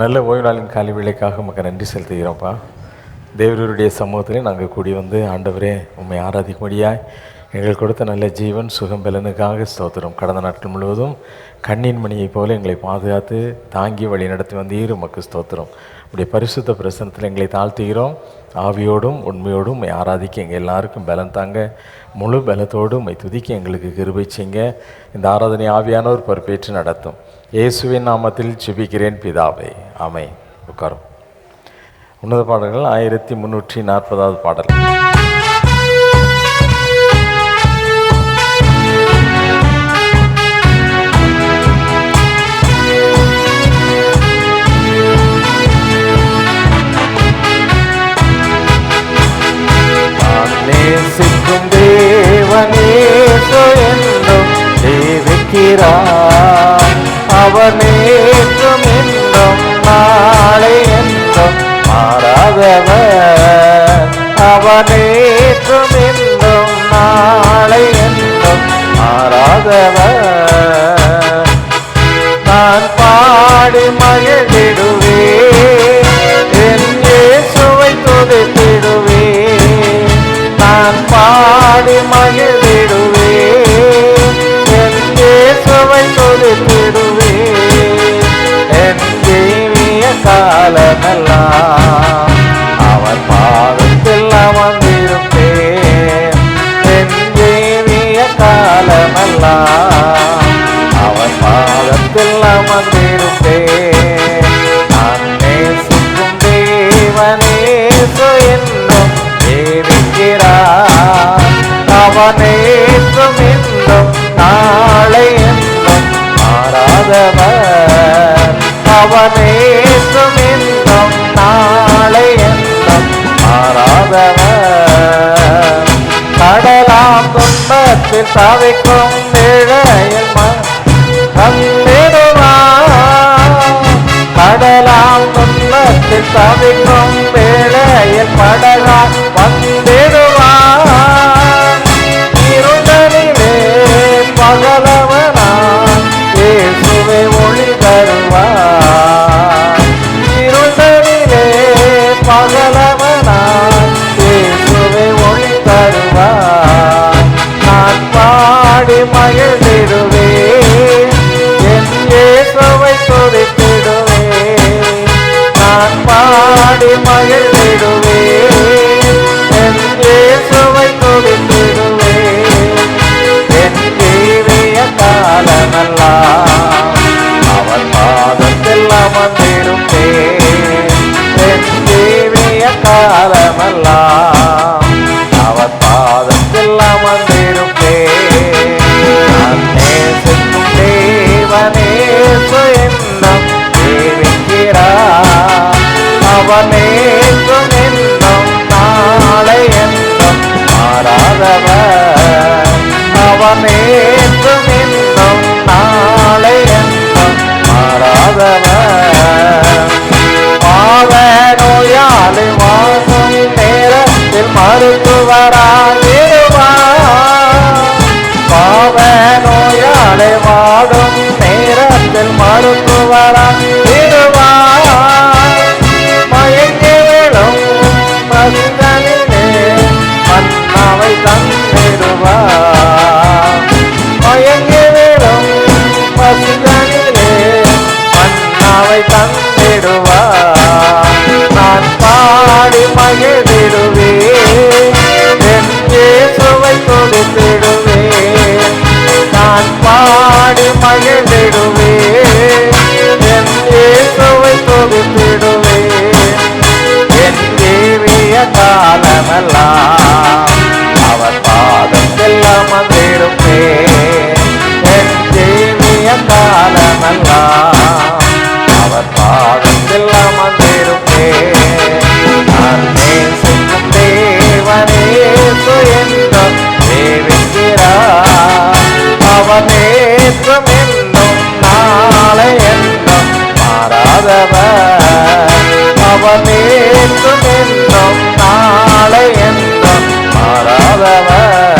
நல்ல ஓய்வு நாளின் காலை வேளைக்காக உமக்கு நன்றி செலுத்துகிறோம்ப்பா. தேவருடைய சமூகத்திலே நாங்கள் கூடி வந்து ஆண்டவரே உம்மை ஆராதிக்கும்படியாய் எங்களுக்கு கொடுத்த நல்ல ஜீவன் சுகம் பலனுக்காக ஸ்தோத்திரம். கடந்த நாட்கள் முழுவதும் கண்ணின் மணியைப் போல எங்களை பாதுகாத்து தாங்கி வழி நடத்தி வந்தீர். உமக்கு ஸ்தோத்திரம். உடைய பரிசுத்த பிரசனத்தில் எங்களை தாழ்த்துகிறோம். ஆவியோடும் உண்மையோடும் உம்மை ஆராதிக்க எங்கள் எல்லாருக்கும் பலன் தாங்க. முழு பலத்தோடு உம்மை துதிக்க எங்களுக்கு கிருபை செய்யுங்க. இந்த ஆராதனை ஆவியானோர் பொறுப்பேற்று நடத்தும். இயேசுவின் நாமத்தில் ஜெபிக்கிறேன் பிதாவே, ஆமென். உட்காரும். உன்னத பாடல்கள் 1340 பாடல். நேசிக்கும் தேவனேசு என்றும் தேவிக்கிறார். அவர் நேற்றும் என்றும் நாளை என்றும் மாறாதவர். அவர் நேற்றும் என்றும் நாளை என்றும் மாறாதவர். நான் பாடி மகிழ்ந்திடுவேன், என் இயேசுவை துதித்திடுவேன். நான் பாடி மகிழ்ந்திடுவேன், என் இயேசுவை துதித்திடுவேன். என் ஜீவிய காலமெல்லாம் அவன் பாதத்தில் அமர்ந்திருப்பேன். என் ஜீவிய காலமெல்லாம் அவன் பாதத்தில் அமர்ந்திருப்பேன். நான் நேசிக்கும் தேவனேசு என்னும் தேவிக்கிறார். அவன் நேற்றும் என்றும் நாளை என்றும் மாறாதவர். அவன் நேற்றும் என்றும் நாளை என்றும் மாறாதவர். கடலாம் துன்பத்தில் தவிக்கும் நிழலில் வந்திடுவார். கடலாம் துன்பத்தில் தவிக்கும் வேளையில் படகால் வந்திடுவார். இருண்டனிலே பகலவனாய் இயேசுவே ஒளி தருவார். இருண்டனிலே பகலவனாய் இயேசுவே ஒளி தருவார். நான் பாடி மகிழ்ந்திடுவேன், என் இயேசுவை துதித்திடுவேன். நான் பாடி மகிழ்ந்திடுவேன், என் இயேசுவை துதித்திடுவேன். என் ஜீவிய காலமெல்லாம் அவன் பாதத்தில் அமர்ந்திருப்பேன். என் ஜீவிய காலமெல்லாம் அவன் பாதத்தில் அமர்ந்திருப்பேன். நான் நேசிக்கும் தேவனேசு என்னும் தேவிக்கிறார். அவன் நேற்றும் என்னும் நாளை என்றும் மாறாதவர். அவன் நேற்றும் என்னும் நாளை என்றும் மாறாதவர். பாவ நோயாளி வாங்கும் நேரத்தில் மருத்துவராகிடுவார். பாவ நோயாளி வாடும் நேரத்தில் மருத்துவராகிடுவார். மயங்கி விழும் மனிதனிலே மன்னாவை தந்திடுவார். மயங்கி விழும் மனிதனிலே மன்னாவை தந்திடுவார். நான் பாடி மகிழ்ந்திடுவேன், என் இயேசுவை துதித்திடுவேன். நான் பாடி மகிழ்ந்திடுவேன், என் இயேசுவை துதித்திடுவேன். என் ஜீவிய காலமெல்லாம் அவர் பாதத்தில் அமர்ந்திருப்பேன். என் ஜீவிய காலமெல்லாம் அவர் பாதத்தில் அமர்ந்திருப்பேன். நான் நேசிக்கும் தேவனேசு என்றும் தேவிக்கிறார். அவன் நேற்றும் என்றும் நாளை என்றும் மாறாதவர். அவன் நேற்றும் என்றும் நாளை என்றும் மாறாதவர்.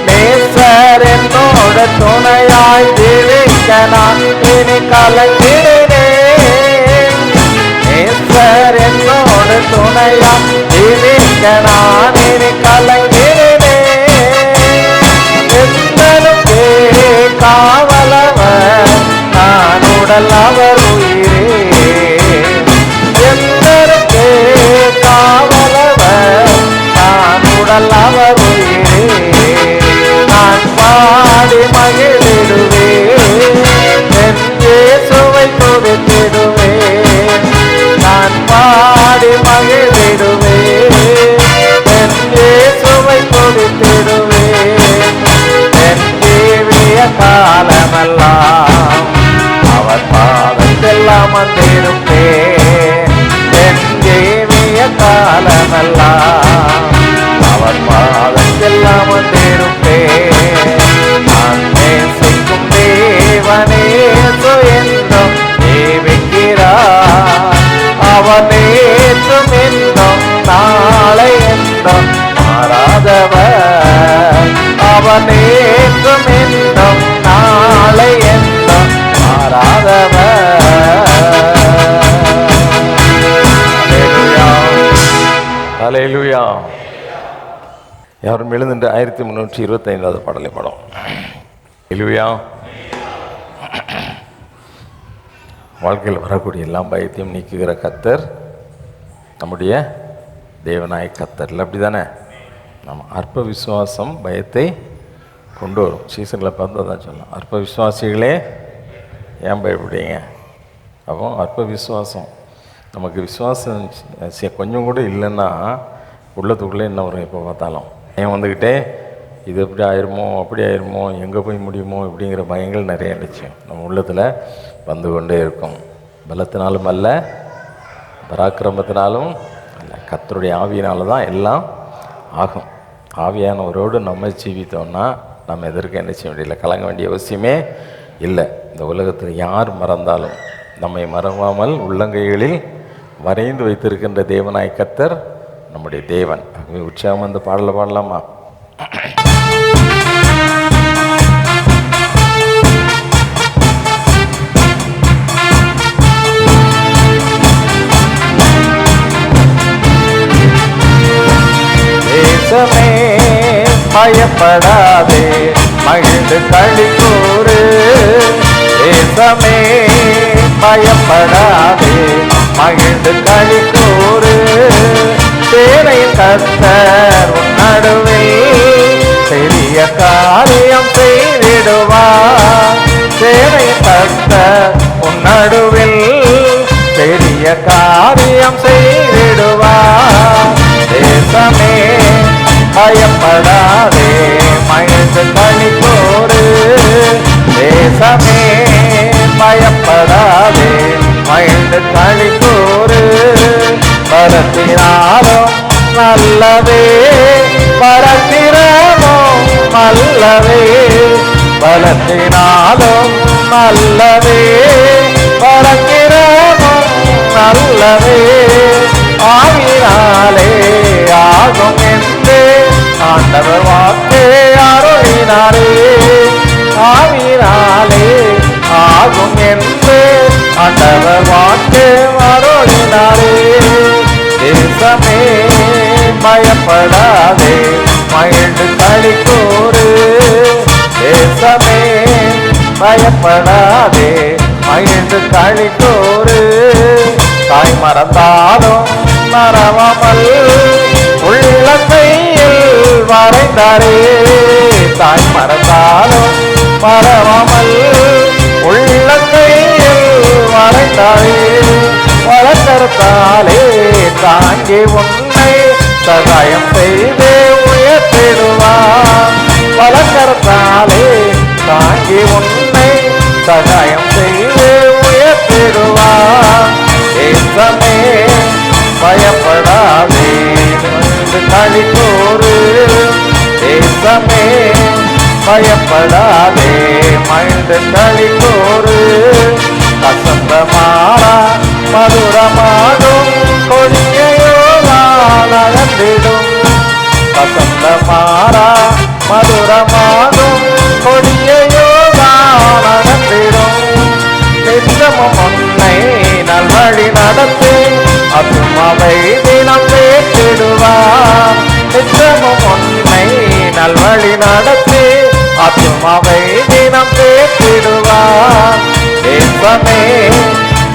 நேசர் என்னோட துணையாய் ஜீவிக்க நான் இனி கலங்கிடுவேன். கர்த்தர் என்னோடு துணையா இருக்க நான் இனி கலங்கினே. எந்தனுக்கே காவலவர் நான் உடல் அவர் உயிரே. எந்தனுக்கே காவலவர் நான் உடல் அவர் உயிரே. நான் பாடி மகிழ்ந்திடுவேன் என் இயேசுவை துதித்திடுவேன். நான் பாடி மகிழ்ந்திடுவேன் என் இயேசுவை துதித்திடுவேன். என் ஜீவிய காலமெல்லாம் அவர் பாதத்தெல்லாம் வந்திருப்பேன். என் ஜீவிய காலமெல்லாம் அவர் பாதத்தெல்லாம் வந்திருப்பேன். நான் நேசிக்கும் தேவனேசு என்றும் ஜீவிக்கிறார். அவர் நேற்றும் என்றும் நாளை என்றும் மாறாதவர். அவர் நேற்றும் என்றும் நாளை என்றும் மாறாதவர். ஹல்லேலூயா. யாரும் எழுந்து 1325 பாடலை பாடும். ஹல்லேலூயா. வாழ்க்கையில் வரக்கூடிய எல்லா பயத்தையும் நீக்குகிற கர்த்தர் நம்முடைய தேவனாய கர்த்தர் இல்லை, அப்படி தானே? நம்ம அற்ப விசுவாசம் பயத்தை கொண்டு வரும். சீசனில் பார்த்து தான் சொல்லலாம், அற்ப விசுவாசிகளே ஏன் பயப்படுறீங்க? அப்போ அற்ப விசுவாசம் நமக்கு விசுவாசம் கொஞ்சம் கூட இல்லைன்னா உள்ளத்துக்குள்ளே என்ன வரும்? எப்போ பார்த்தாலும் ஏன் வந்துக்கிட்டே இது எப்படி ஆயிருமோ அப்படி ஆயிருமோ எங்கே போய் முடியுமோ இப்படிங்கிற பயங்கள் நிறைய இருந்துச்சு நம்ம உள்ளத்தில் வந்து கொண்டே இருக்கும். பலத்தினாலும் அல்ல, பராக்கிரமத்தினாலும் அல்ல, கர்த்தருடைய ஆவியினால தான் எல்லாம் ஆகும். ஆவியானவரோடு நம்ம ஜீவித்தோம்னா நம்ம எதற்கு என்ன செய்ய வேண்டியதில்லை, கலங்க வேண்டிய அவசியமே இல்லை. இந்த உலகத்தில் யார் மறந்தாலும் நம்மை மறவாமல் உள்ளங்கைகளில் வரைந்து வைத்திருக்கின்ற தேவனாய் கர்த்தர் நம்முடைய தேவன். ஆகவே உற்சாகம் அந்த பாடலை பாடலாமா? தேசமே பயப்படாதே, மகிழ்ந்து களி கூறு. தேசமே பயப்படாதே, மகிழ்ந்து களி கூறு. சேனையின் கர்த்தர் உன் நடுவே பெரிய காரியம் செய்திடுவார். சேனையின் கர்த்தர் உன் நடுவில் பெரிய காரியம் செய்திடுவார். தேசமே பயப்படாதே, மகிழ்ந்து களி கூறு. தேசமே பயப்படாதே, மகிழ்ந்து களி கூறு. பலத்தினாலும் நல்லவே, பராக்கிரமும் நல்லவே. பலத்தினாலும் நல்லவே, பராக்கிரமும் நல்லவே. ஆவினாலே ஆகும் என்று ஆண்டவர் வாக்கே அருளினாரே. ஆவினாலே ஆகும் என்று ஆண்டவர் வாக்கே அருளினாரே. தேசமே பயப்படாதே, மகிழ்ந்து களி கூறு. தேசமே பயப்படாதே, மகிழ்ந்து களி கூறு. தாய் மறந்தாலும் மறவாமல் உள்ளங்கையில் வரைந்தாரே. தாய் மறந்தாலும் மறவாமல் உள்ளங்கையில் வரைந்தாரே. வளர்த்தாலே தாங்கி உன்னை சகாயம் செய்து உயர்த்திடுவார். வளர்த்தாலே தாங்கி உன்னை சகாயம் செய்து உயர்த்திடுவார். தேசமே பயப்படாதே, களி கூறு. தேசமே பயப்படாதே, மகிழ்ந்து களி கூறு. கசந்த மாறா மதுரமாகும் கொடியையோ நகர்ந்திடும். கசந்த மாறா மதுரமாகும் கொடியையோ நகர்ந்திடும். நித்தமும் உன்னை நல்வழி நடத்தி தேசமே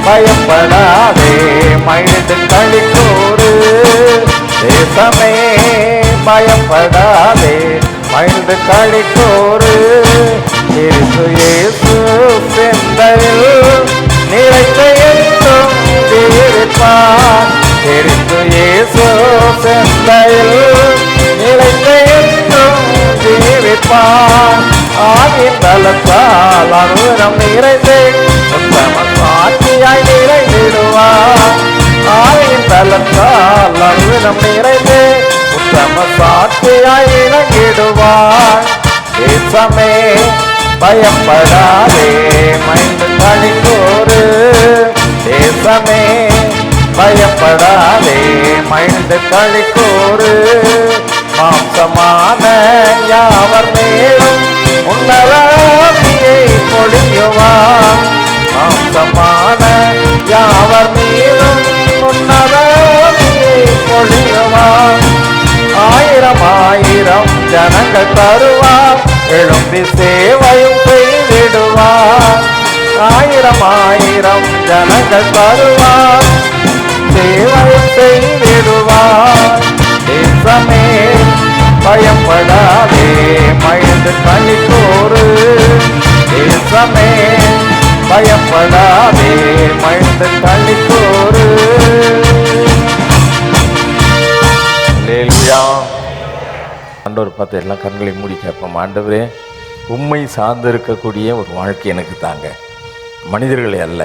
பயப்படாதே மகிழ்ந்து களி கூறு. தேசமே பயப்படாதே மகிழ்ந்து களி கூறு. கிறிஸ்து இயேசு சிந்தையில் நிறைந்த என்றும் இருப்பார். கிறிஸ்து இயேசு சிந்தையில் நிறைந்த என்றும் இருப்பார். ஆவின் பலத்தால் அனுரம் நிறைந்து உத்தம சாட்சியாய் நிறைந்திடுவார். ஆவின் பலத்தால் அனுரம் நிறைந்து உத்தம சாட்சியாய் இறங்கிடுவார். தேசமே பயப்படாதே மைந்து களி கூறு. தேசமே பயப்படாதே மைந்து களி கூறு. மாம்சமான யாவர் மேலும் உன்னதாசியை பொழியுவார். மாம்சமான யாவர் மேலும் உன்னதாசியை பொழியுவார். ஆயிரம் ஆயிரம் ஜனங்கள் தருவார். எழும்பி சேவையும் செய்திடுவார். ஆயிரம் ஆயிரம் ஜனங்கள் தருவார். சேவையும் செய்திடுவார். தேசமே பயப்படாதே மகிழ்ந்து களி கூறு. தேசமே பயப்படாதே மகிழ்ந்து களி கூறு. அல்லேலூயா. ஆண்டவர் பார்த்து எல்லாம் கண்களை மூடி கேட்போம். ஆண்டவரே, உம்மை சார்ந்து இருக்கக்கூடிய ஒரு வாழ்க்கை எனக்கு தாங்க. மனிதர்களை அல்ல,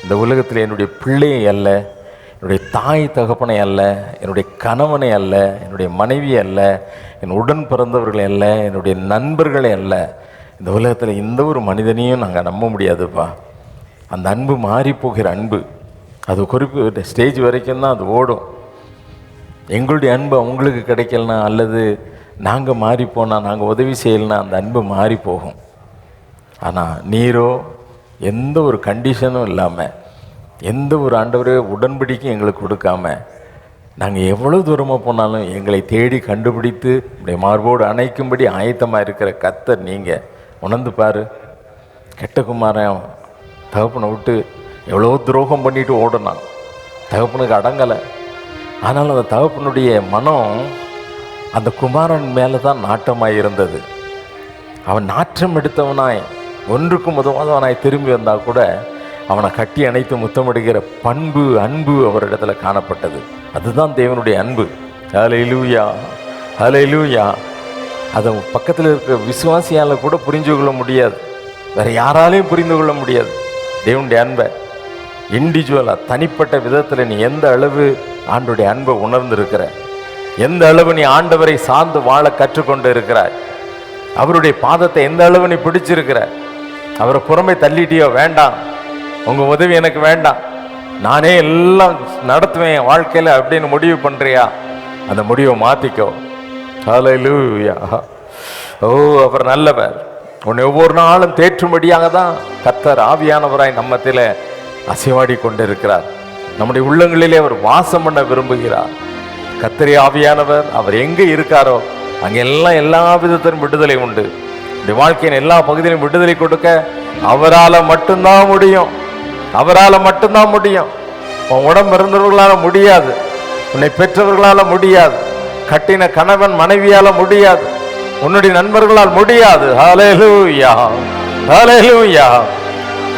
இந்த உலகத்தில் என்னுடைய பிள்ளையை அல்ல, என்னுடைய தாய் தகப்பனை அல்ல, என்னுடைய கணவனை அல்ல, என்னுடைய மனைவி அல்ல, என் உடன் பிறந்தவர்களை அல்ல, என்னுடைய நண்பர்களை அல்ல. இந்த உலகத்தில் எந்த ஒரு மனிதனையும் நாங்கள் நம்ப முடியாதுப்பா. அந்த அன்பு மாறி போகிற அன்பு, அது குறிப்பிட்ட ஸ்டேஜ் வரைக்கும் தான் அது ஓடும். எங்களுடைய அன்பு அவங்களுக்கு கிடைக்கலனா, அல்லது நாங்கள் மாறி போனால், நாங்கள் உதவி செய்யலைன்னா அந்த அன்பு மாறி போகும். ஆனால் நீரோ எந்த ஒரு கண்டிஷனும் இல்லாமல், எந்த ஒரு ஆண்டவரே உடன்படிக்கையும் எங்களுக்கு கொடுக்காம, நாங்கள் எவ்வளோ தூரமாக போனாலும் எங்களை தேடி கண்டுபிடித்து இப்படி மார்போடு அணைக்கும்படி ஆயத்தமாக இருக்கிற கர்த்தர் நீங்கள். உணர்ந்து பாரு, கெட்ட குமாரன் தகப்பனை விட்டு எவ்வளோ துரோகம் பண்ணிட்டு ஓடனான். தகப்பனுக்கு அடங்கலை. ஆனாலும் அந்த தகப்பனுடைய மனம் அந்த குமாரன் மேலே தான் நாட்டமாக இருந்தது. அவன் நாற்றம் எடுத்தவனாய், ஒன்றுக்கும் உதவாதவனாய் திரும்பி வந்தால் கூட அவனை கட்டி அணைத்து முத்தமிடுகிற பண்பு, அன்பு அவரிடத்துல காணப்பட்டது. அதுதான் தேவனுடைய அன்பு. ஹல்லேலூயா, ஹல்லேலூயா. அதை பக்கத்தில் இருக்கிற விசுவாசியால் கூட புரிந்து கொள்ள முடியாது, வேறு யாராலையும் புரிந்து கொள்ள முடியாது. தேவனுடைய அன்பை இண்டிவிஜுவலாக தனிப்பட்ட விதத்தில் நீ எந்த அளவு ஆண்டவருடைய அன்பை உணர்ந்திருக்கிற, எந்த அளவு நீ ஆண்டவரை சார்ந்து வாழ கற்றுக்கொண்டு இருக்கிறாய், அவருடைய பாதத்தை எந்த அளவு நீ பிடிச்சிருக்கிற, அவரை புறமே தள்ளிட்டியோ, வேண்டாம் உங்கள் உதவி எனக்கு வேண்டாம், நானே எல்லாம் நடத்துவேன் என் வாழ்க்கையில் அப்படின்னு முடிவு பண்ணுறியா, அந்த முடிவை மாற்றிக்கோ. ஹல்லேலூயா. ஓ, அவர் நல்லவர். உன்னை ஒவ்வொரு நாளும் தேற்றும்படியாக தான் கர்த்தர் ஆவியானவராய் நம்மத்தில் அசைவாடி கொண்டு இருக்கிறார். நம்முடைய உள்ளங்களிலே அவர் வாசம் பண்ண விரும்புகிறார். கர்த்தரே ஆவியானவர், அவர் எங்கே இருக்காரோ அங்கெல்லாம் எல்லா விதத்திலும் விடுதலை உண்டு. இந்த வாழ்க்கையின் எல்லா பகுதியிலும் விடுதலை கொடுக்க அவரால் மட்டும்தான் முடியும். அவரால் மட்டும்தான் முடியும். உன் உடம்பு இருந்தவர்களால் முடியாது, உன்னை பெற்றவர்களால் முடியாது, கட்டின கணவன் மனைவியால் முடியாது, உன்னுடைய நண்பர்களால் முடியாது. ஹல்லேலூயா, ஹல்லேலூயா.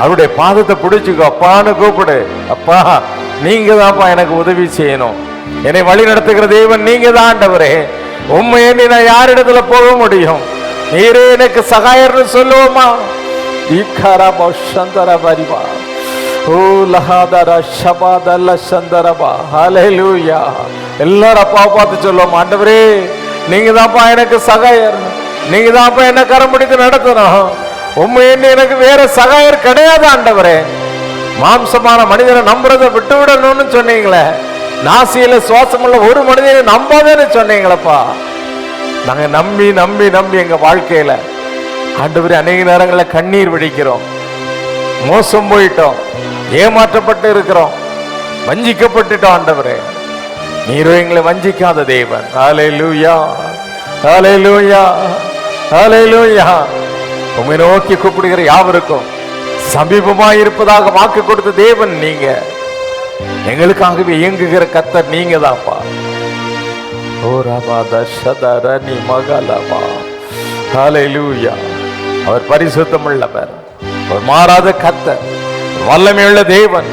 அவருடைய பாதத்தை பிடிச்சிக்கோ, அப்பான்னு கூப்பிடு. அப்பா, நீங்க தான்ப்பா எனக்கு உதவி செய்யணும், என்னை வழி நடத்துகிற தேவன் நீங்க தான் ஆண்டவரே. உண்மையை நான் யாரிடத்துல போக முடியும், நீரே எனக்கு சகாயர்னு சொல்லுவோமா? ஓ லஹாதரா ஷபாதல்ல சந்தரபா. ஹல்லேலூயா. எல்லாரும் அப்பா பார்த்து சொல்லுவோம், ஆண்டவரே நீங்க தான்ப்பா எனக்கு சகாயர், நீங்க தான்ப்பா என்ன கரம் பிடித்து நடத்தணும். உண்மையை எனக்கு வேற சகாயர் கிடையாது ஆண்டவரே. மாம்சமான மனிதனை நம்புறதை விட்டு விடணும்னு சொன்னீங்களே, நாசியில சுவாசமுள்ள ஒரு மனிதனை நம்பாதேன்னு சொன்னீங்களப்பா. நாங்க நம்பி நம்பி நம்பி எங்க வாழ்க்கையில ஆண்டவரே அநேக நேரங்களில் கண்ணீர் வடிக்கிறோம், மோசம் போயிட்டோம், ஏமாற்றப்பட்டு இருக்கிறோம், வஞ்சிக்கப்பட்டுட்டோம். ஆண்டவரே நீரோ எங்களை வஞ்சிக்காத தேவன். ஹல்லேலூயா, ஹல்லேலூயா, ஹல்லேலூயா. உம்மை நோக்கி கூப்பிடுகிற யாவருக்கும் சமீபமாய் இருப்பதாக வாக்கு கொடுத்த தேவன் நீங்க. எங்களுக்காகவே இயங்குகிற கர்த்தர் நீங்க தான்ப்பா. ஓ ராமா தர்ஷதரணி மகளமா. ஹல்லேலூயா. அவர் பரிசுத்தமுள்ளவர், அவர் மாறாத கர்த்தர், வல்லமையுள்ள தேவன்,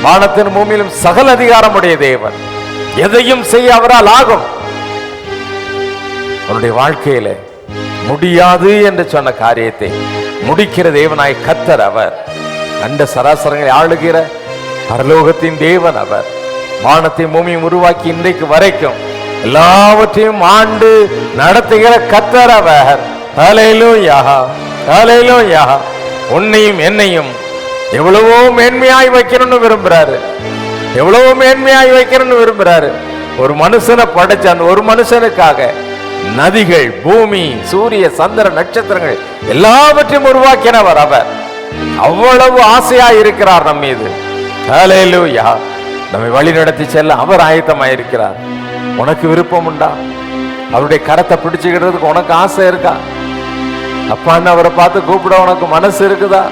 வானத்தின் பூமியிலும் சகல அதிகாரமுடைய தேவன். எதையும் செய்ய அவரால் ஆகும். அவருடைய வாழ்க்கையில முடியாது என்று சொன்ன காரியத்தை முடிக்கிற தேவனாய் கர்த்தர் அவர். அண்ட சராசரங்களை ஆளுகிற பரலோகத்தின் தேவன் அவர். வானத்தையும் பூமியும் உருவாக்கி இன்றைக்கு வரைக்கும் எல்லாவற்றையும் ஆண்டு நடத்துகிற கர்த்தர் அவர். ஹல்லேலூயா, ஹல்லேலூயா. உன்னையும் என்னையும் எவ்வளவோ மேன்மையாய் வைக்கணும்னு விரும்புறாரு, எவ்வளவோ மேன்மையாய் வைக்கணும்னு விரும்புறாரு. ஒரு மனுஷனை படைச்ச அந்த ஒரு மனுஷனுக்காக நதிகள், பூமி, சூரிய, சந்திர, நட்சத்திரங்கள் எல்லாவற்றையும் உருவாக்கினவர் அவர். அவ்வளவு ஆசையா இருக்கிறார் நம் மீது. ஹல்லேலூயா. நம்மை வழி நடத்தி செல்ல அவர் ஆயத்தமாயிருக்கிறார். உனக்கு விருப்பம் உண்டா? அவருடைய கரத்தை பிடிச்சுக்கிறதுக்கு உனக்கு ஆசை இருக்கா? அப்பான்னு அவரை பார்த்து கூப்பிட உனக்கு மனசு இருக்குதா?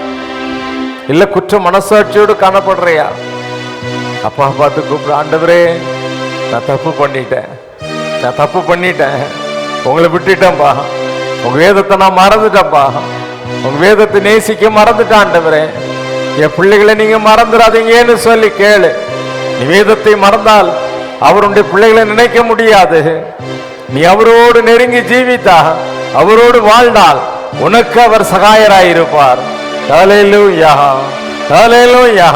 இல்ல குற்ற மனசாட்சியோடு காணப்படுறியா? அப்பா பார்த்து கூப்பிட, ஆண்டவரே நான் தப்பு பண்ணிட்டேன், நான் தப்பு பண்ணிட்டேன், உங்களை விட்டுட்டேன்பா, உங்க வேதத்தை நான் மறந்துட்டேன்ப்பா, உங்க வேதத்தை நேசிக்க மறந்துட்டேன் ஆண்டவரே, என் பிள்ளைகளை நீங்க மறந்துடாதீங்கன்னு சொல்லி கேளு. நீ வேதத்தை மறந்தால் அவருடைய பிள்ளைகளை நினைக்க முடியாது. நீ அவரோடு நெருங்கி ஜீவித்தா, அவரோடு வாழ்ந்தால் உனக்கு அவர் சகாயராயிருப்பார். ஹல்லேலூயா, ஹல்லேலூயா.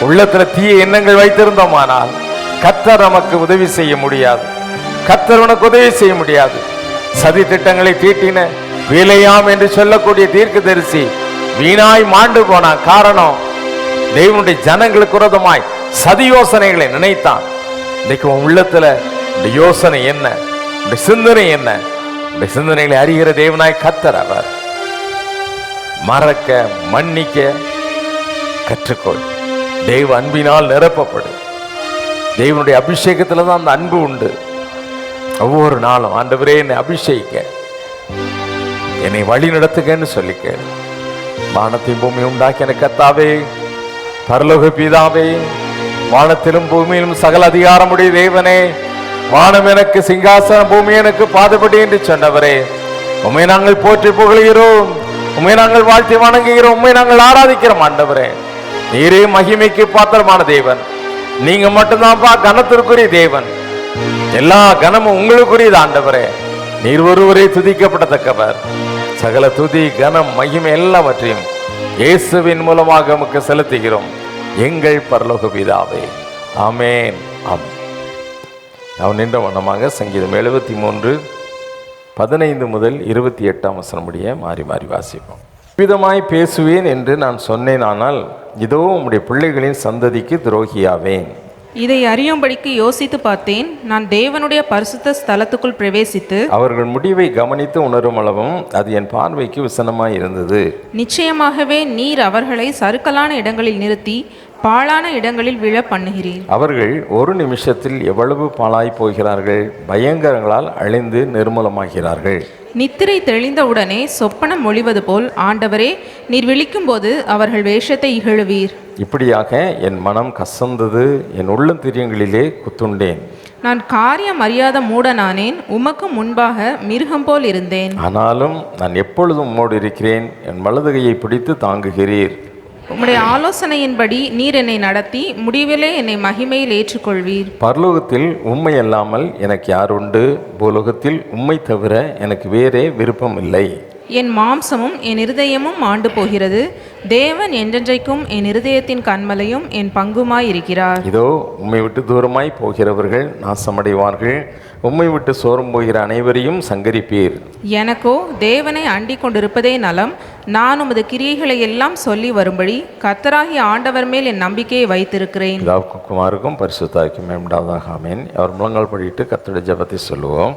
உள்ளத்துல தீய எண்ணங்கள் வைத்திருந்தோமானால் கர்த்தர் நமக்கு உதவி செய்ய முடியாது. கர்த்தர் உனக்கு உதவி செய்ய முடியாது. சதி திட்டங்களை தீட்டின வேலையாம் என்று சொல்லக்கூடிய தீர்க்கதரிசி வீணாய் மாண்டு போனான். காரணம், தேவனுடைய ஜனங்களுக்கு விரோதமாய் சதி யோசனைகளை நினைத்தான். இன்னைக்கு உன் உள்ளத்துல இந்த யோசனை என்ன, இந்த சிந்தனை என்ன? இந்த சிந்தனைகளை அறிகிற தேவனாய் கர்த்தர் அவர். மறக்க மன்னிக்க கற்றுக்கொள். தெய்வ அன்பினால் நிரப்பப்படு. தெய்வனுடைய அபிஷேகத்துல தான் அந்த அன்பு உண்டு. ஒவ்வொரு நாளும் ஆண்டவரே என்னை அபிஷேகிக்க, என்னை வழி நடத்துகன்னு சொல்லிக்க. வானத்தையும் பூமி உண்டாக்கின கர்த்தாவே, பரலோக பிதாவே, வானத்திலும் பூமியிலும் சகல அதிகாரமுடைய தேவனே, வானம் எனக்கு சிங்காசனம், பூமி எனக்கு பாதபடி என்று சொன்னவரே, உம்மை நாங்கள் போற்றி புகழ்கிறோம், உம்மை நாங்கள் வாழ்த்தி வணங்குகிறோம், உம்மை நாங்கள் ஆராதிக்கிறோம். ஆண்டவரே, நீரே மகிமைக்கு பாத்திரமான தேவன். நீங்க மட்டும்தான்ப்பா கனத்திற்குரிய தேவன். எல்லா கனமும் உங்களுக்குரியது ஆண்டவரே. நீர் ஒருவரே துதிக்கப்படத்தக்கவர். சகல துதி, கனம், மகிமை எல்லாவற்றையும் இயேசுவின் மூலமாக உமக்கு செலுத்துகிறோம் எங்கள் பரலோக பிதாவே. ஆமென், ஆமென். அவன் நின்ற வண்ணமாக சங்கீதம் 73:15 முதல் 28 வசனம் முடிய மாறி மாறி வாசிப்போம். விதமாய் பேசுவேன் என்று நான் சொன்னேன், ஆனால் இதோ உம்முடைய பிள்ளைகளின் சந்ததிக்கு துரோகியாவேன். இதை அறியும்படிக்கு யோசித்து பார்த்தேன். நான் தேவனுடைய பரிசுத்த ஸ்தலத்துக்குள் பிரவேசித்து அவர்கள் முடிவை கவனித்து உணரும் அளவும் அது என் பார்வைக்கு விசனமாய் இருந்தது. நிச்சயமாகவே நீர் அவர்களை சறுக்கலான இடங்களில் நிறுத்தி பாழான இடங்களில் விழ பண்ணுகிறீர். அவர்கள் ஒரு நிமிஷத்தில் எவ்வளவு பாழாய் போகிறார்கள், பயங்கரங்களால் அழிந்து நிர்மூலமாகிறார்கள். நித்திரை தெளிந்தவுடனே சொப்பனம் ஒளிவது போல் ஆண்டவரே நீர் விழிக்கும்போது அவர்கள் வேஷத்தை இகழுவீர். இப்படியாக என் மனம் கசந்தது, என் உள்ளந்திரியங்களிலே குத்துண்டேன். நான் காரியம் அறியாத மூடனானேன், உமக்கு முன்பாக மிருகம் போல் இருந்தேன். ஆனாலும் நான் எப்பொழுதும் உம்மோடு இருக்கிறேன், என் வலதுகையை பிடித்து தாங்குகிறீர். உம்முடைய ஆலோசனையின்படி நீர் என்னை நடத்தி முடிவிலே என்னை மகிமையில் ஏற்றுக்கொள்வீர். பரலோகத்தில் உம்மை அல்லாமல் எனக்கு யார் உண்டு? பூலோகத்தில் உம்மை தவிர எனக்கு வேறே விருப்பம் இல்லை. என் மாம்சமும் என் இருதயமும் ஆண்டு போகிறது. தேவன் என்றென்றைக்கும் என் இருதயத்தின் கண்மலையும் என் பங்குமாய் இருக்கிறார். இதோ உம்மை விட்டு தூரமாய் போகிறவர்கள் நாசமடைவார்கள், உம்மை விட்டு சோரம் போகிற அனைவரையும் சங்கரிப்பீர். எனக்கோ தேவனை அண்டிக் கொண்டிருப்பதே நலம். நான் உமது கிரியைகளை எல்லாம் சொல்லி வரும்படி கர்த்தராகிய ஆண்டவர் மேல் என் நம்பிக்கையை வைத்திருக்கிறேன். பிதாவுக்கும் குமாருக்கும் பரிசுத்தாவிக்கும் மேம்படாதாக ஆமென். அவர் முழங்கால் படிட்டு கர்த்தருடைய ஜெபத்தை சொல்லுவோம்.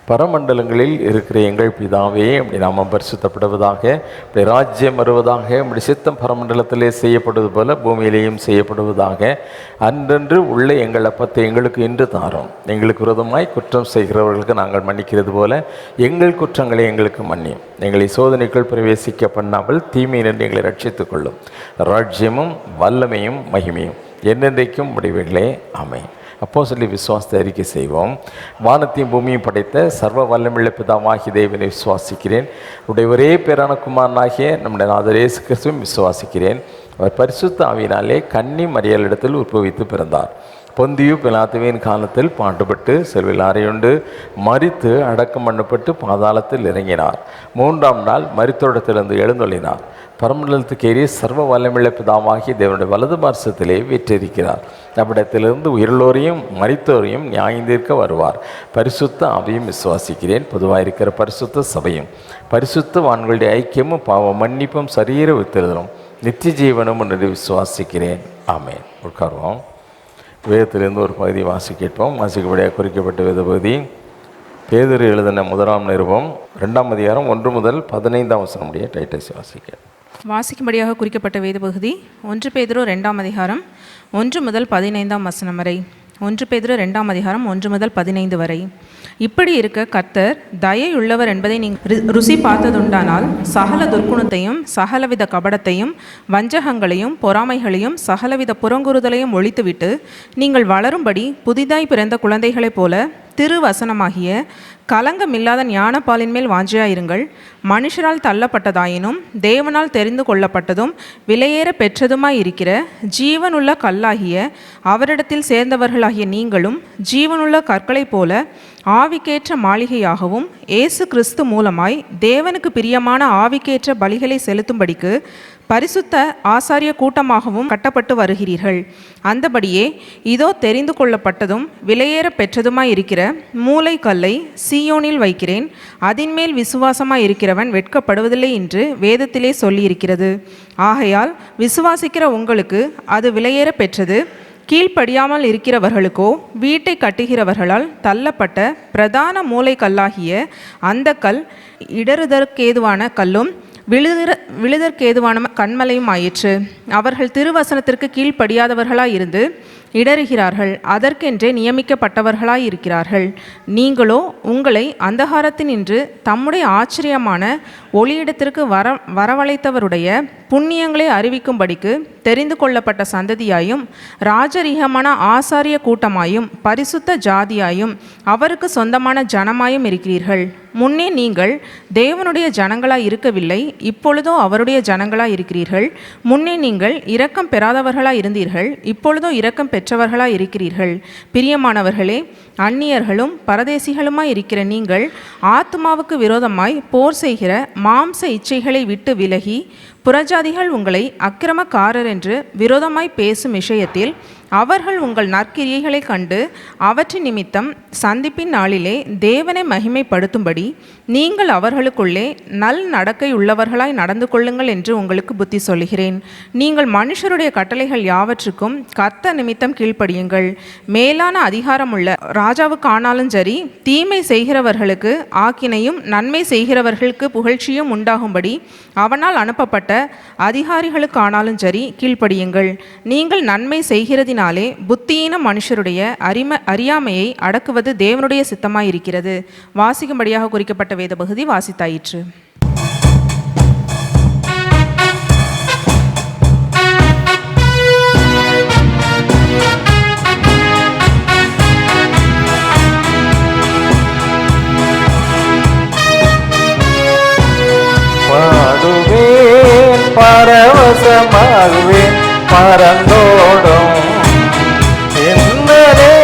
பரமண்டலங்களில் இருக்கிற எங்கள் பிதாவே, அப்படி நாம பரிசுத்தப்படுவதாக, அப்படி ராஜ்யம் வருவதாக, அப்படி சித்தம் பரமண்டலத்திலே செய்யப்படுவது போல பூமியிலேயும் செய்யப்படுவதாக. அன்றன்று உள்ள எங்கள் அப்பத்தை எங்களுக்கு இன்று தாரும். எங்களுக்கு விரோதமாய் குற்றம் செய்கிறவர்களுக்கு நாங்கள் மன்னிக்கிறது போல எங்கள் குற்றங்களை எங்களுக்கு மன்னியும். எங்களை சோதனைக்குள் பிரவேசிக்க பண்ணாமல் தீமையினின்று எங்களை ரட்சித்துக் கொள்ளும். ராஜ்யமும் வல்லமையும் மகிமையும் என்னென்றைக்கும் முடிவுகளே. ஆமென். அப்போஸ்தலி விசுவாசத்தை அறிக்கை செய்வோம். வானத்தையும் பூமியும் படைத்த சர்வ வல்லமையுள்ள பிதாவாகிய தேவனை விசுவாசிக்கிறேன். உடைய ஒரே பேரான குமாரனாகிய நம்முடைய நாதர் இயேசு கிறிஸ்துவையும் விசுவாசிக்கிறேன். அவர் பரிசுத்த ஆவியினாலே கன்னி மரியாளிடத்தில் உற்பவித்து பிறந்தார். பொந்தியு பிலாத்துவின் காலத்தில் பாடுபட்டு சிலுவையில் அறையுண்டு மரித்து அடக்கம் பண்ணப்பட்டு பாதாளத்தில் இறங்கினார். 3ஆம் நாள் மரித்தோடத்திலிருந்து எழுந்தொழினார். பரமண்டலத்துக்கு ஏறி சர்வ வல்லமையுள்ள பிதாவாகி தேவனுடைய வலது பார்சத்திலே வீற்றிருக்கிறார். அவ்விடத்திலிருந்து உயிரோரையும் மரித்தோரையும் நியாயந்தீர்க்க வருவார். பரிசுத்த ஆவியும் விசுவாசிக்கிறேன். பொதுவாக இருக்கிற பரிசுத்த சபையும் பரிசுத்த வான்களுடைய ஐக்கியமும் பாவ மன்னிப்பும் சரீர வித்திருதலும் நித்திய ஜீவனும் என்று விசுவாசிக்கிறேன். ஆமென். உட்காருவோம். வேதத்திலிருந்து ஒரு பகுதி வாசிக்கப்போம். வாசிக்கப்படியாக குறிக்கப்பட்ட வேத பகுதி பேதுரு எழுதின 1ஆம் நிருபம் 2ஆம் அதிகாரம் 1 முதல் 15ஆம் வசனம் உடைய டைட்டஸ் வாசிக்கும்படியாக குறிக்கப்பட்ட வேத பகுதி 1 பேதுரு 2ஆம் அதிகாரம் 1 முதல் 15ஆம் வசனம் வரை. 1 பேதுரு 2ஆம் அதிகாரம் 1 முதல் 15 வரை. இப்படி இருக்க கர்த்தர் தயையுள்ளவர் என்பதை நீங்கள் ருசி பார்த்ததுண்டானால் சகல துர்க்குணத்தையும் சகலவித கபடத்தையும் வஞ்சகங்களையும் பொறாமைகளையும் சகலவித புறங்குறுதலையும் ஒழித்துவிட்டு நீங்கள் வளரும்படி புதிதாய் பிறந்த குழந்தைகளைப் போல திருவசனமாகிய கலங்கமில்லாத ஞானப்பாலின் மேல் வாஞ்சியாயிருங்கள். மனுஷரால் தள்ளப்பட்டதாயினும் தேவனால் தெரிந்து கொள்ளப்பட்டதும் விலையேற பெற்றதுமாய் இருக்கிற ஜீவனுள்ள கல்லாகிய அவரிடத்தில் சேர்ந்தவர்களாகிய நீங்களும் ஜீவனுள்ள கற்களைப் போல ஆவிக்கேற்ற மாளிகையாகவும் இயேசு கிறிஸ்து மூலமாய் தேவனுக்கு பிரியமான ஆவிக்கேற்ற பலிகளை செலுத்தும்படிக்கு பரிசுத்த ஆசாரிய கூட்டமாகவும் கட்டப்பட்டு வருகிறீர்கள். அந்தபடியே இதோ தெரிந்து கொள்ளப்பட்டதும் விலையேற பெற்றதுமாய் இருக்கிற மூலை கல்லை சீயோனில் வைக்கிறேன். அதின்மேல் விசுவாசமாய் இருக்கிறவன் வெட்கப்படுவதில்லை என்று வேதத்திலே சொல்லியிருக்கிறது. ஆகையால் விசுவாசிக்கிற உங்களுக்கு அது விலையேற பெற்றது. கீழ்ப்படியாமல் இருக்கிறவர்களுக்கோ வீட்டை கட்டுகிறவர்களால் தள்ளப்பட்ட பிரதான மூலை கல்லாகிய அந்த கல் இடறுதற்கேதுவான கல்லும் விழுதற்கேதுவான கண்மலையும் ஆயிற்று. அவர்கள் திருவசனத்திற்கு கீழ்ப்படியாதவர்களாயிருந்து இடறுகிறார்கள். அதற்கென்றே நியமிக்கப்பட்டவர்களாய் இருக்கிறார்கள். நீங்களோ உங்களை அந்தகாரத்தினின்று தம்முடைய ஆச்சரியமான ஒளியிடத்திற்கு வரவழைத்தவருடைய புண்ணியங்களை அறிவிக்கும்படிக்கு தெரிந்து கொள்ளப்பட்ட சந்ததியாயும் ராஜரீகமான ஆசாரிய கூட்டமாயும் பரிசுத்த ஜாதியாயும் அவருக்கு சொந்தமான ஜனமாயும் இருக்கிறீர்கள். முன்னே நீங்கள் தேவனுடைய ஜனங்களாய் இருக்கவில்லை, இப்பொழுதோ அவருடைய ஜனங்களாய் இருக்கிறீர்கள். முன்னே நீங்கள் இரக்கம் பெறாதவர்களாய் இருந்தீர்கள், இப்பொழுதோ இரக்கம் பெற்றவர்களாய் இருக்கிறீர்கள். பிரியமானவர்களே, அந்நியர்களும் பரதேசிகளுமாய் இருக்கிற நீங்கள் ஆத்துமாவுக்கு விரோதமாய் போர் செய்கிற மாம்ச இச்சைகளை விட்டு விலகி புறஜாதிகள் உங்களை அக்கிரமக்காரர் என்று விரோதமாய் பேசும் விஷயத்தில் அவர்கள் உங்கள் நற்கிரியைகளை கண்டு அவற்றின் நிமித்தம் சந்திப்பின் நாளிலே தேவனை மகிமைப்படுத்தும்படி நீங்கள் அவர்களுக்குள்ளே நல் நடக்கை உள்ளவர்களாய் நடந்து கொள்ளுங்கள் என்று உங்களுக்கு புத்தி சொல்கிறேன். நீங்கள் மனுஷருடைய கட்டளைகள் யாவற்றுக்கும் கர்த்தர் நிமித்தம் கீழ்ப்படியுங்கள். மேலான அதிகாரமுள்ள ராஜாவுக்கு ஆனாலும் சரி, தீமை செய்கிறவர்களுக்கு ஆக்கினையும் நன்மை செய்கிறவர்களுக்கு புகழ்ச்சியும் உண்டாகும்படி அவனால் அனுப்பப்பட்ட அதிகாரிகளுக்கு ஆனாலும் சரி கீழ்ப்படியுங்கள். நீங்கள் நன்மை செய்கிறதினாலே புத்தியீன மனுஷருடைய அறியாமையை அடக்குவது தேவனுடைய சித்தமாயிருக்கிறது. வாசிக்கும்படியாக குறிக்கப்பட்ட வேத பகுதி வாசித்தாயிற்று. பாடுவேன், பரவசமாகுவேன், பரந்தோடும் என்னரே.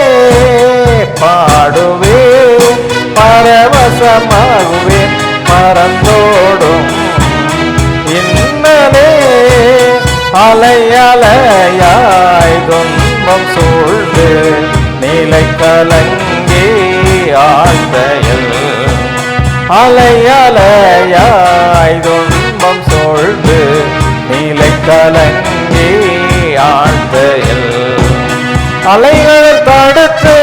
பாடுவேன், பரவசமாகுவேன், பரந்தோடும் இன்னலே. அலை அலையாய் துன்பம் சூழ்ந்து நிலை கலங்கி ஆழ்த்தையில். அலை அலையாய் துன்பம் சூழ்ந்து நிலை கலங்கி ஆழ்த்தையில். அலைகளை தடுத்து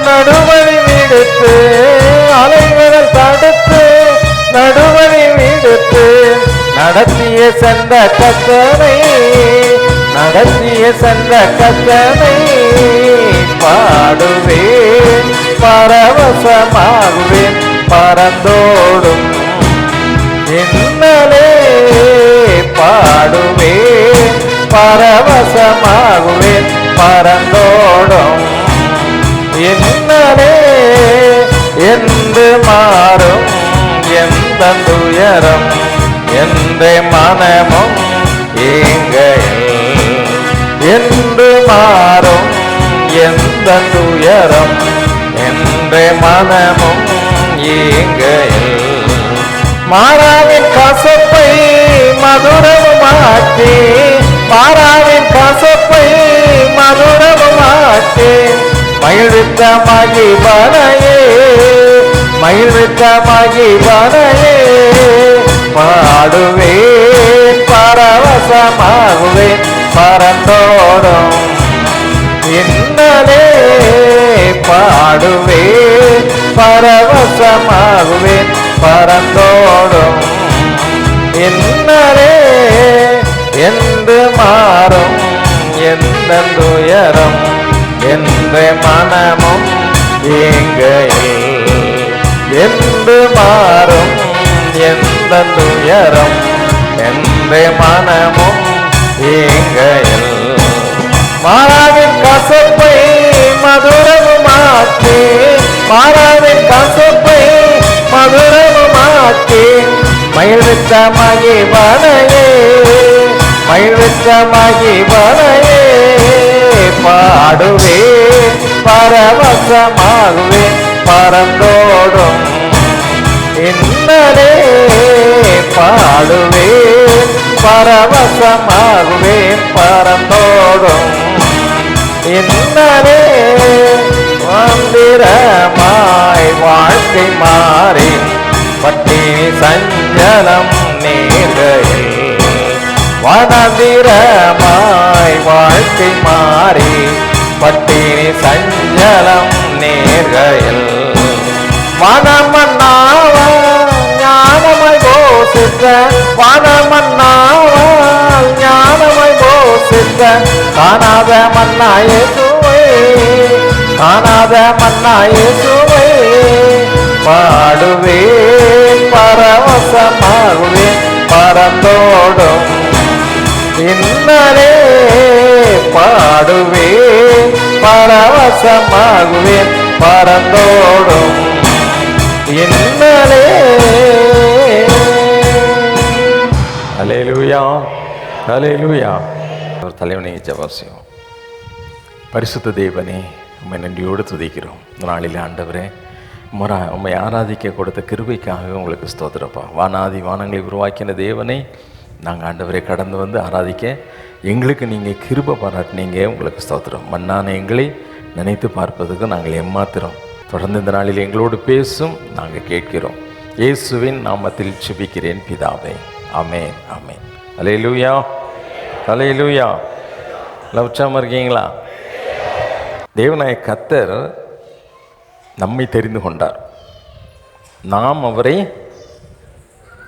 நடுவழி விடுத்து அலை நடுவழி விடுத்து நடத்திய சென்ற கத்தனை, நடத்திய சென்ற கத்தனை பாடுவேன், பரவசமாகுவேன், பறந்தோடும் இன்னலே பாடுவேன், பரவசமாகுவேன், பறந்தோடும் இன்னலே என்று மாறும் எந்த துயரம், என்ற மனமும் ஏங்கையில் என்று மாறும் எந்த துயரம், என்ற மனமும் ஏங்கையில் மாறாவின் கசப்பை மதுரமாக்கி, மாறாவின் கசப்பை மதுரமாக்கி, மகிழ்வித்த மகிழ்வனையே, மகிழ்வித்த மகிழ்வனையே பாடுவேன், பரவசமாகுவேன், பறந்தோடும் இன்னலே பாடுவேன், பரவசமாகுவேன், பறந்தோடும் இன்னலே என்று மாறும் எந்த துயரம், என்ற மனமும் ஏங்கையில் என்று மாறும் எந்த துயரம், என்ற மனமும் ஏங்கையில் மாறாவின் கசப்பை மதுரமாக்கி, மாறாவின் கசப்பை மதுரமாக்கி, மகிழ்வித்த மகிழ்வனையே, மகிழ்வித்த மகிழ்வனையே பாடுவேன், பரவசமாகுவேன், பறந்தோடும் இன்னலே பாடுவேன், பரவசமாகுவேன், பறந்தோடும் இன்னலே மந்திரமாய் வாழ்க்கை மாறி பட்டினி சஞ்சலம் நீர்கையில், வனந்திரமாய் வாழ்க்கை மாறி பட்டினி சஞ்சலம் நீர்கையில், வனமன்னாவால் ஞானமாய் போசித்த, வனமன்னாவால் ஞானமாய் போசித்த காணாத மன்னாயேசுவை, காணாத மன்னாயேசுவை பாடுவேன், பரவசமாகுவேன், பறந்தோடும் இன்னலே பாடுவேன், பரவசமாகுவேன், பறந்தோடும் இன்னலே. அல்லேலூயா, அல்லேலூயா. ஒரு தலைவனை ஜெபம். பரிசுத்த தேவனே, உம்மை நன்றியோடு துதிக்கிறோம். இந்த நாளில் ஆண்டவரே, உம்மை ஆராதிக்க கொடுத்த கிருபைக்காக உங்களுக்கு ஸ்தோத்திரப்பா. வானாதி வானங்களை உருவாக்கின தேவனை நாங்கள் ஆண்டவரை கடந்து வந்து ஆராதிக்க எங்களுக்கு நீங்கள் கிருபை பாராட்டினீங்க, உங்களுக்கு ஸ்தோத்திரம். மண்ணான எங்களை நினைத்து பார்ப்பதுக்கு நாங்கள் எம்மாத்திரம். தொடர்ந்து இந்த நாளில் எங்களோடு பேசும், நாங்கள் கேட்கிறோம். இயேசுவின் நாமத்தில் ஜெபிக்கிறேன் பிதாவே, ஆமென், ஆமென். அல்லேலூயா, அல்லேலூயா. உற்சாகமாக இருக்கீங்களா? தேவனாய கர்த்தர் நம்மை தெரிந்து கொண்டார், நாம் அவரை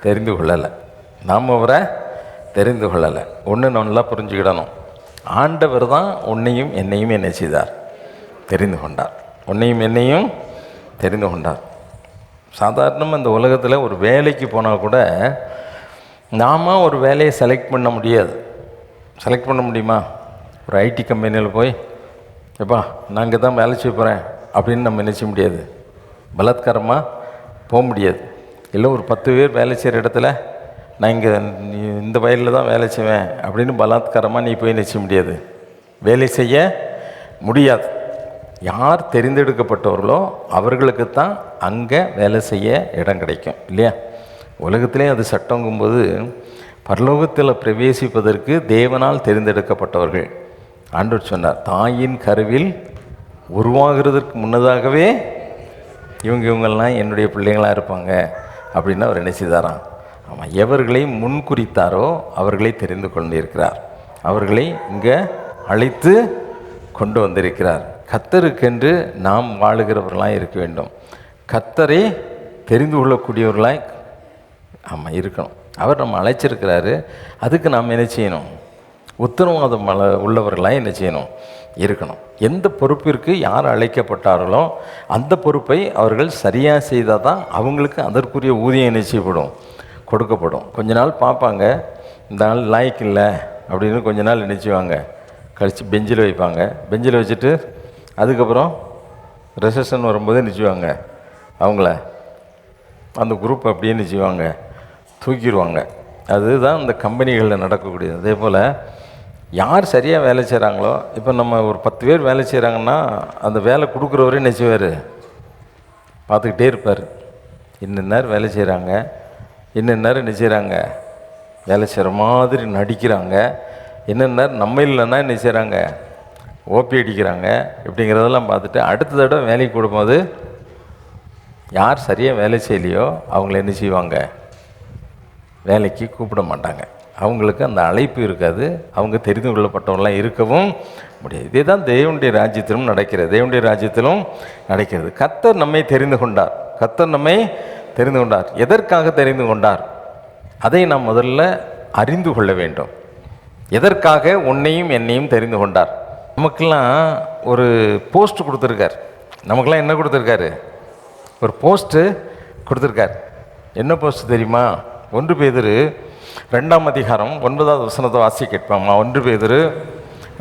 தெரிந்து கொள்ளலை. நாம் அவரை தெரிந்து கொள்ளலை. ஒன்று நல்லா புரிஞ்சுக்கிடணும். ஆண்டவர் தான் உன்னையும் என்னையும் என்ன செய்தார்? தெரிந்து கொண்டார். உன்னையும் என்னையும் தெரிந்து கொண்டார். சாதாரணமாக இந்த உலகத்தில் ஒரு வேலைக்கு போனால் கூட நாம் ஒரு வேலையை செலக்ட் பண்ண முடியாது. செலக்ட் பண்ண முடியுமா? ஒரு ஐடி கம்பெனியில் போய் எப்பா நான் இங்கே தான் வேலை செய்ய போகிறேன் அப்படின்னு நம்ம நினச்ச முடியாது. பலாத்காரமாக போக முடியாது. இல்லை ஒரு 10 பேர் வேலை செய்கிற இடத்துல நான் இங்கே இந்த வயலில் தான் வேலை செய்வேன் அப்படின்னு பலாத்காரமாக நீ போய் நினச்ச முடியாது. வேலை செய்ய முடியாது. யார் தெரிந்தெடுக்கப்பட்டவர்களோ அவர்களுக்கு தான் அங்கே வேலை செய்ய இடம் கிடைக்கும், இல்லையா? உலகத்திலே அது சட்டங்கும்போது பரலோகத்தில் பிரவேசிப்பதற்கு தேவனால் தெரிந்தெடுக்கப்பட்டவர்கள். ஆண்டவர் சொன்னார், தாயின் கருவில் உருவாகிறதுக்கு முன்னதாகவே இவங்கெல்லாம் என்னுடைய பிள்ளைங்களாக இருப்பாங்க அப்படின்னு அவர் நினைச்சிதாராம். ஆமாம், எவர்களை முன்குறித்தாரோ அவர்களை தெரிந்து கொண்டிருக்கிறார். அவர்களை இங்கே அழைத்து கொண்டு வந்திருக்கிறார். கர்த்தருக்கென்று நாம் வாழுகிறவர்களாக இருக்க வேண்டும். கர்த்தரை தெரிந்து கொள்ளக்கூடியவர்களாய் ஆமாம் இருக்கணும். அவர் நம்ம அழைச்சிருக்கிறாரு. அதுக்கு நாம் என்ன செய்யணும்? உத்தரவாதம் உள்ளவர்களாக என்ன செய்யணும்? இருக்கணும். எந்த பொறுப்பிற்கு யார் அழைக்கப்பட்டார்களோ அந்த பொறுப்பை அவர்கள் சரியாக செய்தால் தான் அவங்களுக்கு அதற்குரிய ஊதியம் என்ன செய்யப்படும்? கொடுக்கப்படும். கொஞ்ச நாள் பார்ப்பாங்க, இந்த நாள் லாய்க்கு இல்லை அப்படின்னு கொஞ்ச நாள் நினச்சிவாங்க, கழித்து பெஞ்சில் வைப்பாங்க. பெஞ்சில் வச்சுட்டு அதுக்கப்புறம் ரெசெஷன் வரும்போது நினச்சிவாங்க அவங்கள அந்த குரூப் அப்படியே நினச்சிவாங்க தூக்கிடுவாங்க. அதுதான் இந்த கம்பெனிகளில் நடக்கக்கூடியது. அதே போல் யார் சரியாக வேலை செய்கிறாங்களோ, இப்போ நம்ம ஒரு 10 பேர் வேலை செய்கிறாங்கன்னா அந்த வேலை கொடுக்குறவரே நினச்சிவார், பார்த்துக்கிட்டே இருப்பார். இன்னும் நேரம் வேலை செய்கிறாங்க, இன்னும் நேரம் என்ன செய்கிறாங்க, வேலை செய்கிற மாதிரி நடிக்கிறாங்க, இன்னும் நேரம் நம்ம இல்லைன்னா என்ன செய்கிறாங்க, ஓபி அடிக்கிறாங்க. இப்படிங்கிறதெல்லாம் பார்த்துட்டு அடுத்த தடவை வேலைக்கு கொடுக்கும்போது யார் சரியாக வேலை செய்யலையோ அவங்கள என்ன செய்வாங்க, வேலைக்கு கூப்பிட மாட்டாங்க. அவங்களுக்கு அந்த அழைப்பு இருக்காது, அவங்க தெரிந்து கொள்ளப்பட்டவங்களாம் இருக்கவும் முடியாது. இதே தான் தேவனுடைய ராஜ்யத்திலும் நடக்கிறது. தேவனுடைய ராஜ்யத்திலும் நடக்கிறது. கர்த்தர் நம்மை தெரிந்து கொண்டார். கர்த்தர் நம்மை தெரிந்து கொண்டார். எதற்காக தெரிந்து கொண்டார்? அதை நாம் முதல்ல அறிந்து கொள்ள வேண்டும். எதற்காக உன்னையும் என்னையும் தெரிந்து கொண்டார்? நமக்கெல்லாம் ஒரு போஸ்ட் கொடுத்துருக்கார். நமக்கெல்லாம் என்ன கொடுத்துருக்காரு? ஒரு போஸ்ட்டு கொடுத்துருக்கார். என்ன போஸ்ட் தெரியுமா? 1 பேதுரு 2ஆம் அதிகாரம் 9வது வசனத்தை வாசிக்க கேட்போம்மா. 1 பேதுரு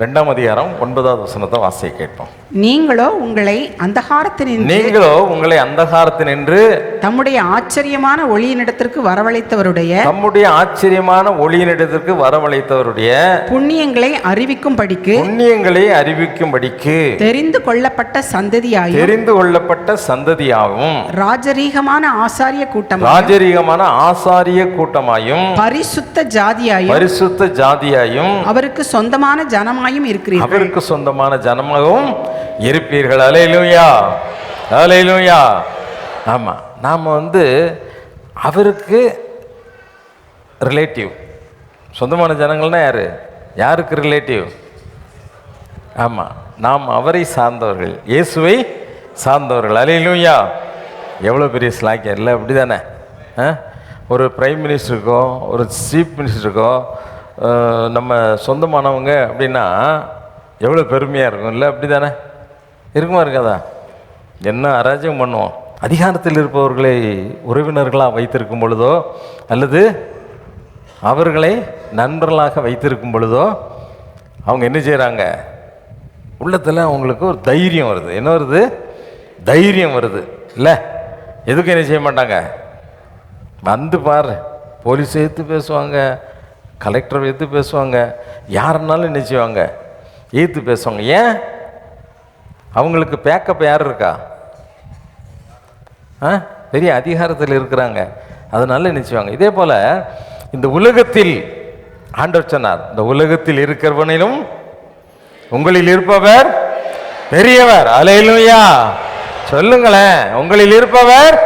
2ஆம் அதிகாரம் 9வது வசனத்தை வாசிக்க கேட்போம். நீங்களோ உங்களை அந்தகாரத்தினின்று தம்முடைய ஆச்சரியமான ஒளியினிடத்திற்கு வரவழைத்தவருடைய புண்ணியங்களை அறிவிக்கும்படிக்கு தெரிந்து கொள்ளப்பட்ட சந்ததியாகவும் ராஜரீகமான ஆசாரிய கூட்டமாயும் பரிசுத்த ஜாதியாயும் அவருக்கு சொந்தமான ஜனமாயும் இருப்பீர்கள். அல்லேலூயா, அல்லேலூயா. ஆமாம், நாம் அவருக்கு ரிலேட்டிவ். சொந்தமான ஜனங்கள்னா யார்? யாருக்கு ரிலேட்டிவ்? ஆமாம், நாம் அவரை சார்ந்தவர்கள், இயேசுவை சார்ந்தவர்கள். அல்லேலூயா. எவ்வளோ பெரிய ஸ்லாக்கியம் இல்லை? அப்படி தானே? ஒரு பிரைம் மினிஸ்டருக்கோ ஒரு சீஃப் மினிஸ்டருக்கோ நம்ம சொந்தமானவங்க அப்படின்னா எவ்வளோ பெருமையாக இருக்கும் இல்லை? அப்படி தானே இருக்குமா? இருக்காதா? என்ன அராஜகம் பண்ணுவோம். அதிகாரத்தில் இருப்பவர்களை உறவினர்களாக வைத்திருக்கும் பொழுதோ அல்லது அவர்களை நண்பர்களாக வைத்திருக்கும் பொழுதோ அவங்க என்ன செய்கிறாங்க? உள்ளத்தில் அவங்களுக்கு ஒரு தைரியம் வருது. என்ன வருது? தைரியம் வருது இல்லை? எதுக்கும் என்ன செய்ய மாட்டாங்க, பாரு, போலீஸ் எடுத்து பேசுவாங்க, கலெக்டர் எடுத்து பேசுவாங்க, யாருன்னாலும் என்ன செய்வாங்க, ஏற்று பேசுவாங்க. ஏன்? அவங்களுக்கு பேக்கப் யார் இருக்கா? பெரிய அதிகாரத்தில் இருக்கிறாங்க, அதனால நினைச்சுவாங்க. இதே போல் இந்த உலகத்தில் ஆண்டவர் சொன்னார், இந்த உலகத்தில் இருக்கிறவனிலும் உங்களில் இருப்பவர் பெரியவர். அல்லேலூயா சொல்லுங்களேன். உங்களில் இருப்பவர்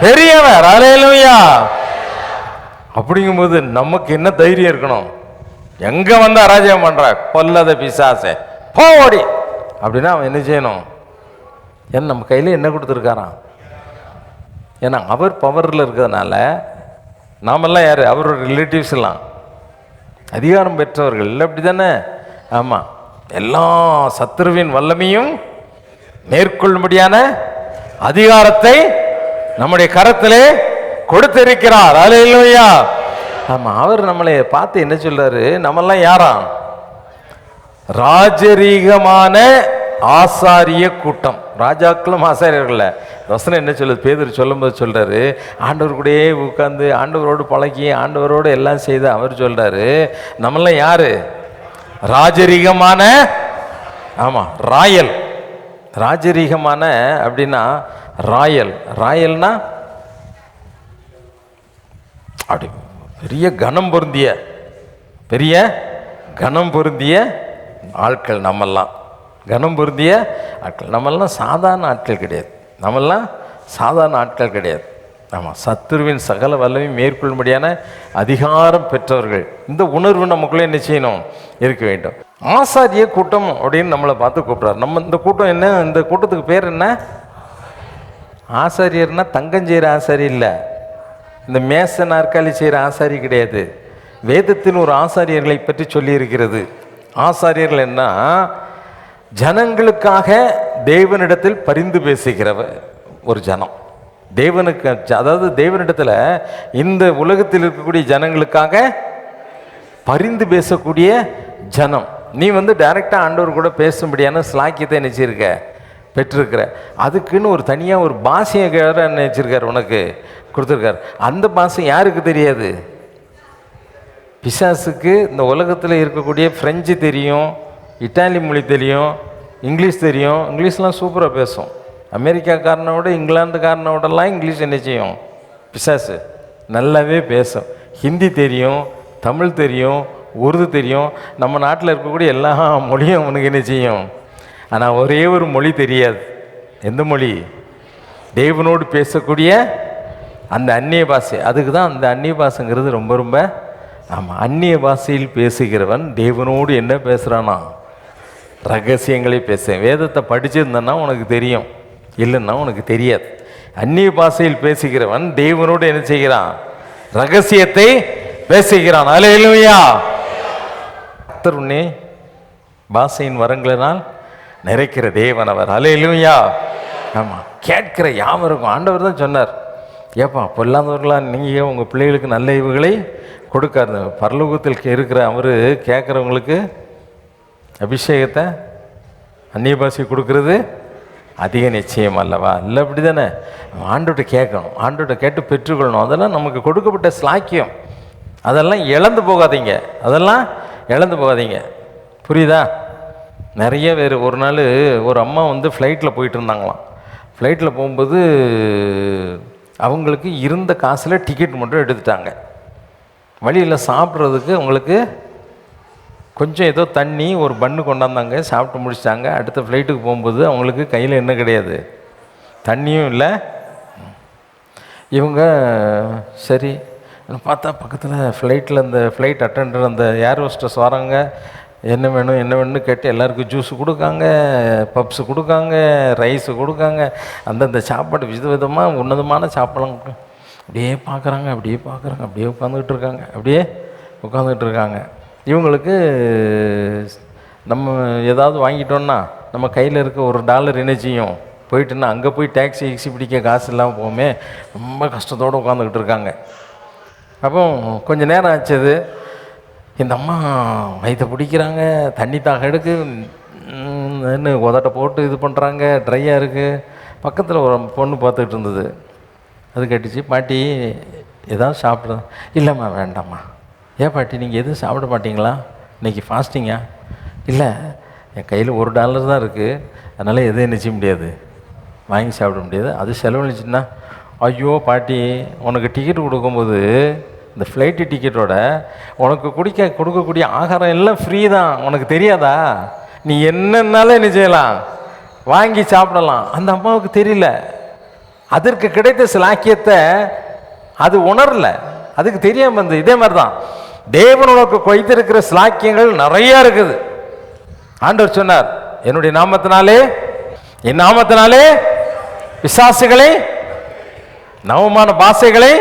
பெரியவர். அல்லேலூயா. அப்படிங்கும்போது நமக்கு என்ன தைரியம் இருக்கணும்? எங்கே வந்து அராஜகம் பண்ணுற கொல்லாத பிசாசே போடி அப்படின்னா அவன் என்ன செய்யணும்? ஏன்னா நம்ம கையில் என்ன கொடுத்துருக்காரான்? ஏன்னா அவர் பவரில் இருக்கிறதுனால நாமெல்லாம் யார்? அவரோட ரிலேட்டிவ்ஸ் எல்லாம் அதிகாரம் பெற்றவர்கள் இல்லை? அப்படி தானே? ஆமாம், எல்லா சத்துருவின் வல்லமையும் மேற்கொள்ளும்படியான அதிகாரத்தை நம்முடைய கரத்திலே கொடுத்திருக்கிறார். அல்லேலூயா. ஆமாம், அவர் நம்மளை பார்த்து என்ன சொல்றாரு? நம்மெல்லாம் யாராம்? ராஜரீகமான ஆசாரிய கூட்டம். ராஜாக்களும் ஆசாரியர்கள். வசனம் என்ன சொல்லுது? பேதுரு சொல்லும்போது சொல்றாரு, ஆண்டவர் கூடயே உட்கார்ந்து ஆண்டவரோடு பழகி ஆண்டவரோடு எல்லாம் செய்து அவர் சொல்றாரு, நம்மெல்லாம் யாரு? ராஜரீகமான, ஆமாம், ராயல். ராஜரீகமான அப்படின்னா ராயல். ராயல்னா அப்படி பெரிய கனம் பொருந்திய ஆட்கள். நம்மெல்லாம் கனம் பொருந்திய ஆட்கள். நம்மெல்லாம் சாதாரண ஆட்கள் கிடையாது. ஆமாம், சத்துருவின் சகல வல்லமையும் மேற்கொள்ளும்படியான அதிகாரம் பெற்றவர்கள். இந்த உணர்வு நமக்குள்ளே என்ன செய்யணும்? இருக்க வேண்டும். ஆசாரிய கூட்டம் அப்படின்னு நம்மளை பார்த்து கூப்பிட்றாரு. நம்ம இந்த கூட்டம் என்ன? இந்த கூட்டத்துக்கு பேர் என்ன? ஆசாரியர்னா தங்கஞ்சேரி ஆசாரி இல்லை, இந்த மேச நாற்காலி செய்கிற ஆசாரி கிடையாது. வேதத்தின் ஒரு ஆசாரியர்களை பற்றி சொல்லி இருக்கிறது. ஆசாரியர்கள் என்ன? ஜனங்களுக்காக தேவனிடத்தில் பரிந்து பேசுகிறவ ஒரு ஜனம். தேவனுக்கு, அதாவது தேவனிடத்தில் இந்த உலகத்தில் இருக்கக்கூடிய ஜனங்களுக்காக பரிந்து பேசக்கூடிய ஜனம். நீ டைரெக்டாக ஆண்டவர் கூட பேசும்படியான ஸ்லாக்கியத்தை நினைச்சிருக்க, பெற்றிருக்கிற. அதுக்குன்னு ஒரு தனியாக ஒரு பாஷையை நினைச்சிருக்கார், உனக்கு கொடுத்துருக்கார். அந்த பாஷை யாருக்கு தெரியாது? பிசாசுக்கு இந்த உலகத்தில் இருக்கக்கூடிய ஃப்ரெஞ்சு தெரியும், இட்டாலி மொழி தெரியும், இங்கிலீஷ் தெரியும். இங்கிலீஷ்லாம் சூப்பராக பேசும். அமெரிக்காக்காரனோட இங்கிலாந்துக்காரனோடலாம் இங்கிலீஷ் என்ன செய்யும்? பிசாசு நல்லாவே பேசும். ஹிந்தி தெரியும், தமிழ் தெரியும், உருது தெரியும். நம்ம நாட்டில் இருக்கக்கூடிய எல்லா மொழியும் அவனுக்கு என்ன செய்யும்? ஆனால் ஒரே ஒரு மொழி தெரியாது. எந்த மொழி? தேவனோடு பேசக்கூடிய அந்த அந்நிய பாஷை. அதுக்கு தான் அந்த அந்நிய பாஷைங்கிறது ரொம்ப ரொம்ப. ஆமாம், அந்நிய பாஷையில் பேசுகிறவன் தேவனோடு என்ன பேசுகிறானா? ரகசியங்களை பேசுவேன். வேதத்தை படிச்சிருந்தன்னா உனக்கு தெரியும், இல்லைன்னா உனக்கு தெரியாது. அந்நிய பாஷையில் பேசுகிறவன் தேவனோடு என்ன செய்கிறான்? ரகசியத்தை பேசுகிறான். அல்லேலூயா. கர்த்தர் உன்னை பாஷையின் வரங்களினால் நிறைக்கிற தேவன் அவர். அல்லேலூயா. ஆமாம், கேட்கிற யாவருக்கும் ஆண்டவர் தான் சொன்னார், ஏப்பா பொல்லாதவர்களாக நீங்கள் உங்கள் பிள்ளைகளுக்கு நல்ல ஈவுகளை கொடுக்காரு. பரலோகத்தில் இருக்கிற அவர் கேட்குறவங்களுக்கு அபிஷேகத்தை அந்நிய பாஷை கொடுக்கறது அதிக நிச்சயம் அல்லவா? இல்லை, அப்படி தானே? ஆண்டோட்ட கேட்கணும், ஆண்டோட்ட கேட்டு பெற்றுக்கொள்ளணும். அதெல்லாம் நமக்கு கொடுக்கப்பட்ட ஸ்லாக்கியம். அதெல்லாம் இழந்து போகாதீங்க, அதெல்லாம் இழந்து போகாதீங்க. புரியுதா? நிறைய பேர் ஒரு நாள் ஒரு அம்மா ஃப்ளைட்டில் போயிட்டு இருந்தாங்களாம். ஃப்ளைட்டில் போகும்போது அவங்களுக்கு இருந்த காசில் டிக்கெட் மட்டும் எடுத்துட்டாங்க. வழியில் சாப்பிட்றதுக்கு அவங்களுக்கு கொஞ்சம் ஏதோ தண்ணி ஒரு பன்னு கொண்டாந்தாங்க, சாப்பிட்டு முடிச்சிட்டாங்க. அடுத்த ஃப்ளைட்டுக்கு போகும்போது அவங்களுக்கு கையில் என்ன கிடையாது? தண்ணியும் இல்லை. இவங்க சரி பார்த்தா பக்கத்தில் ஃப்ளைட்டில் அந்த ஃப்ளைட் அட்டெண்டர், அந்த ஏர் ஹோஸ்டஸ் வராங்க. என்ன வேணும் என்ன வேணும்னு கேட்டு எல்லாருக்கும் ஜூஸு கொடுக்காங்க, பப்ஸு கொடுக்காங்க, ரைஸு கொடுக்காங்க. அந்தந்த சாப்பாடு விதவிதமாக உன்னதமான சாப்பாடு. அப்படியே பார்க்குறாங்க, அப்படியே பார்க்குறாங்க, அப்படியே உட்காந்துக்கிட்டு இருக்காங்க, அப்படியே உட்காந்துக்கிட்டு இருக்காங்க. இவங்களுக்கு நம்ம ஏதாவது வாங்கிட்டோன்னா நம்ம கையில் இருக்க $1 என்ன செய்யும்? போயிட்டுன்னா அங்கே போய் டாக்ஸி கிக்ஸி பிடிக்க காசு இல்லாமல் போகுமே, ரொம்ப கஷ்டத்தோடு உட்காந்துக்கிட்டு இருக்காங்க. அப்போ கொஞ்சம் நேரம் ஆச்சது. இந்த அம்மா வயிற்றை பிடிக்கிறாங்க, தண்ணி தாக எடுக்கு, உதட்ட போட்டு இது பண்ணுறாங்க, ட்ரையாக இருக்குது. பக்கத்தில் ஒரு பொண்ணு பார்த்துக்கிட்டு இருந்தது. அது கேட்டுச்சு, பாட்டி ஏதாவது சாப்பிட்றேன். இல்லைம்மா வேண்டாம்மா. ஏன் பாட்டி நீங்கள் எதுவும் சாப்பிட மாட்டிங்களா? இன்றைக்கி ஃபாஸ்டிங்கா? இல்லை, என் கையில் $1 தான் இருக்குது, அதனால் எதுவும் என்ன செய்ய முடியாது, வாங்கி சாப்பிட முடியாது. அது செலவழிச்சுன்னா, ஐயோ பாட்டி உனக்கு டிக்கெட் கொடுக்கும்போது இந்த ஃப்ளைட்டு டிக்கெட்டோட உனக்கு கொடுக்கக்கூடிய ஆகாரம் எல்லாம் ஃப்ரீ தான், உனக்கு தெரியாதா? நீ என்னன்னாலும் என்ன செய்யலாம், வாங்கி சாப்பிடலாம். அந்த அம்மாவுக்கு தெரியல, அதற்கு கிடைத்த சிலாக்கியத்தை அது உணரல, அதுக்கு தெரியாமல் இருந்தது. இதே மாதிரி தான் தேவன் உனக்கு கொய்திருக்கிற சிலாக்கியங்கள் நிறையா இருக்குது. ஆண்டவர் சொன்னார், என்னுடைய நாமத்தினாலே, என் நாமத்தினாலே பிசாசுகளை, நவமான பாஷைகளை,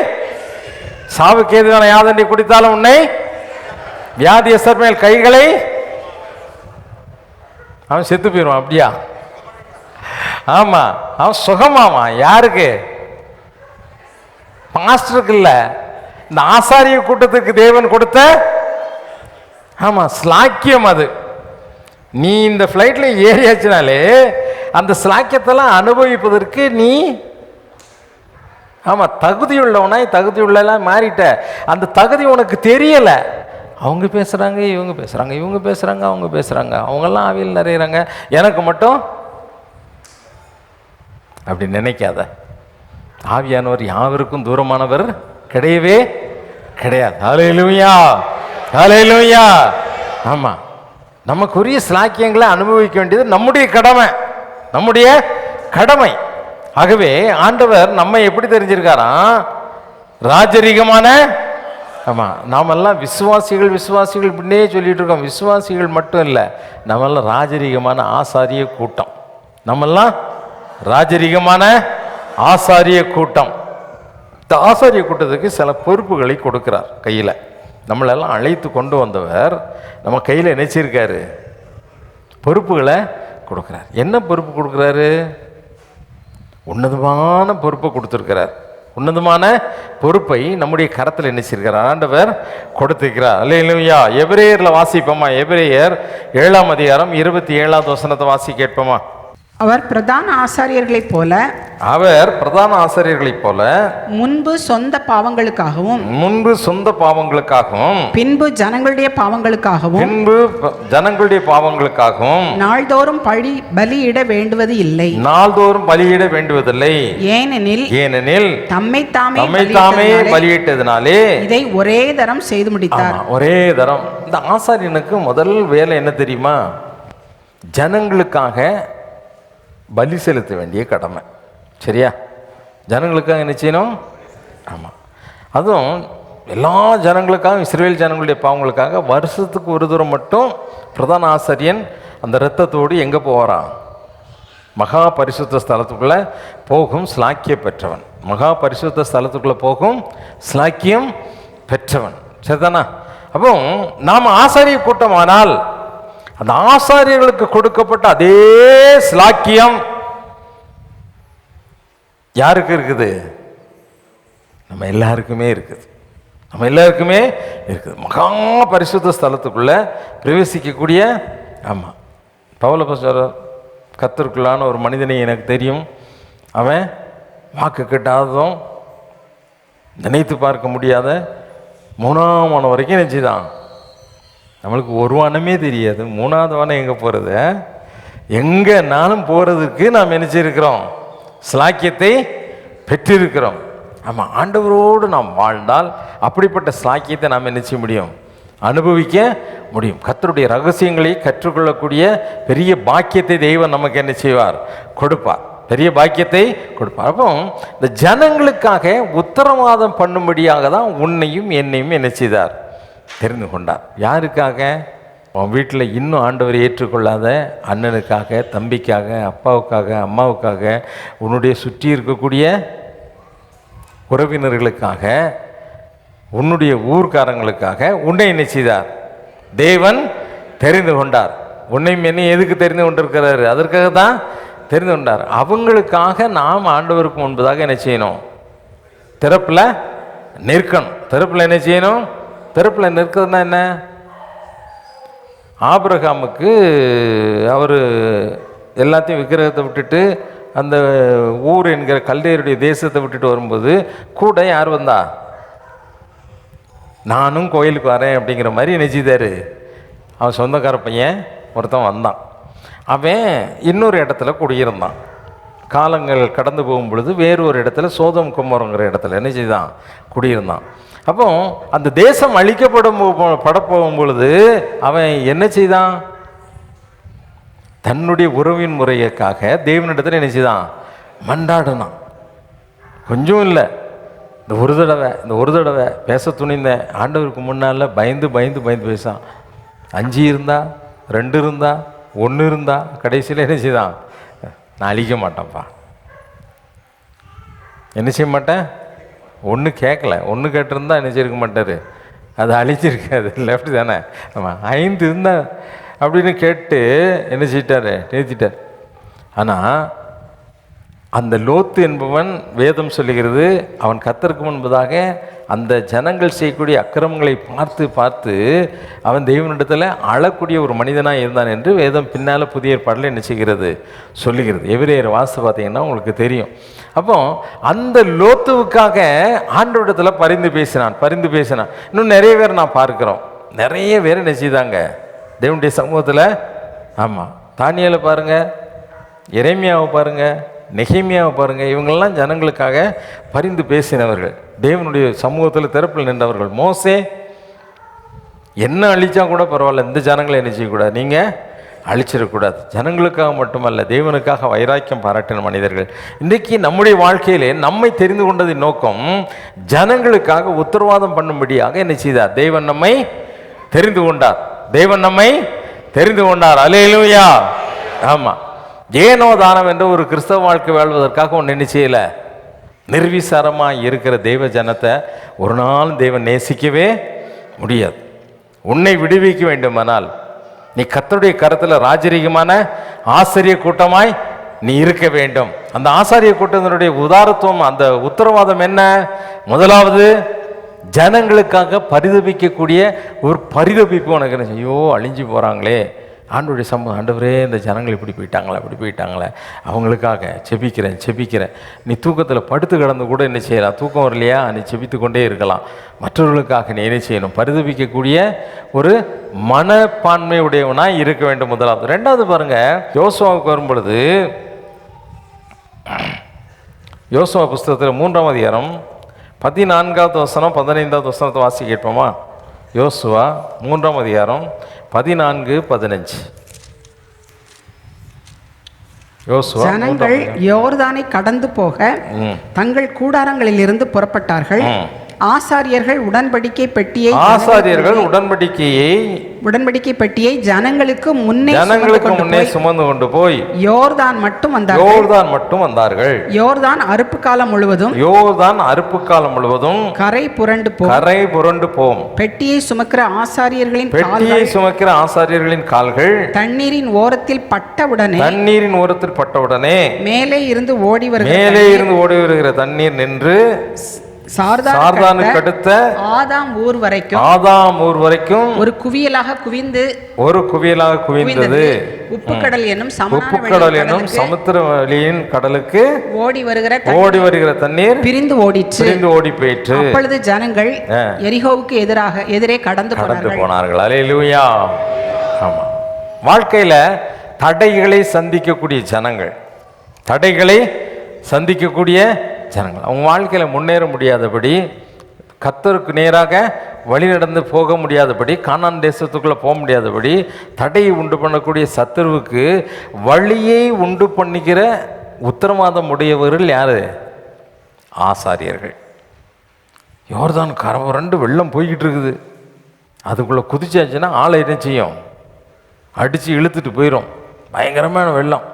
சாவுக்கு ஏதுவான யாதண்டி குடித்தாலும் உன்னை, வியாதியஸ்தர் மேல் கைகளை, அவன் செத்து போயிடுவான். அப்படியா? ஆமா, அவன் சுகமாமா. யாருக்கு? பாஸ்டருக்கு இல்லை, இந்த ஆசாரிய கூட்டத்துக்கு தேவன் கொடுத்த ஆமா ஸ்லாக்கியம் அது. நீ இந்த ஃப்ளைட்ல ஏறியாச்சுனாலே அந்த ஸ்லாக்கியத்தெல்லாம் அனுபவிப்பதற்கு நீ ஆமா தகுதியுள்ளவனாய் தகுதியுள்ளலாம் மாறிட்ட. அந்த தகுதி உனக்கு தெரியலை. அவங்க பேசுகிறாங்க, இவங்க பேசுகிறாங்க, இவங்க பேசுகிறாங்க, அவங்க பேசுகிறாங்க, அவங்கெல்லாம் ஆவியில் நிறையிறாங்க, எனக்கு மட்டும் அப்படி நினைக்காத. ஆவியானவர் யாவருக்கும் தூரமானவர் கிடையவே கிடையாது. ஹல்லேலூயா, ஹல்லேலூயா. ஆமாம், நமக்குரிய ஸ்லாக்கியங்களை அனுபவிக்க வேண்டியது நம்முடைய கடமை, நம்முடைய கடமை. ஆகவே ஆண்டவர் நம்ம எப்படி தெரிஞ்சிருக்காராம்? ராஜரீகமான, ஆமாம், நாமெல்லாம் விசுவாசிகள் விசுவாசிகள் இப்படின்னே சொல்லிட்டு இருக்கோம். விசுவாசிகள் மட்டும் இல்லை, நம்மெல்லாம் ராஜரீகமான ஆசாரிய கூட்டம். நம்மெல்லாம் ராஜரீகமான ஆசாரிய கூட்டம். இந்த ஆசாரிய கூட்டத்துக்கு சில பொறுப்புகளை கொடுக்கிறார் கையில். நம்மளெல்லாம் அழைத்து கொண்டு வந்தவர் நம்ம கையில் நினைச்சிருக்காரு, பொறுப்புகளை கொடுக்குறார். என்ன பொறுப்பு கொடுக்குறாரு? உன்னதமான பொறுப்பை கொடுத்துருக்கிறார். உன்னதமான பொறுப்பை நம்முடைய கரத்தில் நினைச்சிருக்கிறார், ஆண்டவர் கொடுத்திருக்கிறார். அல்லேலூயா. எபிரேயர்ல வாசிப்போமா? எபிரேயர் 7ஆம் அதிகாரம் 27ஆவது வசனத்தை வாசி கேட்போமா? அவர் பிரதான ஆசாரியர்களைப் போல முன்பு சொந்த பாவங்களுக்காகவும் பின்பு ஜனங்களுடைய பாவங்களுக்காகவும் நாள்தோறும் பலியிட வேண்டுவது இல்லை. ஏனெனில் தம்மை தாமே பலியிட்டதினாலே இதை ஒரே தரம் செய்து முடித்தார். ஒரே தரம். இந்த ஆசாரியனுக்கு முதல் வேலை என்ன தெரியுமா? ஜனங்களுக்காக பலி செலுத்த வேண்டிய கடமை. சரியா? ஜனங்களுக்காக என்ன செய்யணும்? ஆமாம். அதுவும் எல்லா ஜனங்களுக்காக, இஸ்ரவேல் ஜனங்களுடைய பாவங்களுக்காக வருஷத்துக்கு ஒரு தூரம் மட்டும் பிரதான ஆசாரியன் அந்த இரத்தத்தோடு எங்கே போகிறான்? மகா பரிசுத்த ஸ்தலத்துக்குள்ளே போகும் ஸ்லாக்கியம் பெற்றவன். மகா பரிசுத்த ஸ்தலத்துக்குள்ளே போகும் ஸ்லாக்கியம் பெற்றவன். சரிதானா? அப்போ நாம் ஆசாரிய கூட்டமானால் அந்த ஆசாரியர்களுக்கு கொடுக்கப்பட்ட அதே ஸ்லாக்கியம் யாருக்கு இருக்குது? நம்ம எல்லாருக்குமே இருக்குது. மகா பரிசுத்த ஸ்தலத்துக்குள்ள பிரவேசிக்கக்கூடிய. ஆமாம், பவுல் அப்போஸ்தலர், கர்த்தருக்குள்ளான ஒரு மனிதனை எனக்கு தெரியும், அவன் வாக்கு கட்டாததும் நினைத்து பார்க்க முடியாத 3ஆம் வானம் வரைக்கும் நினச்சிதான். நம்மளுக்கு ஒரு வானமே தெரியாது, 3ஆவது வானம் எங்கே போகிறது? எங்கேனாலும் போகிறதுக்கு நாம் நினச்சிருக்கிறோம், ஸ்லாக்கியத்தை பெற்றிருக்கிறோம். ஆமாம், ஆண்டவரோடு நாம் வாழ்ந்தால் அப்படிப்பட்ட ஸ்லாக்கியத்தை நாம் என்ன செய்ய முடியும்? அனுபவிக்க முடியும். கர்த்தருடைய ரகசியங்களை கற்றுக்கொள்ளக்கூடிய பெரிய பாக்கியத்தை தெய்வம் நமக்கு என்ன செய்வார்? கொடுப்பார். பெரிய பாக்கியத்தை கொடுப்பார். அப்போ இந்த ஜனங்களுக்காக உத்தரவாதம் பண்ணும்படியாக தான் உன்னையும் என்னையும் என்ன செய்தார்? தெரிந்து கொண்டார். யாருக்காக? உன் வீட்டில் இன்னும் ஆண்டவரை ஏற்றுக்கொள்ளாத அண்ணனுக்காக, தம்பிக்காக, அப்பாவுக்காக, அம்மாவுக்காக, உன்னுடைய சுற்றி இருக்கக்கூடிய உறவினர்களுக்காக, உன்னுடைய ஊர்க்காரங்களுக்காக உன்னை என்ன செய்தார்? தேவன் தெரிந்து கொண்டார். உன்னையும் என்னையும் எதுக்கு தெரிந்து கொண்டிருக்கிறாரு? அதற்காக தான் தெரிந்து கொண்டார். அவங்களுக்காக நாம் ஆண்டவருக்கு முன்பதாக என்ன செய்யணும்? திறப்பில் நிற்கணும். திறப்பில் என்ன செய்யணும்? திறப்பில் நிற்கிறதுனா என்ன? ஆபிரகாமுக்கு அவர் எல்லாத்தையும் விக்கிரகத்தை விட்டுட்டு அந்த ஊர் என்கிற கல்தேயருடைய தேசத்தை விட்டுட்டு வரும்போது கூட யார் வந்தா? நானும் கோயிலுக்கு வரேன் அப்படிங்கிற மாதிரி நினைச்சிதாரு. அவன் சொந்தக்கார பையன் ஒருத்தன் வந்தான். அவன் இன்னொரு இடத்துல குடியிருந்தான். காலங்கள் கடந்து போகும் பொழுது வேறு ஒரு இடத்துல சோதம் குமரங்கிற இடத்துல என்ன செய்தான்? குடியிருந்தான். அப்போ அந்த தேசம் படப்போகும் பொழுது அவன் என்ன செய்தான்? தன்னுடைய உறவின் முறையக்காக தேவனிடத்தில் என்ன செய்தான்? மண்டாடினான். கொஞ்சம் இல்லை, இந்த ஒரு தடவை பேச துணிந்த ஆண்டவருக்கு முன்னால் பயந்து பேசான். 5 இருந்தா, 2 இருந்தா, 1 இருந்தா, கடைசியில் என்ன செய்தான்? நான் அழிக்க மாட்டேன்ப்பா, என்ன செய்ய மாட்டேன். 1 கேட்கல, 1 கேட்டிருந்தா என்ன செய்யிருக்க மாட்டார், அது அழிச்சிருக்காது. லெஃப்ட் தானே? ஆமாம், 5 இருந்தா அப்படின்னு கேட்டு என்ன செய்யிட்டார்? நிறுத்திட்டார். ஆனால் அந்த லோத்து என்பவன் வேதம் சொல்லுகிறது, அவன் கர்த்தருக்கு முன்பதாக அந்த ஜனங்கள் செய்யக்கூடிய அக்கிரமங்களை பார்த்து அவன் தெய்வனிடத்தில் அழக்கூடிய ஒரு மனிதனாக இருந்தான் என்று வேதம் பின்னால் புதிய ஏற்பாடில் என்ன செய்கிறது? சொல்லுகிறது. எபிரேயர் வாசித்து பார்த்தீங்கன்னா உங்களுக்கு தெரியும். அப்போ அந்த லோத்துவுக்காக ஆண்டவரிடத்தில் பரிந்து பேசினான். இன்னும் நிறைய பேர் நான் பார்க்குறோம், நிறைய பேர் என்ன செய்தாங்க தேவனுடைய சமூகத்தில். ஆமாம், தானியேலை பாருங்கள், எரேமியாவை பாருங்கள், நெகேமியாவை பாருங்கள். இவங்கெல்லாம் ஜனங்களுக்காக பரிந்து பேசினவர்கள், தேவனுடைய சமூகத்தில் திறப்பில் நின்றவர்கள். மோசே என்ன அழிச்சா கூட பரவாயில்ல, இந்த ஜனங்களை என்ன செய்யக்கூடாது, நீங்கள் அழிச்சிடக்கூடாது. ஜனங்களுக்காக மட்டுமல்ல, தேவனுக்காக வைராக்கியம் பாராட்டின மனிதர்கள். இன்றைக்கு நம்முடைய வாழ்க்கையிலே நம்மை தெரிந்து கொண்டதின் நோக்கம் ஜனங்களுக்காக உத்தரவாதம் பண்ணும்படியாக என்ன செய்தார்? தேவன் நம்மை தெரிந்து கொண்டார். அல்லேலூயா. ஆமாம், ஏனோ தானம் என்ற ஒரு கிறிஸ்தவ வாழ்க்கை வாழ்வதற்காக ஒன்று என்ன செய்யலை, நிர்விசாரமாக இருக்கிற தெய்வ ஜனத்தை ஒரு நாள் தேவன் நேசிக்கவே முடியாது. உன்னை விடுவிக்க வேண்டுமானால் நீ கர்த்தருடைய கரத்தில் ராஜரீகமான ஆசாரிய கூட்டமாய் நீ இருக்க வேண்டும். அந்த ஆசாரிய கூட்டத்தினுடைய உதாரத்துவம், அந்த உத்தரவாதம் என்ன? முதலாவது, ஜனங்களுக்காக பரிதபிக்கக்கூடிய ஒரு பரிதபிப்பு உனக்கு என்ன? ஐயோ அழிஞ்சு போகிறாங்களே, ஆண்டவருடைய சம்பவம், ஆண்டவரே இந்த ஜனங்கள் இப்படி போயிட்டாங்களே அவங்களுக்காக செபிக்கிறேன். நீ தூக்கத்தில் படுத்து கிடந்து கூட என்ன செய்யலாம், தூக்கம் வரலையா, நீ செபித்து கொண்டே இருக்கலாம். மற்றவர்களுக்காக நீ என்ன செய்யணும்? பரிதபிக்கக்கூடிய ஒரு மனப்பான்மை உடையவனாக இருக்க வேண்டும் முதலாவது. ரெண்டாவது பாருங்க, யோசுவாவுக்கு வரும்பொழுது, யோசுவா புஸ்தகத்தில் 3ஆம் அதிகாரம் 14வது வசனம் 15வது வசனத்தை வாசி கேட்போமா? யோசுவா 3ஆம் அதிகாரம் 14-15. ஜனங்கள் யோர்தானை கடந்து போக தங்கள் கூடாரங்களில் இருந்து புறப்பட்டார்கள். ஆசாரியர்கள் உடன்படிக்கை பெட்டியை ஜனங்களுக்கு முன்னே சுமந்து கொண்டு போய் யோர்தான் மட்டும் வந்தார்கள். யோர்தான் அறுப்பு காலம் முழுவதும் கரை புரண்டு போம். பெட்டியை சுமக்கிற ஆசாரியர்களின் கால்கள் தண்ணீரின் ஓரத்தில் பட்டவுடனே மேலே இருந்து ஓடி வருகிற தண்ணீர் நின்று சார்தானுக்கு அடுத்த ஆதாம் ஊர் வரைக்கும் ஒரு குவியலாக குவிந்தது. உப்புக்கடல் என்னும் சமுத்திரவெளியின் கடலுக்கு ஓடி வருகிற தண்ணீர் பிரிந்து ஓடி போயிற்று. அப்பொழுது ஜனங்கள் எரிகோவுக்கு எதிரே கடந்து போனார்கள். அல்லேலூயா. ஆமா, வாழ்க்கையில தடைகளை சந்திக்கக்கூடிய ஜனங்கள் அவங்க வாழ்க்கையில் முன்னேற முடியாதபடி, கர்த்தருக்கு நேராக வழி நடந்து போக முடியாதபடி, கானான் தேசத்துக்குள்ளே போக முடியாதபடி தடையை உண்டு பண்ணக்கூடிய சத்துருவுக்கு வழியை உண்டு பண்ணிக்கிற உத்தரவாதம் உடையவர்கள் யார்? ஆசாரியர்கள். யோர்தான் கரவரண்டு வெள்ளம் போய்கிட்டு இருக்குது, அதுக்குள்ளே குதிச்சாச்சுன்னா ஆளை என்ன செய்யும்? அடித்து இழுத்துட்டு போயிடும். பயங்கரமான வெள்ளம்.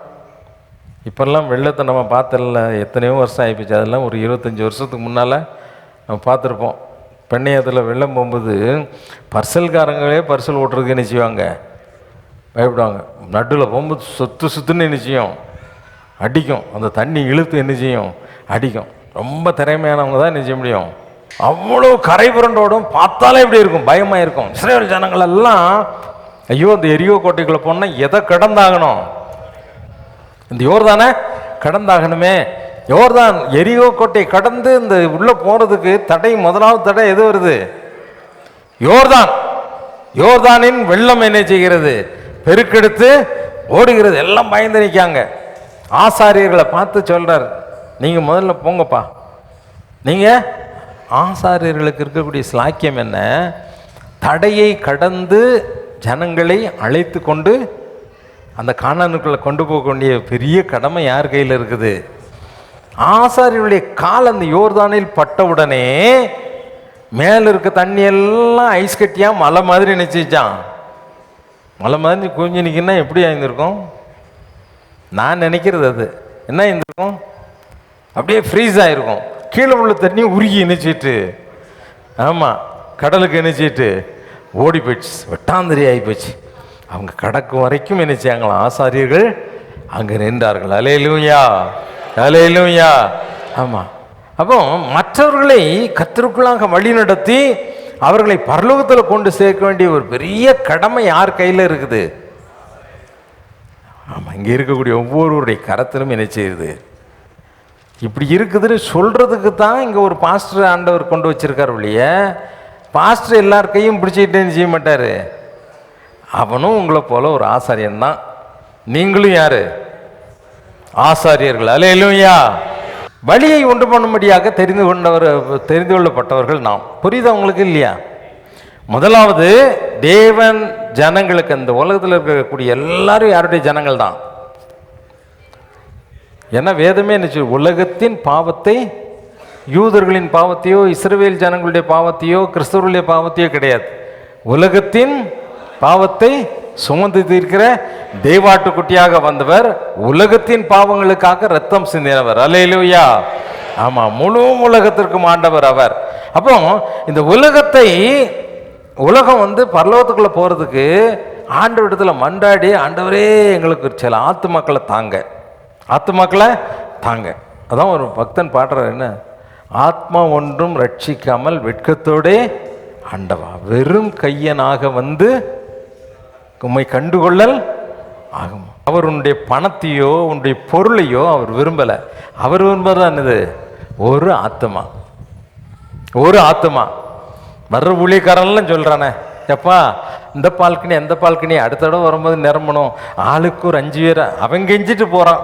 இப்போல்லாம் வெள்ளத்தை நம்ம பார்த்தல, எத்தனையோ வருஷம் ஆகிப்போச்சு. அதெல்லாம் ஒரு 25 வருஷத்துக்கு முன்னால் நம்ம பார்த்துருப்போம். பெண்ணையத்தில் வெள்ளம் போகும்போது பர்சல்காரங்களே பர்சல் ஓட்டுறதுக்கு என்ன செய்வாங்க? பயப்படுவாங்க. நடுவில் போகும்போது சுத்துன்னு என்ன செய்யும்? அடிக்கும். அந்த தண்ணி இழுத்து என்ன செய்யும்? அடிக்கும். ரொம்ப திறமையானவங்க தான் என்ன செய்ய முடியும்? அவ்வளோ கரை புரண்டோடும். பார்த்தாலே எப்படி இருக்கும்? பயமாக இருக்கும். இஸ்ரவேல் ஜனங்கள் எல்லாம் ஐயோ அந்த எரியோ கோட்டைக்குள்ளே போனால் எதை கடந்தாகணும்? இந்த யோர்தானை கடந்தாகணுமே. யோர்தான் எரியோ கோட்டை கடந்து இந்த உள்ள போறதுக்கு முதலாவது தடை எது வருது? யோர்தானின் வெள்ளம் என்ன செய்கிறது? பெருக்கெடுத்து ஓடுகிறது. எல்லாம் பயந்து நிற்காங்க. ஆசாரியர்களை பார்த்து சொல்றார், நீங்க முதல்ல போங்கப்பா. நீங்க ஆசாரியர்களுக்கு இருக்கக்கூடிய ஸ்லாக்கியம் என்ன? தடையை கடந்து ஜனங்களை அழைத்து கொண்டு அந்த கானானுக்குள்ளே கொண்டு போக வேண்டிய பெரிய கடமை யார் கையில் இருக்குது? ஆசாரியர்களுடைய கால் அந்த யோர்தானில் பட்டவுடனே மேலே இருக்க தண்ணி எல்லாம் ஐஸ் கட்டியாக மலை மாதிரி நினச்சிச்சான். மலை மாதிரி குஞ்சு நிற்கின்னா எப்படி ஆயிருந்திருக்கும்? நான் நினைக்கிறது அது என்ன ஆயிருந்திருக்கும்? அப்படியே ஃப்ரீஸ் ஆகிருக்கும். கீழே உள்ள தண்ணி உருகி இணைச்சிட்டு, ஆமாம், கடலுக்கு இணைச்சிட்டு ஓடி போயிடுச்சு. வெட்டாந்திரி ஆகி போச்சு. அவங்க கடக்கும் வரைக்கும் என்ன செய்யாங்களாம்? ஆசாரியர்கள் அங்கே நின்றார்கள். அல்லேலூயா, அல்லேலூயா. ஆமாம். அப்போ மற்றவர்களை கர்த்தருக்குள்ளாக வழி நடத்தி அவர்களை பரலோகத்தில் கொண்டு சேர்க்க வேண்டிய ஒரு பெரிய கடமை யார் கையில் இருக்குது? ஆமாம், இங்கே இருக்கக்கூடிய ஒவ்வொருவருடைய கரத்திலும் என்ன செய்யுது? இப்படி இருக்குதுன்னு சொல்கிறதுக்கு தான் இங்கே ஒரு பாஸ்டர் ஆண்டவர் கொண்டு வச்சிருக்கார். ஒழிய பாஸ்டர் எல்லார் கையும் பிடிச்சிக்கிட்டேன்னு செய்ய மாட்டார். அவனும் உங்களை போல ஒரு ஆசாரியன் தான். நீங்களும் யாரு? ஆசாரியர்கள். அல்லேலூயா. வழியை உண்டு பண்ணும்படியாக தெரிந்து கொள்ளப்பட்டவர்கள் நாம். புரியுதா உங்களுக்கு? இல்லையா? முதலாவது, தேவன் ஜனங்களுக்கு, அந்த உலகத்தில் இருக்கக்கூடிய எல்லாரும் யாருடைய ஜனங்கள் தான். ஏன்னா வேதமே என்ன, உலகத்தின் பாவத்தை, யூதர்களின் பாவத்தையோ இஸ்ரவேல் ஜனங்களுடைய பாவத்தையோ கிறிஸ்தவர்களுடைய பாவத்தையோ கிடையாது. உலகத்தின் பாவத்தை சுமந்து தீர்க்கிற தேவாட்டுக்குட்டியாக வந்தவர், உலகத்தின் பாவங்களுக்காக ரத்தம் சிந்தினவர். அல்லேலூயா. ஆமாம், முழு உலகத்திற்கும் ஆண்டவர் அவர். அப்போ இந்த உலகம் வந்து பரலோகத்துக்குள்ளே போகிறதுக்கு ஆண்டவரிடத்தில் மன்றாடி, ஆண்டவரே எங்களுக்கு சில ஆத்துமாக்களை தாங்க. அதான் ஒரு பக்தன் பாடுறார், என்ன, ஆத்மா ஒன்றும் ரட்சிக்காமல் வெட்கத்தோடே ஆண்டவா வெறும் கையனாக வந்து உம்மை கண்டுகொள்ளல் ஆகும். அவர் உன்னுடைய பணத்தையோ உன்னுடைய பொருளையோ அவர் விரும்பலை. அவர் விரும்புறது என்னது? ஒரு ஆத்மா. வர்ற ஊழியக்காரன்லாம் சொல்கிறானே, எப்பா இந்த பால்கனி அந்த பால்கனி அடுத்த தடவை வரும்போது நிரம்பணும், ஆளுக்கு ஒரு 5 பேரை அவன் கெஞ்சிட்டு போகிறான்.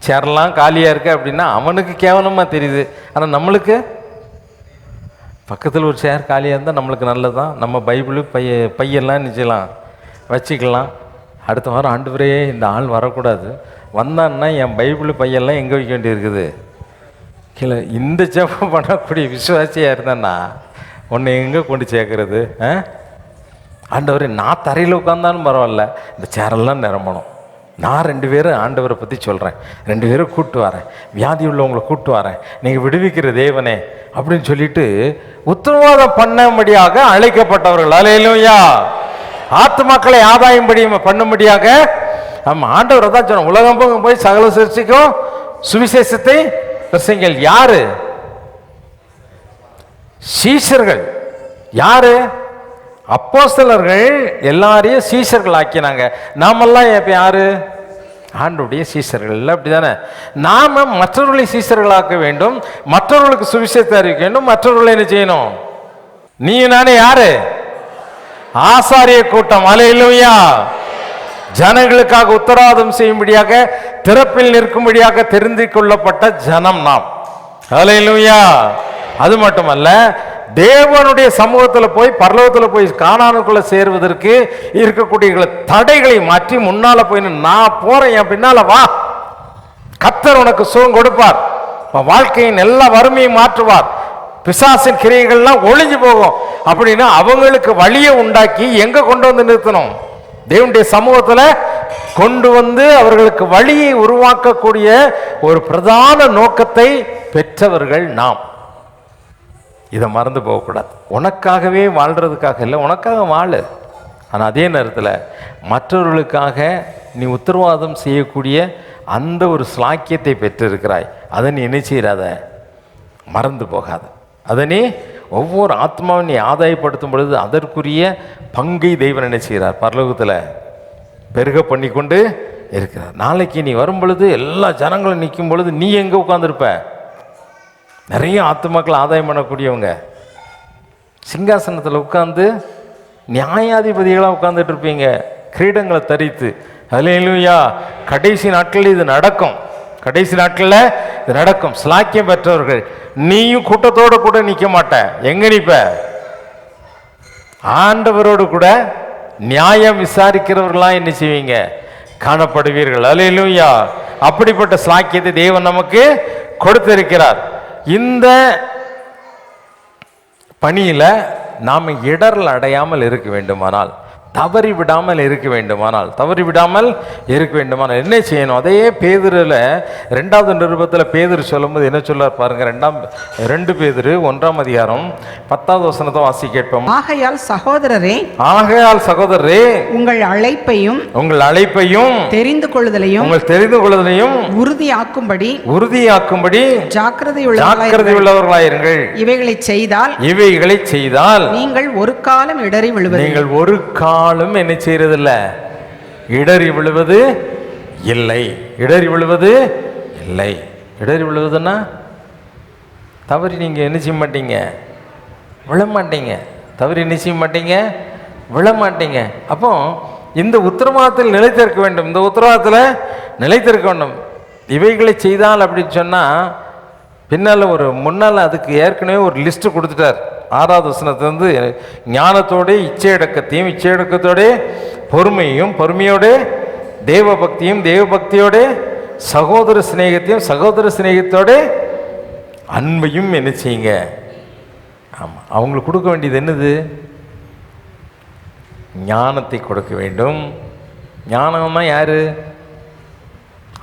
சேரெல்லாம் காலியாக இருக்கு அப்படின்னா அவனுக்கு கேவலமாக தெரியுது. ஆனால் நம்மளுக்கு பக்கத்தில் ஒரு சேர் காலியாக இருந்தால் நம்மளுக்கு நல்லதான். நம்ம பைபிளு பையெல்லாம் நிச்சயலாம் வச்சுக்கலாம். அடுத்த வாரம் ஆண்டவரே இந்த ஆள் வரக்கூடாது, வந்தான்னா என் பைபிளு பையெல்லாம் எங்கே வைக்க வேண்டியிருக்குது? கீழே. இந்த ஜெபம் பண்ணக்கூடிய விசுவாசியாக இருந்தேன்னா உன்னை எங்கே கொண்டு சேர்க்கறது? ஆண்டவரே நான் தரையில் உட்காந்தாலும் பரவாயில்ல, இந்த சேரெல்லாம் நிரம்பணும். நான் 2 பேரும் ஆண்டவரை பற்றி சொல்கிறேன், 2 பேரும் கூப்பிட்டு வரேன், வியாதி உள்ளவங்களை கூப்பிட்டு வரேன், நீங்கள் விடுவிக்கிற தேவனே அப்படின்னு சொல்லிட்டு உத்தரவாதம் பண்ணும்படியாக அழைக்கப்பட்டவர்கள். அல்லேலூயா. ஆத்துமாக்களை ஆதாயம்படி பண்ணும்படியாக நம்ம ஆண்டவரை தான் சொன்னோம். உலகம் போய் சகல சிருஷ்டிக்கும் சுவிசேஷத்தை பிரசங்கள். யாரு? சீஷர்கள். யாரு? அப்போஸ்தலர்கள் எல்லாரையும் சீஷர்கள் ஆக்கினாங்க. நாமெல்லாம் இப்போ யாரு? ஆண்டவருடைய சீஷர்கள் இல்லை, அப்படி தானே? நாம மற்றவர்களை சீஷர்களாக்க வேண்டும், மற்றவர்களுக்கு சுவிசேஷத்தை அறிவிக்க வேண்டும். மற்றவர்களை என்ன செய்யணும்? நீ நானே யாரு? ஆசாரிய கூட்டம். அல்லேலூயா. ஜனங்களுக்காக உத்தரவாதம் செய்யும்படியாக திறப்பில் நிற்கும்படியாக தெரிந்து கொள்ளப்பட்ட ஜனம் நாம். அல்லேலூயா. அது மட்டுமல்ல, தேவனுடைய சமூகத்தில் போய் பரலோகத்தில் போய் கானானுக்குள்ள சேருவதற்கு இருக்கக்கூடிய தடைகளை மாற்றி முன்னால போய் நான் போறேன், என் பின்னால வா, கர்த்தர் உனக்கு சுகம் கொடுப்பார், வாழ்க்கையின் எல்லா வறுமையும் மாற்றுவார், பிசாசின் கிரியைகள்லாம் ஒளிஞ்சு போகும் அப்படின்னு அவங்களுக்கு வழியை உண்டாக்கி எங்க கொண்டு வந்து நிறுத்தணும்? தேவனுடைய சமூகத்தில் கொண்டு வந்து அவர்களுக்கு வழியை உருவாக்கக்கூடிய ஒரு பிரதான நோக்கத்தை பெற்றவர்கள் நாம். இதை மறந்து போகக்கூடாது. உனக்காகவே வாழ்கிறதுக்காக இல்லை, உனக்காக வாழு. ஆனால் அதே நேரத்தில் மற்றவர்களுக்காக நீ உத்தரவாதம் செய்யக்கூடிய அந்த ஒரு ஸ்லாக்கியத்தை பெற்றிருக்கிறாய். அதை நீ என்ன செய்யாத, மறந்து போகாத. அதை நீ ஒவ்வொரு ஆத்மாவும் நீ ஆதாயப்படுத்தும் பொழுது அதற்குரிய பங்கை தெய்வன் என்ன செய்கிறார்? பரலோகத்தில் பெருக பண்ணி கொண்டு இருக்கிறார். நாளைக்கு நீ வரும் பொழுது எல்லா ஜனங்களும் நிற்கும் பொழுது நீ எங்கே உட்காந்துருப்ப? நிறைய ஆத்துமாக்கள் ஆதாயம் பண்ணக்கூடியவங்க சிங்காசனத்தில் உட்கார்ந்து நியாயாதிபதிகளாக உட்கார்ந்துட்டு இருப்பீங்க, கிரீடங்களை தரித்து. அல்லேலூயா. கடைசி நாட்களில் இது நடக்கும். கடைசி நாட்களில் இது நடக்கும். ஸ்லாக்கியம் பெற்றவர்கள். நீயும் கூட்டத்தோடு கூட நிற்க மாட்ட. எங்க நிற்ப? ஆண்டவரோடு கூட நியாயம் விசாரிக்கிறவர்களாம் என்ன செய்வீங்க? காணப்படுவீர்கள். அல்லேலூயா. அப்படிப்பட்ட ஸ்லாக்கியத்தை தேவன் நமக்கு கொடுத்திருக்கிறார். இந்த பணியில நாம் இடரல் அடையாமல் இருக்க வேண்டுமானால், தவறி விடாமல் இருக்க வேண்டுமானால் என்ன செய்யணும்? அதையே பேதுருல 2வது நிருபத்தில் பேதுரு சொல்லும்போது என்ன சொல்றார் பாருங்க. 2 பேதுரு 1ஆம் அதிகாரம் 10வது வசனத்தை வாசி கேட்போம். ஆகையால் சகோதரரே உங்கள் அழைப்பையும் தெரிந்து கொள்ளுதலையும் உறுதியாக்கும்படி ஜாக்கிரதையுள்ளவர்களாயிருங்கள். இவைகளை செய்தால் நீங்கள் ஒரு காலம் இடறி விழுவதில்லை. என்ன செய்யறதில்ல? இடறி விழுவது இல்லை. இடறி விழுவதுன்னா தவறி நீங்க என்ன செய்ய மாட்டீங்க? விழமாட்டீங்க. தவறி என்ன செய்ய மாட்டீங்க? விழமாட்டீங்க. அப்போ இந்த உத்தரவாதத்தில் நிலைத்திருக்க வேண்டும். இவைகளை செய்தால் அப்படின்னு சொன்னா பின்னால் முன்னால் அதுக்கு ஏற்கனவே ஒரு லிஸ்ட் கொடுத்துட்டார். 6வது வசனத்திலிருந்து ஞானத்தோடு இச்சையடக்கத்தோடு பொறுமையோடு தேவபக்தியோடு சகோதர சிநேகத்தோடு அன்பையும் என்ன செய்யுங்க? ஆமாம், அவங்களுக்கு கொடுக்க வேண்டியது என்னது? ஞானத்தை கொடுக்க வேண்டும். ஞானம்னா யாரு?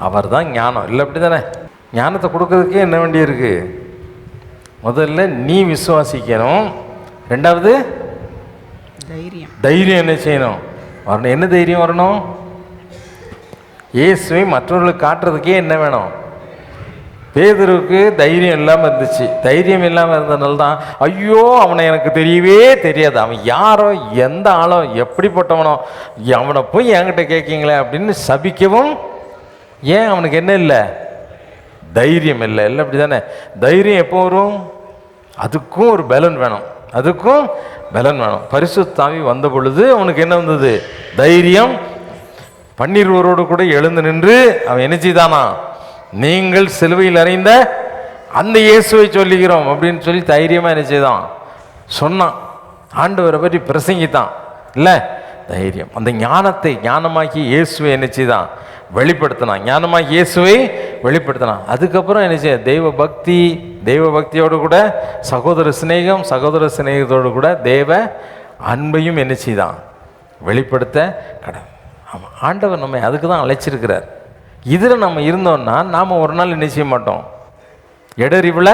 அவர் தான் ஞானம். இல்லை அப்படி தானே? ஞானத்தை கொடுக்கறதுக்கே என்ன வேண்டியிருக்கு? முதல்ல நீ விசுவாசிக்கணும். ரெண்டாவது தைரியம் என்ன செய்யணும்? வரணும். என்ன தைரியம் வரணும்? இயேசுவை மற்றவர்களுக்கு காட்டுறதுக்கே என்ன வேணும்? பேதுருவுக்கு தைரியம் இல்லாமல் இருந்துச்சு. தைரியம் இல்லாமல் இருந்ததுனால தான், ஐயோ அவனை எனக்கு தெரியவே தெரியாது, அவன் யாரோ எந்த ஆளோ எப்படிப்பட்டவனோ, அவனை போய் என்கிட்ட கேட்கீங்களே அப்படின்னு சபிக்கவும். ஏன்? அவனுக்கு என்ன இல்லை? தைரியம் இல்லை. இல்லை அப்படி தானே? தைரியம் எப்போ வரும்? அதுக்கும் ஒரு பலன் வேணும். அதுக்கும் பலன் வேணும். பரிசுத்த ஆவி வந்த பொழுது அவனுக்கு என்ன வந்தது? தைரியம். பன்னிருவரோடு கூட எழுந்து நின்று அவன் என்ன செய்தானா? நீங்கள் சிலுவையில் அறைந்த அந்த இயேசுவை சொல்லுகிறோம் அப்படின்னு சொல்லி தைரியமாக என்ன செய்தான்? சொன்னான். ஆண்டவரை பற்றி பிரசங்கித்தான். இல்லை தைரியம். அந்த ஞானத்தை ஞானமாக்கி இயேசுவை என்ன செய்தான்? வெளிப்படுத்தினான். ஞானமாக்கி இயேசுவை வெளிப்படுத்தினான். அதுக்கப்புறம் என்ன செய்ய? தெய்வ பக்தி, தெய்வ பக்தியோடு கூட சகோதர சிநேகம், சகோதர சிநேகத்தோடு கூட தேவ அன்பையும் என்ன செய்தான்? வெளிப்படுத்த கடவுள். ஆமாம், ஆண்டவர் நம்மை அதுக்கு தான் அழைச்சிருக்கிறார். இதில் நம்ம இருந்தோம்னா நாம் ஒரு நாள் என்ன செய்ய மாட்டோம்? இடறிவிழ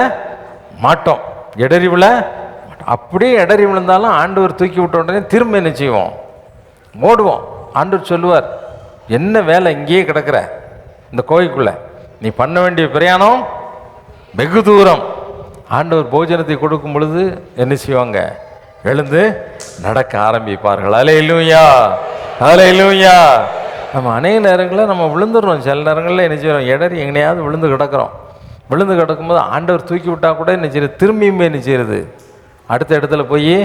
மாட்டோம். இடறிவிழ அப்படியே இடறி விழுந்தாலும் ஆண்டவர் தூக்கி விட்ட உடனே திரும்ப என்ன செய்வோம்? ஓடுவோம். ஆண்டவர் சொல்லுவார், என்ன வேலை இங்கேயே கிடக்கிற இந்த கோயிலுக்குள்ள, நீ பண்ண வேண்டிய பிரயாணம் வெகு தூரம். ஆண்டவர் போஜனத்தை கொடுக்கும் பொழுது என்ன செய்வாங்க? எழுந்து நடக்க ஆரம்பிப்பார்கள். அல்லேலூயா, அல்லேலூயா. நம்ம அநேக நேரங்களில் நம்ம விழுந்துடுறோம். சில நேரங்களில் என்ன செய்கிறோம்? இடறி எங்கனையாவது விழுந்து கிடக்கிறோம். விழுந்து கிடக்கும்போது ஆண்டவர் தூக்கி விட்டால் கூட என்ன செய்யுது? திரும்பியுமே என்ன செய்யுது? அடுத்த இடத்துல போய்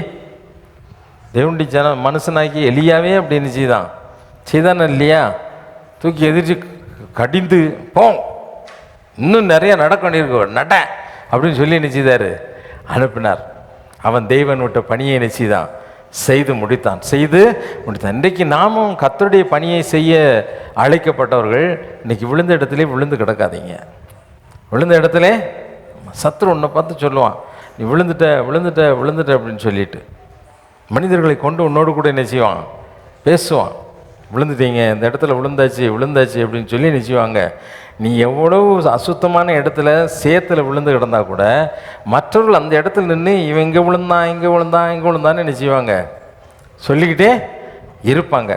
தேவண்டி மனுஷனாக்கி எலியாவே அப்படி என்ன செய்தானே இல்லையா? தூக்கி எதிர்த்து கடிந்து போம், இன்னும் நிறைய நடக்க வேண்டியிருக்க நட அப்படின்னு சொல்லி என்ன செய்தார்? அனுப்பினார். அவன் தெய்வன் விட்ட பணியை என்ன செய்தான்? செய்து முடித்தான். இன்றைக்கு நாமும் கர்த்தருடைய பணியை செய்ய அழைக்கப்பட்டவர்கள். இன்றைக்கி விழுந்த இடத்துல விழுந்து கிடக்காதீங்க. விழுந்த இடத்துல சத்துரு உன்னை பார்த்து சொல்லுவான், நீ விழுந்துட்ட அப்படின்னு சொல்லிட்டு மனிதர்களை கொண்டு உன்னோடு கூட என்ன செய்வான்? பேசுவான். விழுந்துட்டீங்க, இந்த இடத்துல விழுந்தாச்சு அப்படின்னு சொல்லி என்ன செய்வாங்க? நீ எவ்வளவு அசுத்தமான இடத்துல சேத்துல விழுந்து கிடந்தா கூட மற்றவர்கள் அந்த இடத்துல நின்று இவன் இங்கே விழுந்தான்னு என்ன செய்வாங்க? சொல்லிக்கிட்டே இருப்பாங்க.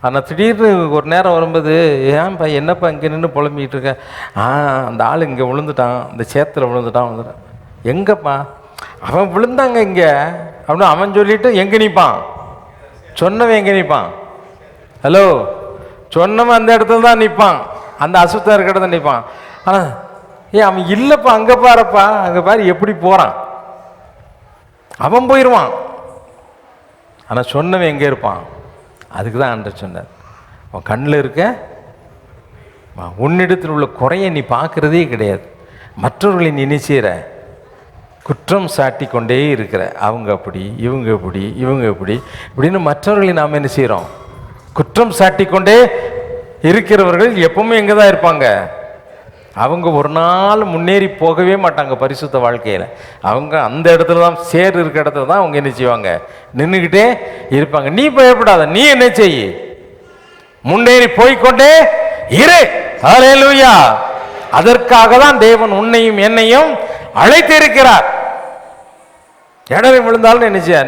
ஆனால் திடீர்னு ஒரு நேரம் வரும்போது, ஏன்ப்பா என்னப்பா இங்கே நின்று புலம்பிக்கிட்டு இருக்க? அந்த ஆள் இங்கே விழுந்துட்டான், இந்த சேத்துல விழுந்துட்டான். எங்கப்பா? அவன் விழுந்தாங்க இங்கே அப்படின்னு அவன் சொல்லிட்டு எங்கே நிற்பான்? சொன்னவன் எங்கே நிற்பான்? ஹலோ, சொன்னவன் அந்த இடத்துல தான் நிற்பான், அந்த அசுத்தம் இருக்கிற இடத்துல நிற்பான். ஆனால் அவன் இல்லைப்பா, அங்கே பாருப்பா, அங்கே பாரு எப்படி போகிறான், அவன் போயிடுவான். ஆனால் சொன்னவன் எங்கே இருப்பான்? அதுக்கு தான் ஆண்டவர் சொன்னார், அவன் கண்ணில் இருக்க உன்னிடத்தில் உள்ள குறைய நீ பார்க்குறதே கிடையாது. மற்றவர்களை நீ நினைச்சிற குற்றம் சாட்டி கொண்டே இருக்கிற, அவங்க அப்படி இவங்க இப்படின்னு மற்றவர்களை நாம் என்ன செய்கிறோம்? குற்றம் சாட்டி கொண்டே இருக்கிறவர்கள் எப்பவுமே எங்கே தான் இருப்பாங்க? அவங்க ஒரு நாள் முன்னேறி போகவே மாட்டாங்க பரிசுத்த வாழ்க்கையில். அவங்க அந்த இடத்துல தான், சேர் இருக்கிற இடத்துல தான் அவங்க என்ன செய்வாங்க? நின்றுக்கிட்டே இருப்பாங்க. நீ பயப்படாத, நீ என்ன செய்ய? முன்னேறி போய்கொண்டே இரு. ஹல்லேலூயா. அதற்காக தான் தேவன் உன்னையும் என்னையும் அழைத்து இருக்கிறார். இடரை விழுந்தாலும் என்ன செய்ய?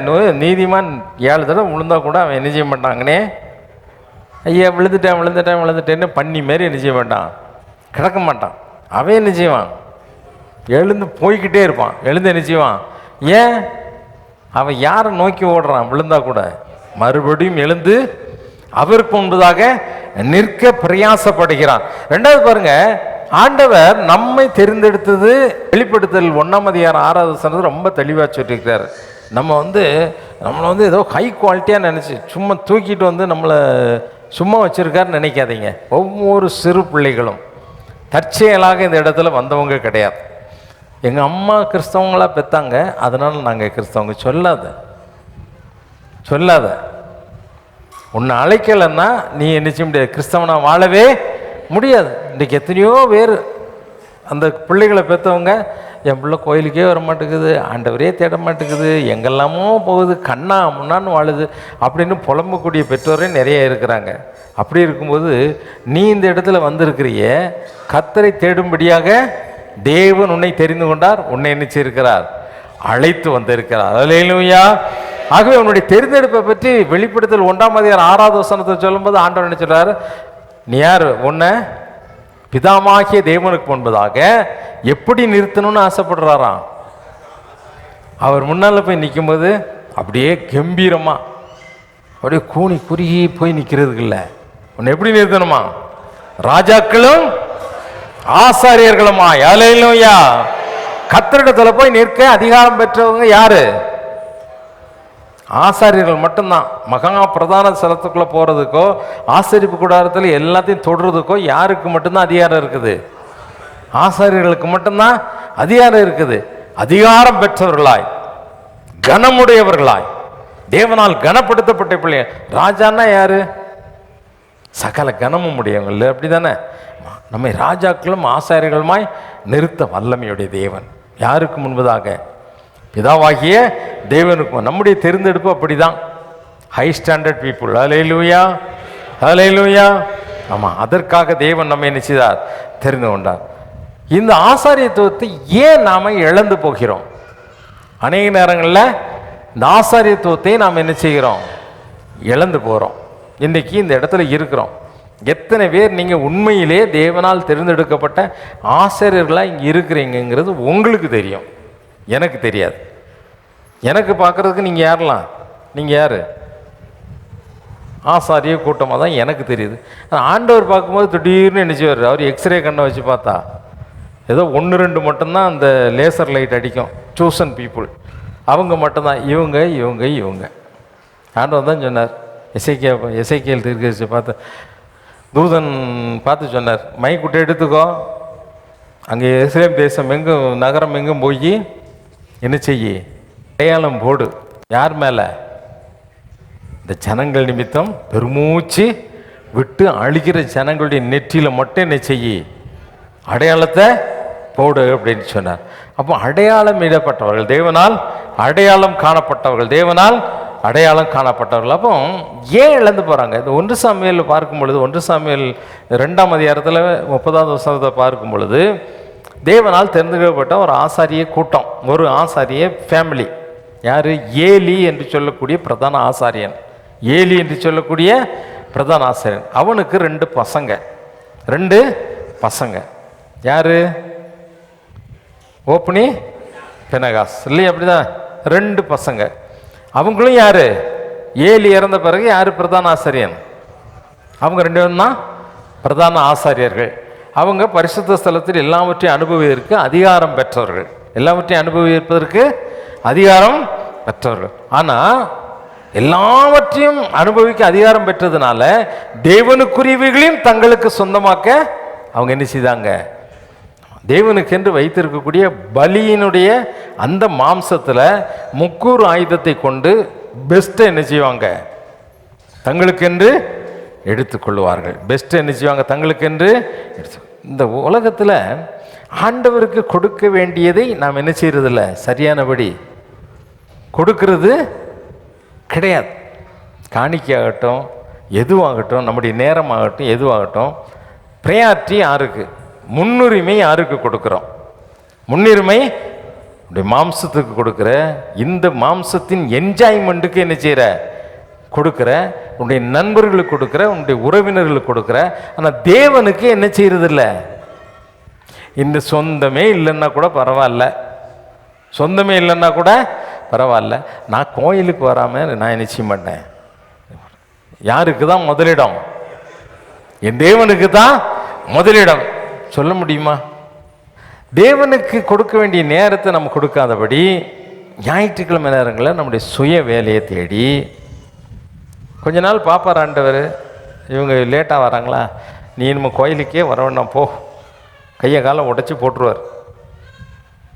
நீதிமான் 7 தடவை விழுந்தா கூட அவன் என்ன செய்ய மாட்டாங்கன்னே, ஐயா விழுந்துட்டேன்னு பண்ணி மாரி என்ன செய்ய மாட்டான்? கிடக்க மாட்டான். அவன் என்ன செய்வான்? எழுந்து போய்கிட்டே இருப்பான். எழுந்து என்ன செய்வான்? ஏன்? அவன் யாரை நோக்கி ஓடுறான்? விழுந்தா கூட மறுபடியும் எழுந்து அவருக்கு முன்பதாக நிற்க பிரயாசப்படுகிறான். ரெண்டாவது பாருங்க, ஆண்டவர் நம்மை தெரிந்தெடுத்தது வெளிப்படுத்தல் 1:6 ரொம்ப தெளிவாக சொல்லியிருக்கிறார். நம்மளை ஏதோ ஹை குவாலிட்டியாக நினச்சி சும்மா தூக்கிட்டு நம்மளை சும்மா வச்சுருக்காருன்னு நினைக்காதீங்க. ஒவ்வொரு சிறு பிள்ளைகளும் தற்செயலாக இந்த இடத்துல வந்தவங்க கிடையாது. எங்கள் அம்மா கிறிஸ்தவங்களாக பெற்றாங்க, அதனால் நாங்கள் கிறிஸ்தவங்க. சொல்லாத உன்னை அழைக்கலைன்னா நீ என்ன செய்ய முடியாது? கிறிஸ்தவனாக வாழவே முடியாது. இன்றைக்கி எத்தனையோ பேர் அந்த பிள்ளைகளை பெற்றவங்க என் பிள்ளை கோயிலுக்கே வர மாட்டேங்குது, ஆண்டவரே தேட மாட்டேங்குது, எங்கெல்லாமோ போகுது, கண்ணா முன்னான்னு வாழுது அப்படின்னு புலம்பக்கூடிய பெற்றோரே நிறைய இருக்கிறாங்க. அப்படி இருக்கும்போது நீ இந்த இடத்துல வந்திருக்கிறிய, கர்த்தரை தேடும்படியாக தேவன் உன்னை தெரிந்து கொண்டார், உன்னை நினைச்சிருக்கிறார், அழைத்து வந்திருக்கிறார். அல்லேலூயா. ஆகவே உன்னுடைய தெரிந்தெடுப்பை பற்றி வெளிப்படுத்தல் 1:6 சொல்லும்போது ஆண்டவர் என்ன சொல்றாரு, நீ யார், உன்னை பிதாமாகிய தேவனுக்கு முன்பதாக எப்படி நிறுத்தணும்னு ஆசைப்படுறாராம். அவர் முன்னால் போய் நிற்கும்போது அப்படியே கம்பீரமா அப்படியே கூனி குறுகி போய் நிற்கிறதுக்கு இல்லை, உன்னை எப்படி நிறுத்தணுமா, ராஜாக்களும் ஆசாரியர்களுமா. அல்லேலூயா. கர்த்தரிடத்துல போய் நிற்க அதிகாரம் பெற்றவங்க யாரு? ஆசாரியர்கள் மட்டும்தான். மகா பிரதான ஸ்தலத்துக்குள்ள போறதுக்கோ ஆசரிப்பு கூடாரத்தில் எல்லாத்தையும் தொடுறதுக்கோ யாருக்கு மட்டும்தான் அதிகாரம் இருக்குது? ஆசாரியர்களுக்கு மட்டும்தான் அதிகாரம் இருக்குது. அதிகாரம் பெற்றவர்களாய், கனமுடையவர்களாய், தேவனால் கனப்படுத்தப்பட்ட பிள்ளை. ராஜான்னா யாரு? சகல கனமும் உடையவங்க, அப்படிதானே? நம்மை ராஜாக்களும் ஆசாரியர்களுமாய் நிறுத்த வல்லமையுடைய தேவன். யாருக்கு முன்பதாக? பிதாவாகிய தேவனுக்கு. நம்முடைய தெரிந்தெடுப்பு அப்படிதான், ஹை ஸ்டாண்டர்ட் பீப்புள். அல்லேலூயா, அல்லேலூயா. ஆமாம், அதற்காக தேவன் நம்மை நினைச்சார், தெரிந்து கொண்டார். இந்த ஆசாரியத்துவத்தை ஏன் நாம் இழந்து போகிறோம்? அநேக நேரங்களில் இந்த ஆசாரியத்துவத்தை நாம் என்ன செய்கிறோம்? இழந்து போகிறோம். இன்றைக்கி இந்த இடத்துல இருக்கிறோம். எத்தனை பேர் நீங்கள் உண்மையிலே தேவனால் தேர்ந்தெடுக்கப்பட்ட ஆசிரியர்களாக இங்கே இருக்கிறீங்கிறது உங்களுக்கு தெரியும், எனக்கு தெரியாது. எனக்கு பார்க்குறதுக்கு நீங்கள் யாரெல்லாம், நீங்கள் யார்? ஆசாரிய கூட்டமாக தான் எனக்கு தெரியுது. ஆண்டவர் பார்க்கும்போது திடீர்னு நினச்சிவார். அவர் எக்ஸ்ரே கண்ணை வச்சு பார்த்தா ஏதோ 1-2 மட்டும்தான் அந்த லேசர் லைட் அடிக்கும், சூசன் பீப்புள். அவங்க மட்டும்தான் இவங்க இவங்க இவங்க. ஆண்டவர் தான் சொன்னார். எசேக்கியேல் தீர்க்கதரிசி பார்த்து, தூதன் பார்த்து சொன்னார், மைக்குட்டை எடுத்துக்கோ, அங்கே எருசலேம் தேசம் எங்கும் நகரம் எங்கும் போய் என்ன செய்யி, அடையாளம் போடு. யார் மேலே? இந்த ஜனங்கள் நிமித்தம் பெருமூச்சு விட்டு அழுகிற ஜனங்களுடைய நெற்றியில் மட்டும் என்ன செய்யி, அடையாளத்தை போடு அப்படின்னு சொன்னார். அப்போ அடையாளம் இடப்பட்டவர்கள், தேவனால் அடையாளம் காணப்பட்டவர்கள், தேவனால் அடையாளம் காணப்பட்டவர்கள். அப்போ ஏன் இழந்து போகிறாங்க? இந்த 1 சாமுவேல் பார்க்கும் பொழுது, 1 சாமுவேல் 2ஆம் அதிகாரத்தில் 30வது வசனத்தை பார்க்கும் பொழுது, தேவனால் தெரிந்துக்கப்பட்ட ஒரு ஆசாரிய கூட்டம், ஒரு ஆசாரிய ஃபேமிலி. யார்? ஏலி என்று சொல்லக்கூடிய பிரதான ஆசாரியன். ஏலி என்று சொல்லக்கூடிய பிரதான ஆசாரியன். அவனுக்கு 2 பசங்க. 2 பசங்க. யார்? ஓப்னி, பினகாஸ், இல்லையா? அப்படிதான் 2 பசங்க. அவங்களும் யார்? ஏலி இறந்த பிறகு யார் பிரதான ஆசாரியன்? அவங்க 2 பேரும் தான் பிரதான ஆசாரியர்கள். அவங்க பரிசுத்த ஸ்தலத்தில் எல்லாவற்றையும் அனுபவிப்பதற்கு அதிகாரம் பெற்றவர்கள், எல்லாவற்றையும் அனுபவிப்பதற்கு அதிகாரம் பெற்றவர்கள். ஆனால் எல்லாவற்றையும் அனுபவிக்க அதிகாரம் பெற்றதுனால தேவனுக்குரியவைகளையும் தங்களுக்கு சொந்தமாக்க அவங்க என்ன செய்தாங்க? தேவனுக்கென்று வைத்திருக்கக்கூடிய பலியினுடைய அந்த மாம்சத்தில் முக்கூர் ஆயுதத்தை கொண்டு பெஸ்ட்டை என்ன செய்வாங்க? தங்களுக்கென்று எடுத்துக்கொள்வார்கள். பெஸ்ட்டை என்ன செய்வாங்க? தங்களுக்கென்று எடுத்து. இந்த உலகத்தில் ஆண்டவருக்கு கொடுக்க வேண்டியதை நாம் என்ன செய்யறதில்ல, சரியானபடி கொடுக்கறது கிடையாது. காணிக்கையாகட்டும், எதுவாகட்டும், நம்முடைய நேரமாகட்டும், எதுவாகட்டும், ப்ரையாரிட்டி யாருக்கு? முன்னுரிமை யாருக்கு கொடுக்குறோம்? முன்னுரிமை மாம்சத்துக்கு கொடுக்குற, இந்த மாம்சத்தின் என்ஜாய்மெண்ட்டுக்கு என்ன செய்கிற? கொடுக்குற, உன்னுடைய நண்பர்களுக்கு கொடுக்குற, உன்னுடைய உறவினர்களுக்கு கொடுக்குற. ஆனால் தேவனுக்கு என்ன செய்யறதில்ல. இந்த சொந்தமே இல்லைன்னா கூட பரவாயில்ல, சொந்தமே இல்லைன்னா கூட பரவாயில்ல, நான் கோயிலுக்கு வராமல் நான் என்ன செய்ய மாட்டேன். யாருக்கு தான் முதலிடம்? என் தேவனுக்கு தான் முதலிடம். சொல்ல முடியுமா? தேவனுக்கு கொடுக்க வேண்டிய நேரத்தை நம்ம கொடுக்காதபடி ஞாயிற்றுக்கிழமை நேரங்களில் நம்முடைய சுய வேலையை தேடி கொஞ்ச நாள் பார்ப்பார் ஆண்டவர். இவங்க லேட்டாக வராங்களா, நீ நம்ம கோயிலுக்கே வர வேண்டாம் போ, கையை காலை உடச்சி போட்டுருவார்.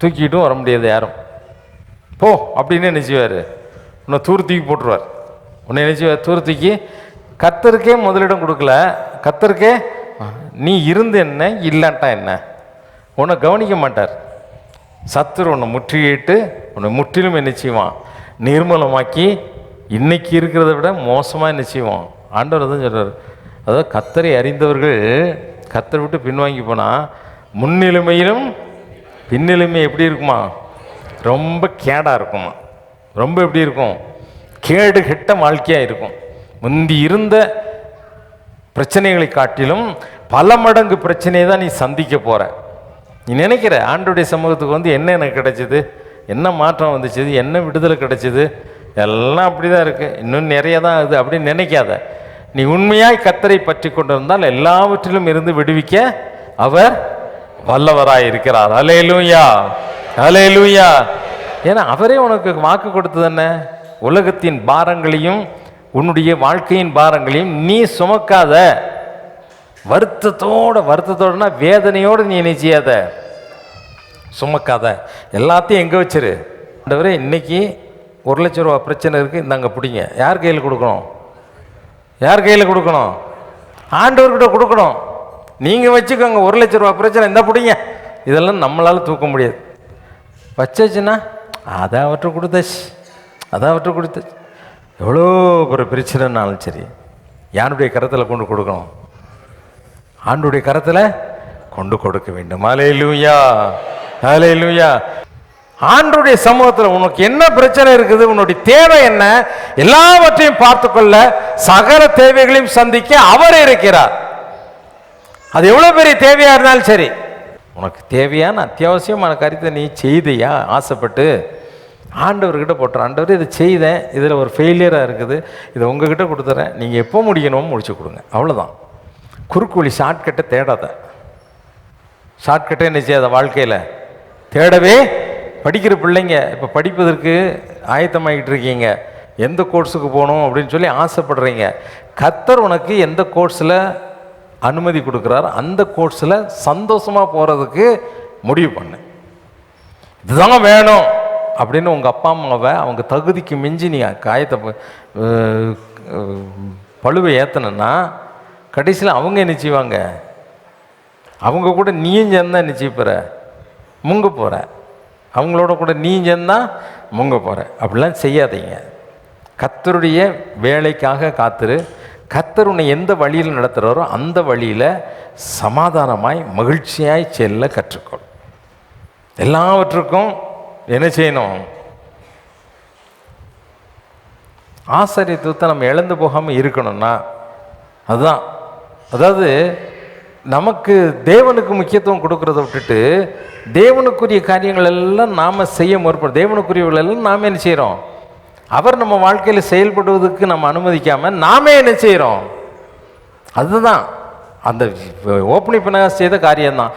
தூக்கிட்டும் வர முடியாது யாரும், போ அப்படின்னு நினச்சிவார். உன்னை தூர் தூக்கி போட்டுருவார். உன்னை நினச்சிவார் தூர் தூக்கி. கர்த்தருக்கே முதலிடம் கொடுக்கல. கர்த்தருக்கே நீ இருந்து என்ன, இல்லாட்டா என்ன, உன்னை கவனிக்க மாட்டார். சத்துரு உன்னை முற்றுகையிட்டு உன்னை முற்றிலும் என்ன செய்வான்? நிர்மூலமாக்கி இன்னைக்கு இருக்கிறத விட மோசமாக என்ன செய்வான்? ஆண்டவர் தான் சொல்கிறார். அதாவது கர்த்தரை அறிந்தவர்கள் கர்த்தரை விட்டு பின்வாங்கி போனால் முன்னிலைமையிலும் பின்னிலைமை எப்படி இருக்குமா? ரொம்ப கேடாக இருக்குமா. ரொம்ப எப்படி இருக்கும்? கேடு கெட்ட வாழ்க்கையாக இருக்கும். முந்தி இருந்த பிரச்சனைகளை காட்டிலும் பல மடங்கு பிரச்சனையை தான் நீ சந்திக்க போகிற. நீ நினைக்கிற ஆண்டவருடைய சமூகத்துக்கு வந்து என்ன எனக்கு கிடைச்சிது, என்ன மாற்றம் வந்துச்சு, என்ன விடுதலை கிடைச்சிது, எல்லாம் அப்படி தான் இருக்குது, இன்னும் நிறைய தான் இது அப்படின்னு நினைக்காத. நீ உண்மையாய் கர்த்தரை பற்றி கொண்டிருந்தால் எல்லாவற்றிலும் இருந்து விடுவிக்க அவர் வல்லவராய் இருக்கிறார். அல்லேலூயா, அல்லேலூயா. ஏன்னா அவரே உனக்கு வாக்கு கொடுத்தது என்ன? உலகத்தின் பாரங்களையும் உன்னுடைய வாழ்க்கையின் பாரங்களையும் நீ சுமக்காத. வருத்தத்தோடனா வேதனையோடு நீ என்ன செய்யாத, சுமக்காத. எல்லாத்தையும் எங்கே வச்சிரு. ஆண்டவரே இன்னைக்கு 1,00,000 ரூபா பிரச்சனை இருக்குது, இந்தாங்க பிடிங்க. யார் கையில் கொடுக்கணும்? யார் கையில் கொடுக்கணும்? ஆண்டவர்கிட்ட கொடுக்கணும். நீங்கள் வச்சுக்கோங்க. 1,00,000 ரூபா பிரச்சனை, இந்த பிடிங்க. இதெல்லாம் நம்மளால் தூக்க முடியாது. வச்சாச்சுன்னா அதை அவற்றை கொடுத்தாச்சு, அதை அவற்றை கொடுத்தாச்சு. எவ்வளோ ஒரு பிரச்சனைனாலும் சரி யாருடைய கரத்தில் கொண்டு கொடுக்கணும்? ஆண்டுடைய கரத்தில் கொண்டு கொடுக்க வேண்டும். அல்லேலூயா, அல்லேலூயா. ஆண்டவருடைய சமூகத்தில் உனக்கு என்ன பிரச்சனை இருக்குது, உன்னுடைய தேவை என்ன, எல்லாவற்றையும் பார்த்துக்கொள்ள சகல தேவைகளையும் சந்திக்க அவர் இருக்கிறார். அது எவ்வளோ பெரிய தேவையாக இருந்தாலும் சரி, உனக்கு தேவையான அத்தியாவசியமான காரியத்தை நீ செய்தியா ஆசைப்பட்டு ஆண்டவர்கிட்ட போட்டுற. ஆண்டவர் இதை செய்தேன், இதில் ஒரு ஃபெயிலியராக இருக்குது, இதை உங்ககிட்ட கொடுத்துறேன், நீங்கள் எப்போ முடிக்கணுமோ முடிச்சு கொடுங்க. அவ்வளோதான். குறுக்கு வழி ஷார்ட்கட்டை தேடாத. ஷார்ட்கட்டை என்ன செய்யாத வாழ்க்கையில் தேடவே. படிக்கிற பிள்ளைங்க இப்போ படிப்பதற்கு ஆயத்தமாகிட்டு இருக்கீங்க, எந்த கோர்ஸுக்கு போகணும் அப்படின்னு சொல்லி ஆசைப்படுறீங்க. கர்த்தர் உனக்கு எந்த கோர்ஸில் அனுமதி கொடுக்குறாரு அந்த கோர்ஸில் சந்தோஷமாக போகிறதுக்கு முடிவு பண்ணு. இதுதான் வேணும் அப்படின்னு உங்கள் அப்பா அம்மாவை அவங்க தகுதிக்கு மிஞ்சி நீ காயத்தை பழுவை ஏற்றணுன்னா கடைசியில் அவங்க என்ன செய்வாங்க? அவங்க கூட நீயும் சேர்ந்தா என்ன செய்ய போகிற? முங்க போகிற. அவங்களோட கூட நீ சேர்ந்தா முங்க போகிற. அப்படிலாம் செய்யாதீங்க. கர்த்தருடைய வேலைக்காக காத்துரு. கர்த்தர் உன்னை எந்த வழியில் நடத்துகிறாரோ அந்த வழியில் சமாதானமாய் மகிழ்ச்சியாய் செல்ல கற்றுக்கொள். எல்லாவற்றுக்கும் என்ன செய்யணும்? ஆசாரியத்துவத்தை நம்ம இழந்து போகாமல் இருக்கணும்னா அதுதான். அதாவது நமக்கு தேவனுக்கு முக்கியத்துவம் கொடுக்கறத விட்டுட்டு தேவனுக்குரிய காரியங்கள் எல்லாம் நாம் செய்ய முற்படும். தேவனுக்குரியவர்கள் எல்லாம் நாம் என்ன செய்கிறோம்? அவர் நம்ம வாழ்க்கையில் செயல்படுவதற்கு நம்ம அனுமதிக்காமல் நாமே என்ன செய்கிறோம்? அதுதான் அந்த ஓப்பனிங் பண்ண செய்த காரியம்தான்.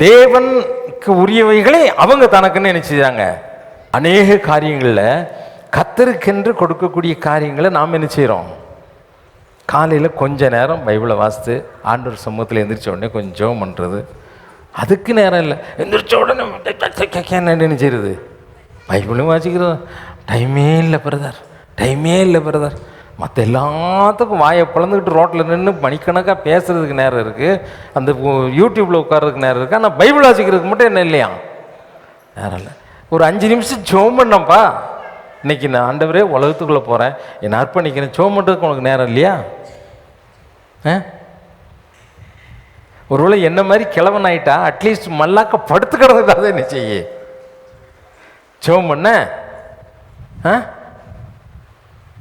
தேவனுக்கு உரியவைகளை அவங்க தனக்குன்னு என்ன செய்கிறாங்க? அநேக காரியங்களில் கர்த்தருக்கென்று கொடுக்கக்கூடிய காரியங்களை நாம் என்ன செய்கிறோம்? காலையில் கொஞ்ச நேரம் பைபிளை வாசித்து ஆண்டவர் சமூகத்தில் எந்திரிச்ச உடனே கொஞ்சம் ஜெபம் பண்ணுறது. அதுக்கு நேரம் இல்லை. எந்திரிச்ச உடனே என்ன செய்யுது? பைபிளும் வாசிக்கிறது டைமே இல்லை பிரதர், டைமே இல்லை பிரதர். மற்ற எல்லாத்துக்கும் வாயை பிளந்துக்கிட்டு ரோட்டில் நின்று மணிக்கணக்காக பேசுகிறதுக்கு நேரம் இருக்குது, அந்த யூடியூப்பில் உட்கார்றதுக்கு நேரம் இருக்குது. ஆனால் பைபிள் வாசிக்கிறதுக்கு மட்டும் என்ன இல்லையா? நேரம் இல்லை. ஒரு 5 நிமிஷம் ஜெபம் பண்ணப்பா, இன்றைக்கி நான் ஆண்டவரே உலகத்துக்குள்ளே போகிறேன், என்னை அர்ப்பணிக்கிறேன், ஜெபம் பண்ணுறதுக்கு உனக்கு நேரம் இல்லையா? ஒருவேளை என்ன மாதிரி கிழவன் ஆகிட்டா அட்லீஸ்ட் மல்லாக்க படுத்துக்கிறதுக்காக என்ன செய்ய? ஜெபம் பண்ண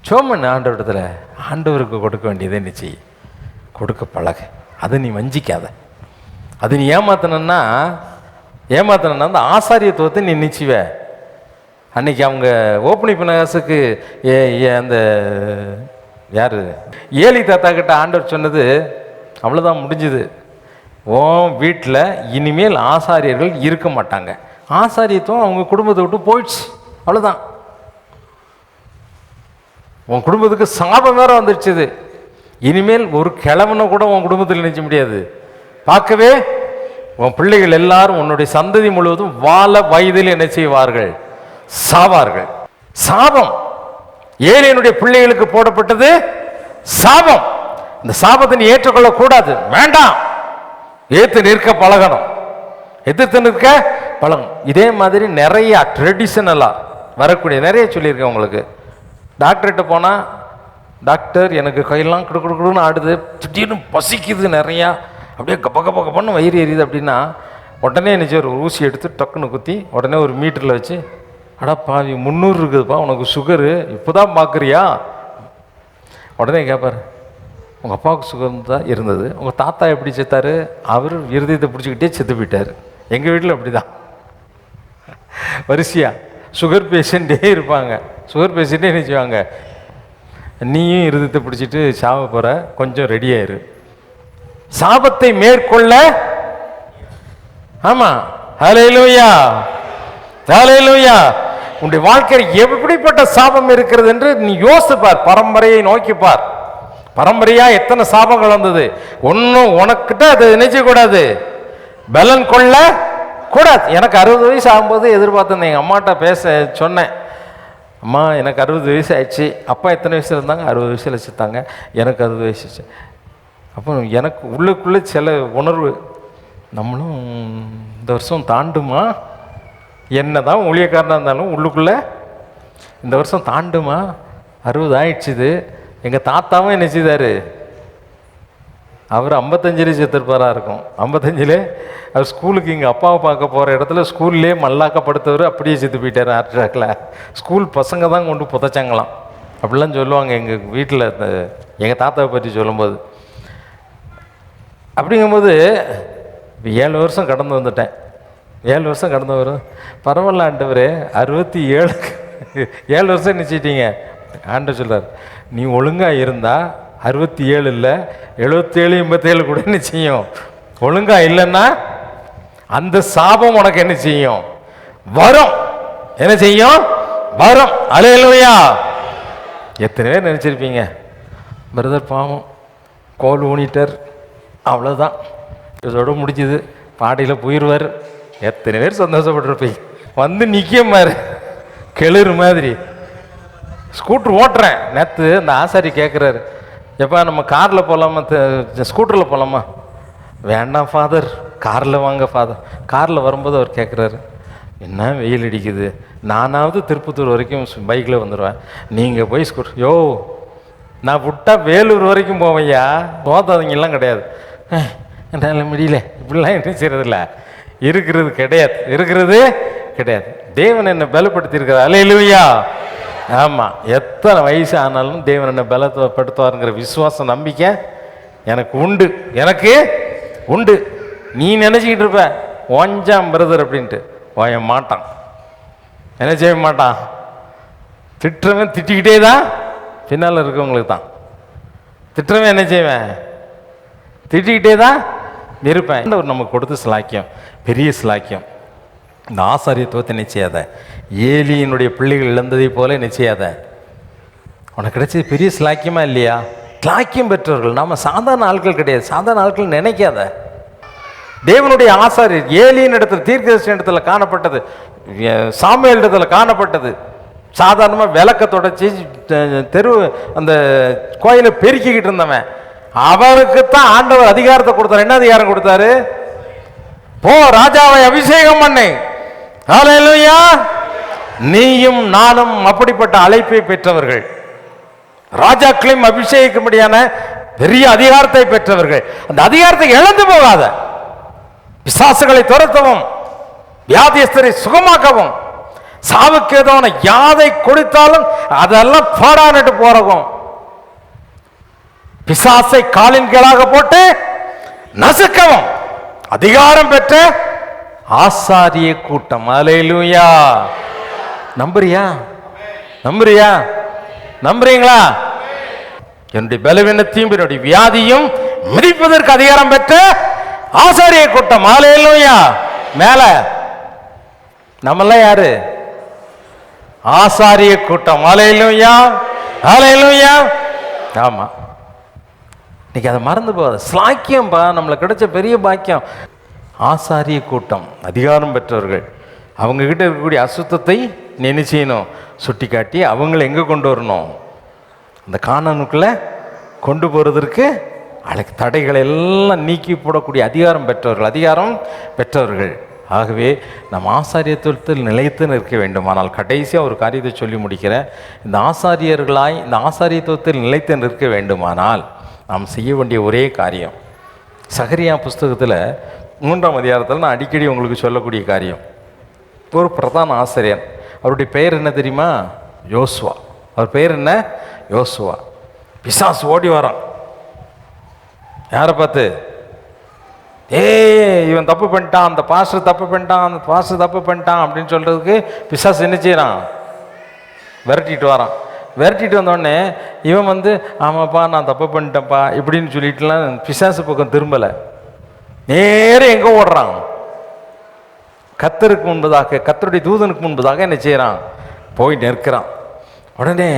ஜெபம் பண்ண ஆண்டவரிடத்தில். ஆண்டவருக்கு கொடுக்க வேண்டியதை என்ன செய்ய? கொடுக்க பழகு. அதை நீ வஞ்சிக்காத. அது நீ ஏமாத்தணுன்னா அந்த ஆசாரியத்துவத்தை நீ நிச்சயவ. அன்னைக்கு அவங்க ஓப்பனிங் பினகாசுக்கு அந்த யார் ஏலி தாத்தா கிட்ட ஆண்டவர் சொன்னது அவ்வளோதான், முடிஞ்சுது. உன் வீட்டில் இனிமேல் ஆசாரியர்கள் இருக்க மாட்டாங்க. ஆசாரியத்துவம் அவங்க குடும்பத்தை விட்டு போயிடுச்சு, அவ்வளோதான். உன் குடும்பத்துக்கு சாபம் வேற வந்துடுச்சுது. இனிமேல் ஒரு கிழவனை கூட உன் குடும்பத்தில் நினைச்ச முடியாது. பார்க்கவே உன் பிள்ளைகள் எல்லாரும் உன்னுடைய சந்ததி முழுவதும் வாழ வயதில் என்ன செய்வார்கள்? சாவார்கள். சாபம் ஏலியனுடைய பிள்ளைகளுக்கு போடப்பட்டது சாபம். இந்த சாபத்தை நீ ஏற்றுக்கொள்ள கூடாது, வேண்டாம். ஏத்து நிற்க பழகணும். எதிர்த்து நிற்க பழகும். இதே மாதிரி நிறையா ட்ரெடிஷ்னலாக வரக்கூடிய நிறைய சொல்லியிருக்கேன் உங்களுக்கு. டாக்டர்கிட்ட போனால், டாக்டர் எனக்கு கையெல்லாம் குடுக்குன்னு ஆடுது, திடீர்னு பசிக்குது நிறையா, அப்படியே கப்ப கப்ப கப்பன்னு வயிறு எரியுது அப்படின்னா, உடனே நினச்சி ஒரு ஊசி எடுத்து டக்குன்னு குத்தி உடனே ஒரு மீட்டரில் வச்சு, அடா பாவி 300 இருக்குதுப்பா உனக்கு சுகரு, இப்போ தான் பார்க்குறியா? உடனே கேட்பார், உங்கள் அப்பாவுக்கு சுகர் தான் இருந்தது, உங்கள் தாத்தா எப்படி செத்தார்? அவர் இருதயத்தை பிடிச்சிக்கிட்டே செத்து போயிட்டார். எங்கள் வீட்டில் அப்படி தான் வரிசையா சுகர் பேஷண்ட்டே இருப்பாங்க. சுகர் பேஷண்ட்டே நினச்சிவாங்க, நீயும் இருதயத்தை பிடிச்சிட்டு சாவ போகிற, கொஞ்சம் ரெடியாயிரு. சாபத்தை மேற்கொள்ள, ஆமாம், ஹல்லேலூயா ஹல்லேலூயா. உன்னுடைய வாழ்க்கையில் எப்படிப்பட்ட சாபம் இருக்கிறது என்று நீ யோசிப்பார். பரம்பரையை நோக்கிப்பார். பரம்பரையா எத்தனை சாபங்கள் வந்தது. ஒன்றும் உனக்கிட்ட அதை நினைச்சக்கூடாது, பலன் கொள்ள கூடாது. எனக்கு 60 வயசு ஆகும்போது எதிர்பார்த்தேன், எங்கள் அம்மாட்ட பேச சொன்னேன், அம்மா எனக்கு 60 வயசு ஆயிடுச்சு. அப்பா எத்தனை வயசில் இருந்தாங்க? 60 வயசில் வச்சுட்டாங்க. எனக்கு 60 வயசு. அப்போ எனக்கு உள்ளுக்குள்ளே சில உணர்வு, நம்மளும் இந்த வருஷம் தாண்டுமா, என்ன தான் ஊழியக்காரனாக இருந்தாலும் உள்ளுக்குள்ளே இந்த வருஷம் தாண்டுமா, 60 ஆயிடுச்சுது. எங்கள் தாத்தாவும் என்ன செய்தார், அவர் 55 செத்துருப்பாராக இருக்கும். 55 அவர் ஸ்கூலுக்கு எங்கள் அப்பாவை பார்க்க போகிற இடத்துல ஸ்கூல்லே மல்லாக்கப்படுத்தவர் அப்படியே செத்து போயிட்டார் ஹார்ட் அட்டாக்ல. ஸ்கூல் பசங்க தான் கொண்டு புதைச்சாங்களாம் அப்படிலாம் சொல்லுவாங்க எங்கள் வீட்டில். எங்கள் தாத்தாவை பற்றி சொல்லும்போது, அப்படிங்கும்போது 7 வருஷம் கடந்து வந்துட்டேன். 7 வருஷம் கடந்து வரும். பரவாயில்ல ஆண்டவரே, 67 வருஷம் நினச்சிட்டீங்க. ஆண்டவர் சொல்கிறார், நீ ஒழுங்காக இருந்தால் 67 இல்லை, 77 87 கூட என்ன செய்யும். ஒழுங்காக இல்லைன்னா அந்த சாபம் உனக்கு என்ன செய்யும், வரும். என்ன செய்யும், வரும். அல்லேலூயா. எத்தனை பேர் நினச்சிருப்பீங்க, பிரதர் பாவம் கோல் ஊனிட்டர், அவ்வளோதான், இதோட முடிஞ்சுது, பாடியில் போயிடுவார். எத்தனை பேர் சந்தோஷப்பட்டிருப்பீங்க. வந்து நிற்கமாரு கிளறு மாதிரி. ஸ்கூட்ரு ஓட்டுறேன். நேற்று இந்த ஆசாரி கேட்குறாரு, எப்போ நம்ம காரில் போகலாமா ஸ்கூட்டரில் போகலாமா? வேண்டாம் ஃபாதர், காரில் வாங்க ஃபாதர். காரில் வரும்போது அவர் கேட்குறாரு, என்ன வெயில் அடிக்குது, நானாவது திருப்பத்தூர் வரைக்கும் பைக்கில் வந்துடுவேன், நீங்கள் போய் ஸ்கூட்டர். யோ, நான் விட்டால் வேலூர் வரைக்கும் போவையா, போதாதீங்கெல்லாம் கிடையாது. என்னால் முடியல, இப்படிலாம் என்ன செய்கிறதில்ல, இருக்கிறது கிடையாது, இருக்கிறது கிடையாது. தேவன் என்னை பலப்படுத்தியிருக்கிறார். அல்லேலூயா. ஆமாம், எத்தனை வயசு ஆனாலும் தேவன் என்னை பலப்படுத்துவாருங்கிற விசுவாசம் நம்பிக்கை எனக்கு உண்டு, எனக்கு உண்டு. நீ நினச்சிக்கிட்டு இருப்ப ஓஞ்சாம் பிரதர் அப்படின்ட்டு, ஓய மாட்டான், என்ன செய்ய மாட்டான். திட்டுறவன் திட்டிக்கிட்டே தான் பின்னால் இருக்கவங்களுக்கு தான். திட்டுறவன் என்ன செய்வேன், திட்டிக்கிட்டே தான் இருப்பேன். ஒரு நமக்கு கொடுத்த சிலாக்கியம், பெரிய சிலாக்கியம். இந்த ஆசாரியத்துவத்தை நிச்சயாத, ஏலியினுடைய பிள்ளைகள் இழந்ததை போல நிச்சயாத. உனக்கு கிடைச்சது பெரிய சிலாக்கியமா இல்லையா? சிலாக்கியம் பெற்றவர்கள் நாம் சாதாரண ஆட்கள் கிடையாது, சாதாரண ஆட்கள் நினைக்காத. தேவனுடைய ஆசாரியர் ஏலியின் இடத்துல, தீர்க்கதரிசி இடத்துல காணப்பட்டது, சாமுவேல் இடத்துல காணப்பட்டது. சாதாரணமாக விளக்க தொடச்சி தெரு அந்த கோயிலை பெருக்கிக்கிட்டு இருந்தவன், அவருக்குத்தான் ஆண்டவர் அதிகாரத்தை கொடுத்தார். என்ன அதிகாரம் கொடுத்தாரு? போ, ராஜாவை அபிஷேகம் பண்ணு. ஹல்லேலூயா. நீயும் நானும் அப்படிப்பட்ட அழைப்பை பெற்றவர்கள், ராஜாக்களையும் அபிஷேகிக்கும்படியான பெரிய அதிகாரத்தை பெற்றவர்கள். அந்த அதிகாரத்தை இழந்து போகாத. பிசாசுகளை துரத்தவும், வியாதியஸ்தரை சுகமாக்கவும், சாவுக்கு ஏதோன யாதை கொடுத்தாலும் அதெல்லாம் பாடானிட்டு போறவும், பிசாசை காலின் கீழாக போட்டு நசுக்கவும் அதிகாரம் பெற்ற ஆசாரிய கூட்டம். அல்லேலூயா. நம்புறியா? நம்புறியா? நம்புறீங்களா? என்னுடைய பலவீனத்தையும் என்னுடைய வியாதியும் மிதிப்பதற்கு அதிகாரம் பெற்ற ஆசாரிய கூட்டம். அல்லேலூயா. மேல நம்மெல்லாம் யாரு? ஆசாரிய கூட்டம். அல்லேலூயா. அல்லேலூயா. ஆமா, இன்னைக்கு அதை மறந்து போகாது. ஸ்லாக்கியம்பா, நம்மளுக்கு கிடைச்ச பெரிய பாக்கியம். ஆசாரிய கூட்டம், அதிகாரம் பெற்றவர்கள். அவங்கக்கிட்ட இருக்கக்கூடிய அசுத்தத்தை நினைச்சணும், சுட்டி காட்டி அவங்கள எங்கே கொண்டு வரணும்? அந்த கானானுக்குள்ளே கொண்டு போகிறதற்கு தடைகளை எல்லாம் நீக்கி போடக்கூடிய அதிகாரம் பெற்றவர்கள், அதிகாரம் பெற்றவர்கள். ஆகவே நம் ஆசாரியத்துவத்தில் நிலைத்து நிற்க வேண்டுமானால், கடைசியாக ஒரு காரியத்தை சொல்லி முடிக்கிற, இந்த ஆசாரியர்களாய் இந்த ஆசாரியத்துவத்தில் நிலைத்து நிற்க வேண்டுமானால் நாம் செய்ய வேண்டிய ஒரே காரியம், சகரியா புஸ்தகத்தில் 3ஆம் அதிகாரத்தில் நான் அடிக்கடி உங்களுக்கு சொல்லக்கூடிய காரியம், ஒரு பிரதான ஆசிரியர், அவருடைய பெயர் என்ன தெரியுமா? யோசுவா. அவர் பெயர் என்ன? யோசுவா. பிசாசு ஓடி வரான். யாரை பார்த்து? இவன் தப்பு பண்ணிட்டான், அந்த பாஸ்டர் தப்பு பண்ணிட்டான், அந்த பாஸ்டர் தப்பு பண்ணிட்டான் அப்படின்னு சொல்கிறதுக்கு பிசாசு என்ன செய்யறான்? விரட்டிட்டு வரான். விரட்டிட்டு வந்தோடனே இவன் வந்து ஆமாப்பா நான் தப்பு பண்ணிட்டேன்ப்பா இப்படின்னு சொல்லிட்டுலாம் பிசாசு பக்கம் திரும்பலை, நேரம் எங்கே ஓடுறான்? கர்த்தருக்கு முன்பதாக, கர்த்தருடைய தூதனுக்கு முன்பதாக என்ன செய்கிறான்? போய் நிற்கிறான். உடனே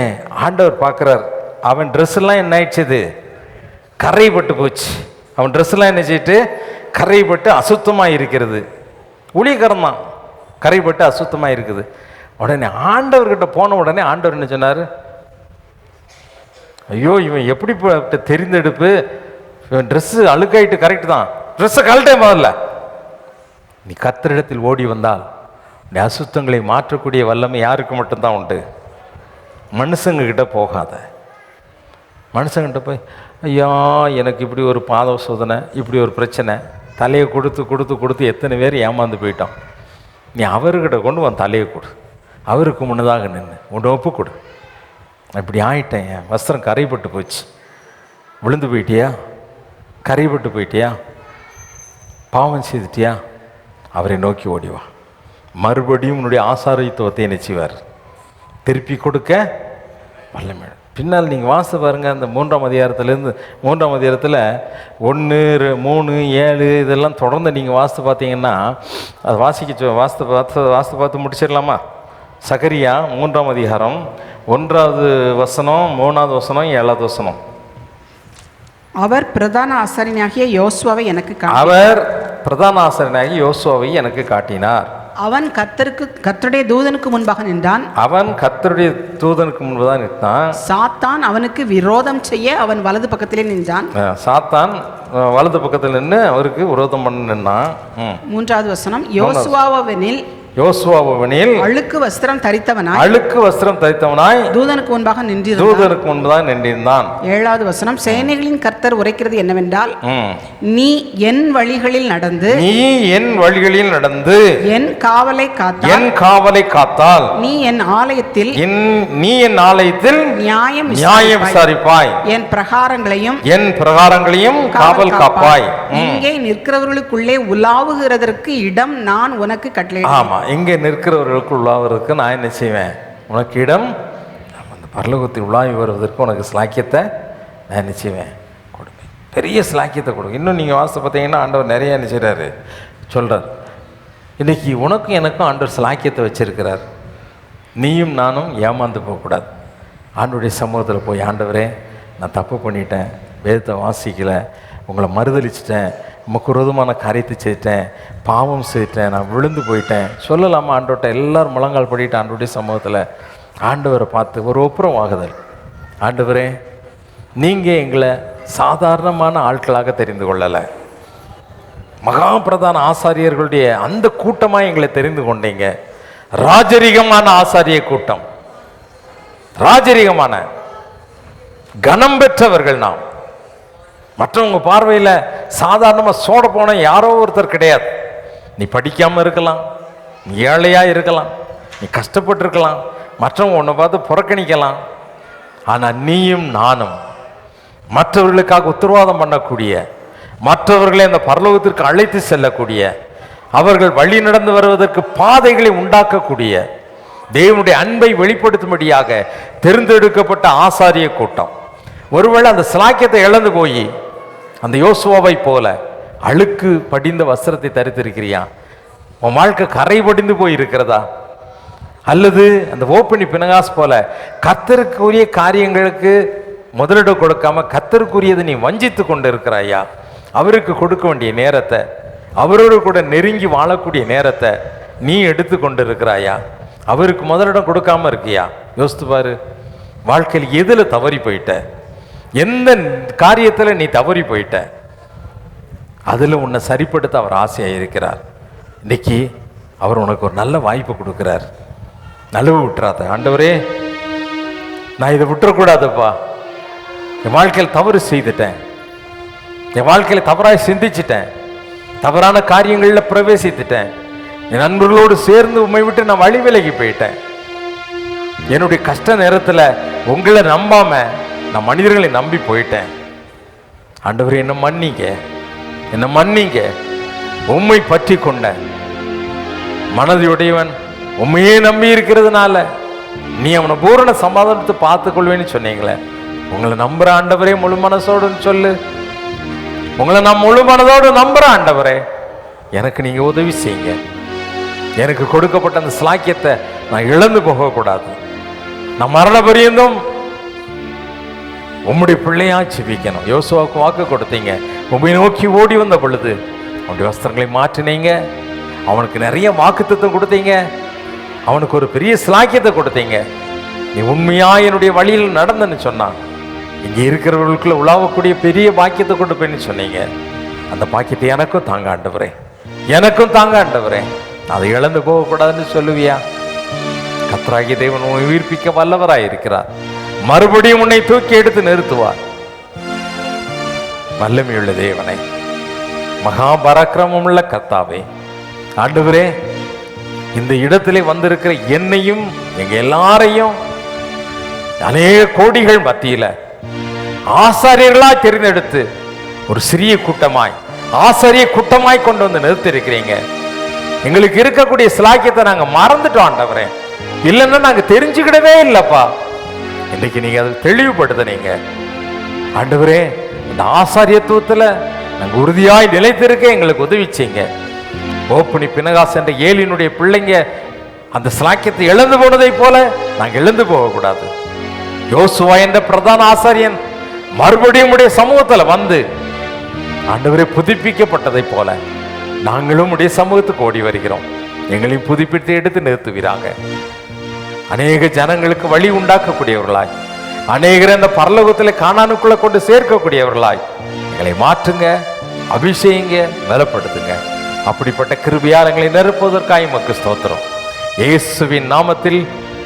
ஆண்டவர் பார்க்குறார், அவன் ட்ரெஸ்ஸெல்லாம் என்ன ஆயிடுச்சு? கரைப்பட்டு போச்சு. அவன் ட்ரெஸ்ஸெல்லாம் என்ன செய்யிட்டு கரைப்பட்டு அசுத்தமாக இருக்கிறது. ஊழியக்காரன் தான், கரைப்பட்டு அசுத்தமாக இருக்குது. உடனே ஆண்டவர்கிட்ட போன உடனே ஆண்டவர் என்ன சொன்னார்? ஐயோ இவன் எப்படிப்பட்ட தெரிந்தெடுப்பு, இவன் ட்ரெஸ்ஸு அழுக்காயிட்டு கரெக்டு தான், ட்ரெஸ்ஸை கழட்டே முதல்ல. நீ கர்த்தரிடத்தில் ஓடி வந்தால் நீ அசுத்தங்களை மாற்றக்கூடிய வல்லமை யாருக்கு மட்டும்தான் உண்டு? மனுஷங்கக்கிட்ட போகாத. மனுஷங்கிட்ட போய் ஐயா எனக்கு இப்படி ஒரு பாத சோதனை, இப்படி ஒரு பிரச்சனை, தலையை கொடுத்து கொடுத்து கொடுத்து எத்தனை பேர் ஏமாந்து போயிட்டோம். நீ அவர்கிட்ட கொண்டு உன் தலையை கொடு, அவருக்கு முன்னதாக நின்று உன்னை ஒப்பு கொடு. இப்படி ஆயிட்டேன், என் வஸ்திரம் கரைப்பட்டு போச்சு, விழுந்து போயிட்டியா, கரைப்பட்டு போயிட்டியா, பாவம் செய்துட்டியா, அவரை நோக்கி ஓடிவா. மறுபடியும் உன்னுடைய ஆசாரியத்துவத்தை நினைச்சுவார், திருப்பி கொடுக்க வல்லமை. பின்னால் நீங்கள் வாசித்து பாருங்கள், அந்த 3ஆம் அதிகாரத்துலேருந்து 3ஆம் அதிகாரத்தில் 1, 3, 7 இதெல்லாம் தொடர்ந்து நீங்கள் வாசித்து பார்த்தீங்கன்னா, அது வாசித்து பார்த்து முடிச்சிடலாமா? சகரியா 3ஆம் அதிகாரம் 1வது வசனம், 3வது வசனம், 7வது வசனம். அவர் பிரதான ஆசாரியனாகிய யோசுவாவை எனக்கு காட்டினார். அவன் கர்த்தருடைய தூதனுக்கு முன்பாக நின்றான். சாத்தான் அவனுக்கு விரோதம் செய்ய அவன் வலது பக்கத்திலே நின்றான். சாத்தான் வலது பக்கத்தில் நின்று அவருக்கு விரோதம் பண்ண நின்றான். 3வது வசனம். யோசுவாவெனில் அழுக்கு வஸ்திரம் தரித்தவனாய் தூதனுக்கு முன்பாக நின்றிருந்தான். 7வது வசனம். சேனைகளின் கர்த்தர் உரைக்கிறது என்னவென்றால், நீ என் வழிகளில் நடந்து என் காவலை காத்தால் நீ என் ஆலயத்தில் நியாயம் விசாரிப்பாய், என் பிரகாரங்களையும் காவல் காப்பாய். இங்கே நிற்கிறவர்களுக்குள்ளே உலாவுகிறதற்கு இடம் நான் உனக்கு கட்டளை. ஆமா, இங்கே நிற்கிறவர்களுக்கு உள்ளாவதற்கு நான் என்ன செய்வேன்? உனக்கு இடம், அந்த பரலோகத்தில் உலாவி வருவதற்கு உனக்கு ஸ்லாக்கியத்தை நான் என்ன செய்வேன்? கொடுப்பேன். பெரிய ஸ்லாக்கியத்தை கொடுக்கும். இன்னும் நீங்கள் வாசித்து பார்த்தீங்கன்னா ஆண்டவர் நிறைய என்ன செய்கிறாரு சொல்கிறார். இன்றைக்கி உனக்கும் எனக்கும் ஆண்டவர் ஸ்லாக்கியத்தை வச்சிருக்கிறார். நீயும் நானும் ஏமாந்து போகக்கூடாது. ஆண்டவருடைய சமூகத்தில் போய், ஆண்டவரே நான் தப்பு பண்ணிட்டேன், வேதத்தை வாசிக்கலை, உங்களை மறுதளிச்சிட்டேன், உமக்கு விரோதமான காரியத்தை செய்துட்டேன், பாவம் செய்துட்டேன், நான் விழுந்து போயிட்டேன் சொல்லலாமா? ஆண்டவர்கிட்ட எல்லோரும் முழங்கால் படிட்டு ஆண்டவருடைய சமூகத்தில் ஆண்டவரை பார்த்து ஒரு ஒப்புரம் ஆகுதல். ஆண்டவரே நீங்கள் எங்களை சாதாரணமான ஆட்களாக தெரிந்து கொள்ளலை, மகா பிரதான ஆசாரியர்களுடைய அந்த கூட்டமாக எங்களை தெரிந்து கொண்டீங்க. ராஜரிகமான ஆசாரிய கூட்டம், ராஜரிகமான கனம் பெற்றவர்கள் நாம். மற்றவங்க பார்வையில் சாதாரணமாக சோட போன யாரோ ஒருத்தர் கிடையாது. நீ படிக்காமல் இருக்கலாம், நீ ஏழையாக இருக்கலாம், நீ கஷ்டப்பட்டுருக்கலாம், மற்றவங்க உன்னை பார்த்து புறக்கணிக்கலாம். ஆனால் நீயும் நானும் மற்றவர்களுக்காக உத்தரவாதம் பண்ணக்கூடிய, மற்றவர்களை அந்த பரலோகத்திற்கு அழைத்து செல்லக்கூடிய, அவர்கள் வழி நடந்து வருவதற்கு பாதைகளை உண்டாக்கக்கூடிய, தேவனுடைய அன்பை வெளிப்படுத்தும்படியாக தெரிந்தெடுக்கப்பட்ட ஆசாரிய கூட்டம். ஒருவேளை அந்த ஸ்லாக்கியத்தை இழந்து போய் அந்த யோசுவாவை போல அழுக்கு படிந்த வஸ்திரத்தை தரித்திருக்கிறியா? உன் வாழ்க்கை கரை படிந்து போய் இருக்கிறதா? அல்லது அந்த ஓப்பனி பினகாஸ் போல கர்த்தருக்குரிய காரியங்களுக்கு முதலிடம் கொடுக்காம கர்த்தருக்குரியதை நீ வஞ்சித்து கொண்டு இருக்கிறாயா? அவருக்கு கொடுக்க வேண்டிய நேரத்தை, அவரோடு கூட நெருங்கி வாழக்கூடிய நேரத்தை நீ எடுத்து கொண்டு இருக்கிறாயா? அவருக்கு முதலிடம் கொடுக்காம இருக்கியா? யோசித்து பாரு. வாழ்க்கையில் எதில் தவறி போயிட்ட? எந்த காரியத்தில் நீ தவறி போயிட்ட? அதில் உன்னை சரிப்படுத்த அவர் ஆசையாக இருக்கிறார். இன்னைக்கு அவர் உனக்கு ஒரு நல்ல வாய்ப்பு கொடுக்குறார். நழுவு விட்டுறாத. ஆண்டவரே, நான் இதை விட்டுறக்கூடாதுப்பா. என் வாழ்க்கையில் தவறு செய்துட்டேன், என் வாழ்க்கையில் தவறாய் சிந்திச்சிட்டேன், தவறான காரியங்களில் பிரவேசித்துட்டேன், என் நண்பர்களோடு சேர்ந்து உண்மை விட்டு நான் வழி விலகி போயிட்டேன். என்னுடைய கஷ்ட நேரத்தில் உங்களை நம்பாம நான் மனிதர்களை நம்பி போயிட்டேன். ஆண்டவரே, என்ன மன்னிங்க, என்ன மன்னிங்க. உம்மை பற்றி கொண்ட மனதையுடையவன் உண்மையே நம்பி இருக்கிறதுனால நீ அவனை பூரண சமாதானத்தை பார்த்துக்கொள்வேன்னு சொன்னீங்களே. உங்களை நம்புற ஆண்டவரே முழு மனசோடுன்னு சொல்லு. உங்களை நான் முழு மனதோடு நம்புறேன் ஆண்டவரே, எனக்கு நீங்க உதவி செய்யுங்க. எனக்கு கொடுக்கப்பட்ட அந்த ஸ்லாக்கியத்தை நான் இழந்து போகக்கூடாது. நான் மரண பரியந்தும் உம்முடைய பிள்ளையா ஜெபிக்கணும். யோசுவாவுக்கு வாக்கு கொடுத்தீங்க, உம்மை நோக்கி ஓடி வந்த பொழுது அவனுடைய வஸ்திரங்களை மாற்றினீங்க, அவனுக்கு நிறைய வாக்குத்தத்தம் கொடுத்தீங்க, அவனுக்கு ஒரு பெரிய ஸ்லாக்கியத்தை கொடுத்தீங்க. நீ உண்மையா என்னுடைய வழியில் நடந்தன்னு சொன்னான். இங்கே இருக்கிறவர்களுக்குள்ள உலாவக்கூடிய பெரிய பாக்கியத்தை கொண்டு போயின்னு சொன்னீங்க. அந்த பாக்கியத்தை எனக்கும் தாங்க ஆண்டவரே, எனக்கும் தாங்க ஆண்டவரே. அதை இழந்து போகக்கூடாதுன்னு சொல்லுவியா? கர்த்தராகிய தேவன் உன்னை உயிர்ப்பிக்க வல்லவராய் இருக்கிறார். மறுபடியும் உன்னை தூக்கி எடுத்து நிறுத்துவார். வல்லமையுள்ள தேவனை, மகாபராக்கிரமம் உள்ள கர்த்தாவே, ஆண்டவரே, இந்த இடத்திலே வந்திருக்கிற என்னையும் எங்க எல்லாரையும் அநேக கோடிகள் மத்தியில ஆசாரியர்களா தெரிந்தெடுத்து ஒரு சிறிய கூட்டமாய், ஆசாரிய கூட்டமாய் கொண்டு வந்து நிறுத்தி இருக்கிறீங்க. எங்களுக்கு இருக்கக்கூடிய சிலாக்கியத்தை நாங்க மறந்துட்டோம் ஆண்டவரே. இல்லைன்னா நாங்க தெரிஞ்சுக்கிடவே இல்லப்பா. இன்னைக்கு நீங்க அதை தெளிவுபடுத்தினீங்க ஆண்டவரே. இந்த ஆசாரியத்துவத்துல நாங்க உறுதியாய் நிலைத்திருக்க எங்களுக்கு உதவி செய்யுங்க. ஓப்பனி பினகாஸ் என்ற ஏலினுடைய பிள்ளைங்க அந்த சிலாக்கியத்தை இழந்து போனதை போல நாங்க இழந்து போகக்கூடாது. யோசுவா என்ற பிரதான ஆசாரியன் மறுபடியும் உடைய சமூகத்துல வந்து ஆண்டவரே புதுப்பிக்கப்பட்டதை போல நாங்களும் உடைய சமூகத்துக்கு ஓடி வருகிறோம். எங்களையும் புதுப்பித்து எடுத்து நிறுத்துவீராங்க. அநேக ஜனங்களுக்கு வழி உண்டாக்கக்கூடியவர்களாய், அநேகரை அந்த பரலோகத்தில் கானானுக்குள்ள கொண்டு சேர்க்கக்கூடியவர்களாய் எங்களை மாற்றுங்க, அபிஷேகிங்க, பலப்படுத்துங்க. அப்படிப்பட்ட கிருபையால் எங்களை நிரப்புவதற்காக உமக்கு ஸ்தோத்திரம். இயேசுவின் நாமத்தில்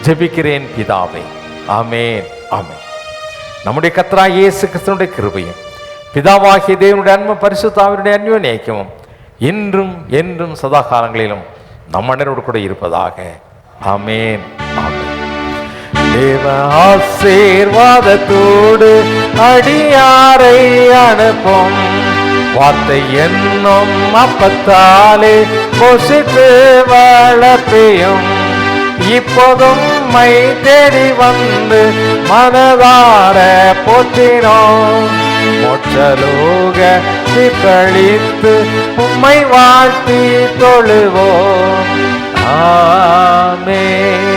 ஜெபிக்கிறேன் பிதாவே, ஆமென், ஆமென். நம்முடைய கர்த்தராகிய இயேசு கிறிஸ்துவினுடைய கிருபையும் பிதாவாகிய தேவனுடைய அன்பும் பரிசுத்த ஆவியினுடைய அன்யோன்ய ஐக்கியமும் இன்றும் என்றும் சதா காலங்களிலும் நம் அனைவரோடு கூட இருப்பதாக. ஆமென், ஆமென். தேவ ஆசீர்வாதத்தோடு அடியாரை அனுப்பும் வார்த்தை என்னும் அப்பத்தாலே போஷித்து வளர்ப்பியும் இப்போதும் மை தேடி வந்து மனதார போற்றினோம். மோட்சலோக கழித்து உம்மை வாழ்த்தி தொழுவோம். ஆமென்.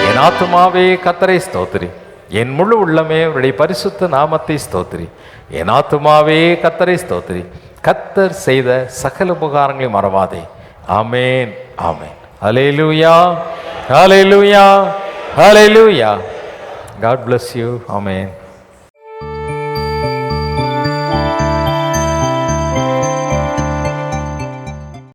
என் ஆத்துமாவே கர்த்தரை ஸ்தோத்திரி, என் முழு உள்ளமே அவருடைய பரிசுத்த நாமத்தை ஸ்தோத்திரி. என் ஆத்துமாவே கர்த்தரை ஸ்தோத்திரி, கர்த்தர் செய்த சகல உபகாரங்களை மறவாதே. ஆமென், ஆமென். ஹல்லேலூயா, ஹல்லேலூயா, ஹல்லேலூயா. God bless you. Amen.